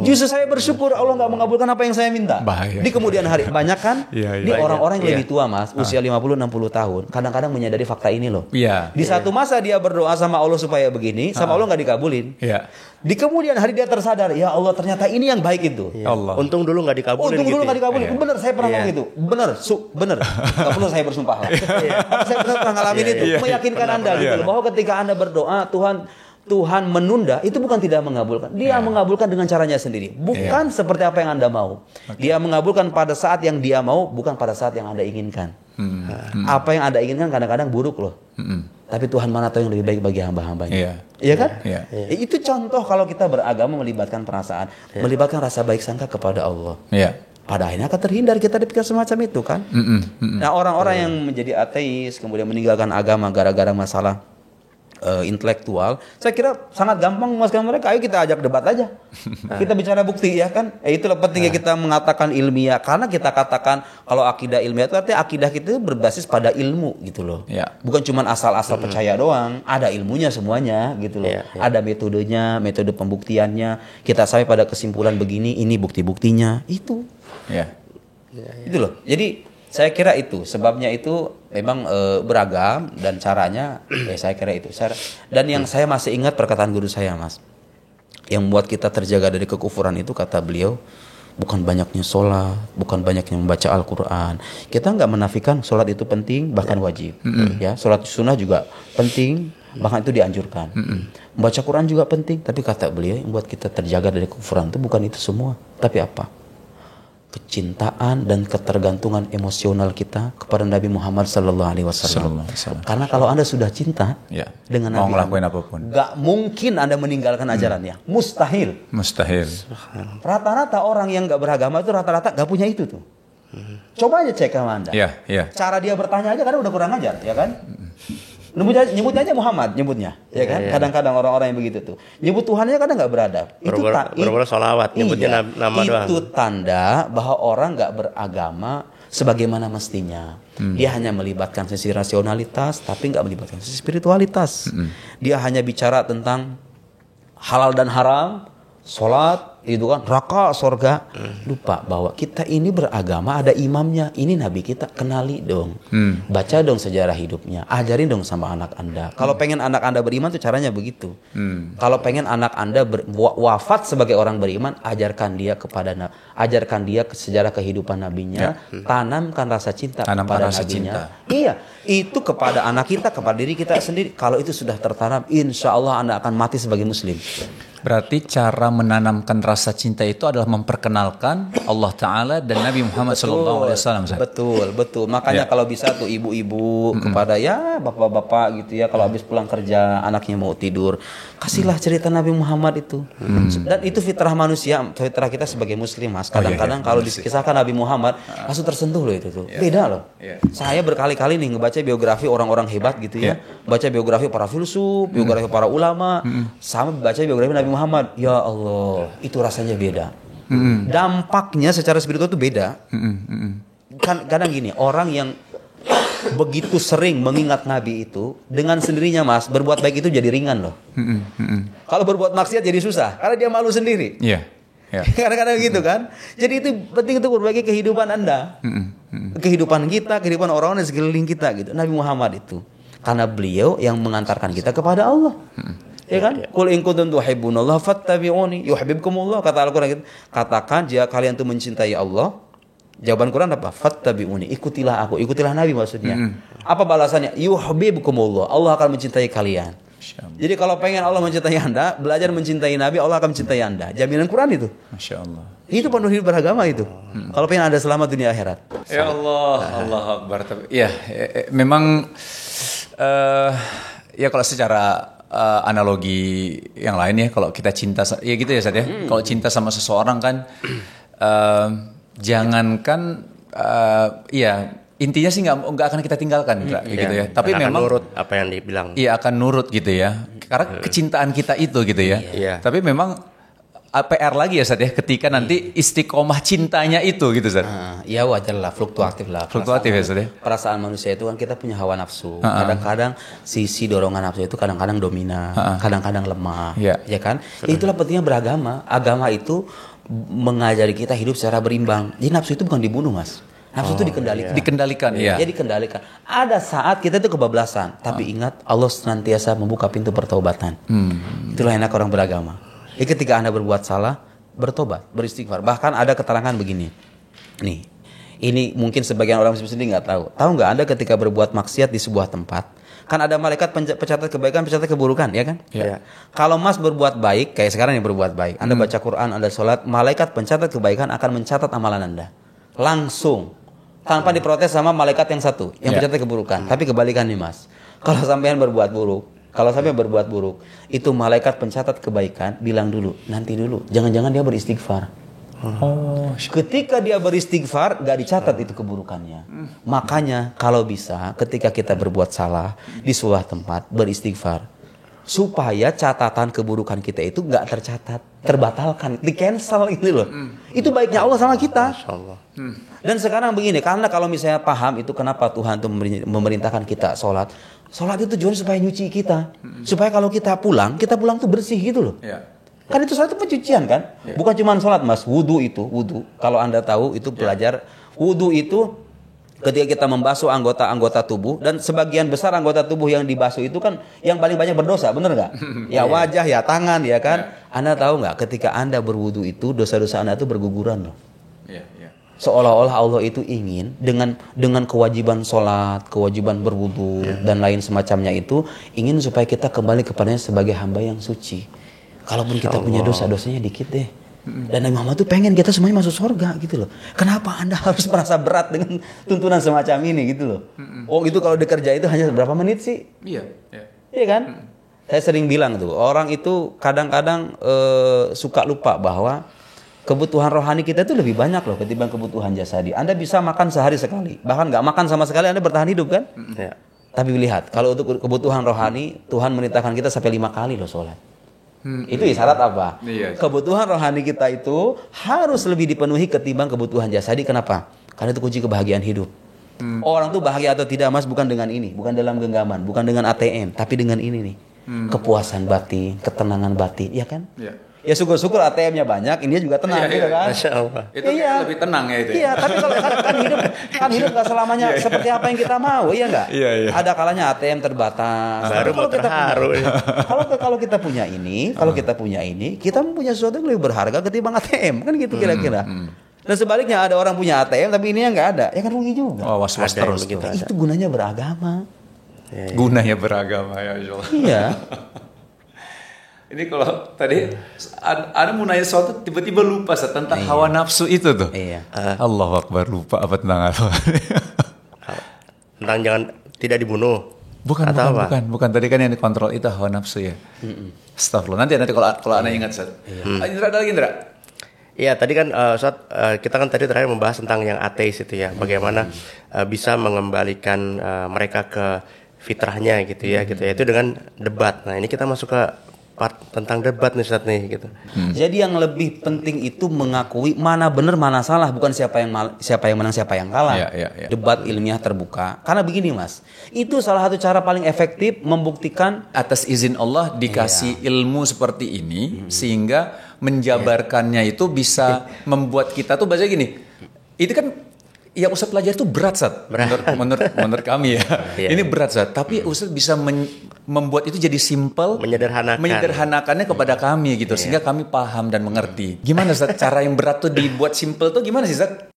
Justru saya bersyukur Allah nggak mengabulkan apa yang saya minta. Bahaya. Di kemudian hari. Banyak kan? Iya. Di orang-orang yang lebih tua, Mas, usia 50-60 tahun, kadang-kadang menyadari fakta ini loh. Iya. Di satu masa dia berdoa sama Allah supaya begini, sama Allah nggak dikabulin. Iya. Di kemudian hari dia tersadar, ya Allah ternyata ini yang baik itu. Ya. Allah. Untung dulu nggak dikabulin. Untung dulu nggak dikabulin. Iya. Bener, saya pernah ngomong itu. Bener, bener. Gak perlu saya bersumpah lah. Saya pernah ngalamin itu. Meyakinkan Anda gitu loh, bahwa ketika Anda berdoa, Tuhan menunda, itu bukan tidak mengabulkan. Dia mengabulkan dengan caranya sendiri. Bukan seperti apa yang Anda mau. Dia mengabulkan pada saat yang dia mau, bukan pada saat yang Anda inginkan. Apa yang Anda inginkan kadang-kadang buruk loh. Tapi Tuhan mana tahu yang lebih baik bagi hamba-hambanya. Iya kan? Iya. Itu contoh kalau kita beragama melibatkan perasaan, melibatkan rasa baik sangka kepada Allah. Iya. Pada akhirnya akan terhindar kita dipikir semacam itu kan. Nah orang-orang yang menjadi ateis kemudian meninggalkan agama gara-gara masalah intelektual, saya kira sangat gampang memuaskan mereka. Ayo kita ajak debat aja, kita bicara bukti ya kan. Itulah pentingnya kita mengatakan ilmiah, karena kita katakan kalau akidah ilmiah itu artinya akidah kita berbasis pada ilmu gitu loh. Ya. Bukan cuma asal-asal percaya doang, ada ilmunya semuanya gitu loh. Ada metodenya, metode pembuktiannya. Kita sampai pada kesimpulan begini, ini bukti-buktinya itu. Iya. Itu loh. Jadi saya kira itu sebabnya itu memang beragam dan caranya saya kira itu. Dan yang saya masih ingat perkataan guru saya, Mas, yang membuat kita terjaga dari kekufuran itu, kata beliau, bukan banyaknya sholat, bukan banyaknya membaca Al-Quran. Kita nggak menafikan sholat itu penting, bahkan wajib. Ya, sholat sunnah juga penting, bahkan itu dianjurkan. Membaca Quran juga penting, tapi kata beliau yang membuat kita terjaga dari kekufuran itu bukan itu semua, tapi apa? Kecintaan dan ketergantungan emosional kita kepada Nabi Muhammad SAW. Karena kalau Anda sudah cinta dengan mau Nabi, ngelakuin apapun, gak mungkin Anda meninggalkan ajarannya. Mustahil. Rata-rata orang yang gak beragama itu rata-rata gak punya itu tuh. Coba aja cek sama Anda. Cara dia bertanya aja kadang udah kurang ajar, ya kan? Nyebutnya aja Muhammad, nyebutnya, ya kan? Kadang-kadang orang-orang yang begitu tuh nyebut Tuhannya kadang nggak beradab. Berburu sholawat, nyebutnya nama doang. Itu tanda bahwa orang nggak beragama sebagaimana mestinya. Dia hanya melibatkan sisi rasionalitas, tapi nggak melibatkan sisi spiritualitas. Dia hanya bicara tentang halal dan haram, sholat, itu kan raka sorga. Lupa bahwa kita ini beragama ada imamnya. Ini Nabi kita, kenali dong. Baca dong sejarah hidupnya, ajarin dong sama anak Anda. Kalau pengen anak Anda beriman tuh caranya begitu. Kalau pengen anak Anda wafat sebagai orang beriman, ajarkan dia sejarah kehidupan nabinya. Tanamkan rasa cinta kepada nabinya. Iya, itu kepada anak kita, kepada diri kita sendiri. Kalau itu sudah tertanam, insya Allah Anda akan mati sebagai muslim. Berarti cara menanamkan rasa cinta itu adalah memperkenalkan Allah Ta'ala dan Nabi Muhammad SAW. Betul. Makanya kalau bisa tuh ibu-ibu kepada ya bapak-bapak gitu ya, kalau habis pulang kerja anaknya mau tidur, kasihlah cerita Nabi Muhammad itu. Dan itu fitrah manusia, fitrah kita sebagai muslim, Mas. Kadang-kadang kalau dikisahkan Nabi Muhammad langsung tersentuh loh itu tuh. Beda loh. Saya berkali-kali nih ngebaca biografi orang-orang hebat gitu ya. Baca biografi para filsuf, biografi para ulama, sama baca biografi Nabi Muhammad. Ya Allah, itu rasanya beda. Dampaknya secara spiritual itu beda. Kan kadang gini, orang yang begitu sering mengingat Nabi itu, dengan sendirinya, Mas, berbuat baik itu jadi ringan loh. Kalau berbuat maksiat jadi susah, karena dia malu sendiri. Kadang-kadang gitu kan. Jadi itu penting untuk berbagi kehidupan Anda, kehidupan kita, kehidupan orang-orang di sekeliling kita gitu. Nabi Muhammad itu, karena beliau yang mengantarkan kita kepada Allah. Ya kan? Qul in kuntum tuhibbunallaha fattabi'uni yuhibbukumullah, kata Al-Qur'an gitu. Katakan jika kalian tuh mencintai Allah, Jawaban Quran apa? Fattabi'uni, ikutilah aku, ikutilah Nabi maksudnya. Apa balasannya? Yuhibbukumullah, Allah akan mencintai kalian. Jadi kalau pengen Allah mencintai Anda, belajar mencintai Nabi, Allah akan mencintai Anda. Jaminan Quran itu. Masya Allah. Itu penuh hidup beragama itu. Kalau pengen Anda selamat dunia akhirat. Ya Allah, Allah Akbar. Ya, memang ya kalau secara analogi yang lain ya, kalau kita cinta, ya gitu ya Sad ya. Kalau cinta sama seseorang kan, jangankan, ya intinya sih nggak akan kita tinggalkan, gitu ya. Tapi akan memang nurut apa yang dibilang. Iya akan nurut gitu ya. Karena kecintaan kita itu gitu ya. Iya. Tapi memang PR lagi ya Sad ya, ketika nanti istiqomah cintanya itu gitu Sad. Ya wajar lah, fluktuatif lah. Fluktuatif ya Sad ya. Perasaan manusia itu kan kita punya hawa nafsu. Kadang-kadang sisi dorongan nafsu itu kadang-kadang dominan, kadang-kadang lemah, Iya. ya kan? Itulah pentingnya beragama. Agama itu mengajari kita hidup secara berimbang. Jadi nafsu itu bukan dibunuh, Mas. Nafsu itu dikendalikan. Dikendalikan, iya. Ya dikendalikan. Ada saat kita itu kebablasan, tapi ingat Allah senantiasa membuka pintu pertaubatan. Itulah enak orang beragama. Jadi ketika Anda berbuat salah, bertobat, beristighfar. Bahkan ada keterangan begini. Nih, ini mungkin sebagian orang Muslim sendiri nggak tahu. Tahu nggak Anda ketika berbuat maksiat di sebuah tempat, kan ada malaikat pencatat kebaikan, pencatat keburukan, ya kan? Iya. Kalau Mas berbuat baik, kayak sekarang yang berbuat baik, Anda baca Quran, Anda sholat, malaikat pencatat kebaikan akan mencatat amalan Anda. Langsung. Tanpa diprotes sama malaikat yang satu, yang pencatat keburukan. Tapi kebalikan nih Mas. Kalau sampean berbuat buruk, itu malaikat pencatat kebaikan bilang dulu, nanti dulu, jangan-jangan dia beristighfar. Ketika dia beristighfar, gak dicatat itu keburukannya. Makanya kalau bisa, ketika kita berbuat salah di sebuah tempat, beristighfar. Supaya catatan keburukan kita itu gak tercatat, terbatalkan, di cancel gitu loh. Itu baiknya Allah sama kita. Masya Allah. Dan sekarang begini, karena kalau misalnya paham itu kenapa Tuhan itu memerintahkan kita sholat. Sholat itu tujuannya supaya nyuci kita. Supaya kalau kita pulang tuh bersih gitu loh. Iya. Kan itu sholat itu pencucian kan? Bukan cuma sholat Mas, wudu. Kalau Anda tahu itu belajar, wudu itu ketika kita membasuh anggota-anggota tubuh, dan sebagian besar anggota tubuh yang dibasuh itu kan yang paling banyak berdosa, bener nggak? Ya wajah, ya tangan, ya kan? Anda tahu nggak ketika Anda berwudu itu dosa-dosa Anda itu berguguran loh. Iya. Seolah-olah Allah itu ingin dengan kewajiban sholat, kewajiban berwudu dan lain semacamnya itu ingin supaya kita kembali kepadanya sebagai hamba yang suci. Kalaupun kita punya dosa-dosanya dikit deh. Dan Nabi Muhammad tuh pengen kita semuanya masuk surga gitu loh. Kenapa Anda harus merasa berat dengan tuntunan semacam ini gitu loh? Oh itu kalau dikerja itu hanya berapa menit sih? Iya. Iya kan? Saya sering bilang tuh, orang itu kadang-kadang suka lupa bahwa kebutuhan rohani kita itu lebih banyak loh ketimbang kebutuhan jasadi. Anda bisa makan sehari sekali, bahkan nggak makan sama sekali Anda bertahan hidup kan? Ya. Tapi lihat, kalau untuk kebutuhan rohani, Tuhan menitahkan kita sampai 5 kali loh sholat. Itu isyarat apa? Iya. Kebutuhan rohani kita itu harus lebih dipenuhi ketimbang kebutuhan jasadi. Kenapa? Karena itu kunci kebahagiaan hidup. Orang tuh bahagia atau tidak Mas bukan dengan ini, bukan dalam genggaman, bukan dengan ATM, tapi dengan ini nih. Kepuasan batin, ketenangan batin, ya kan? Iya. Ya syukur-syukur ATM-nya banyak, ini juga tenang gitu kan? Masya Allah. Itu lebih tenang ya itu. Iya, tapi kalau kan hidup nggak selamanya seperti apa yang kita mau, iya nggak? Iya. Ada kalanya ATM terbatas. Baru mau terharu. Kalau kita punya ini, kita punya sesuatu yang lebih berharga ketimbang ATM, kan gitu kira-kira. Dan sebaliknya ada orang punya ATM tapi ini yang nggak ada, ya kan rugi juga. Oh, was-was Ada terus yang tuh. begitu. Itu gunanya beragama. Gunanya beragama ya Allah. Iya. Ini kalau tadi Anda mau nanya sesuatu tiba-tiba lupa tentang hawa nafsu itu tuh. Iya. Allahu Akbar, lupa apa tentang apa. Tentang jangan tidak dibunuh. Bukan. Tadi kan yang dikontrol itu hawa nafsu ya. Astagfirullah. Nanti kalau Anda ingat Ustaz. Indra ada lagi Indra? Iya, tadi kan Ustaz, kita kan tadi terakhir membahas tentang yang ateis itu ya, bagaimana bisa mengembalikan mereka ke fitrahnya gitu ya. Itu dengan debat. Nah, ini kita masuk ke part tentang debat nih Ustaz nih gitu. Jadi yang lebih penting itu mengakui mana benar mana salah, bukan siapa yang menang siapa yang kalah. Iya. Debat ilmiah terbuka. Karena begini Mas, itu salah satu cara paling efektif membuktikan Atas izin Allah dikasih ilmu seperti ini sehingga menjabarkannya itu bisa membuat kita tuh baca gini. Itu kan yang Ustaz pelajari itu berat Ustaz. Menurut kami ya. Ini berat Ustaz, tapi Ustaz bisa membuat itu jadi simple, menyederhanakannya kepada kami gitu sehingga kami paham dan mengerti. Gimana Ustaz cara yang berat tuh dibuat simple tuh gimana sih Ustaz?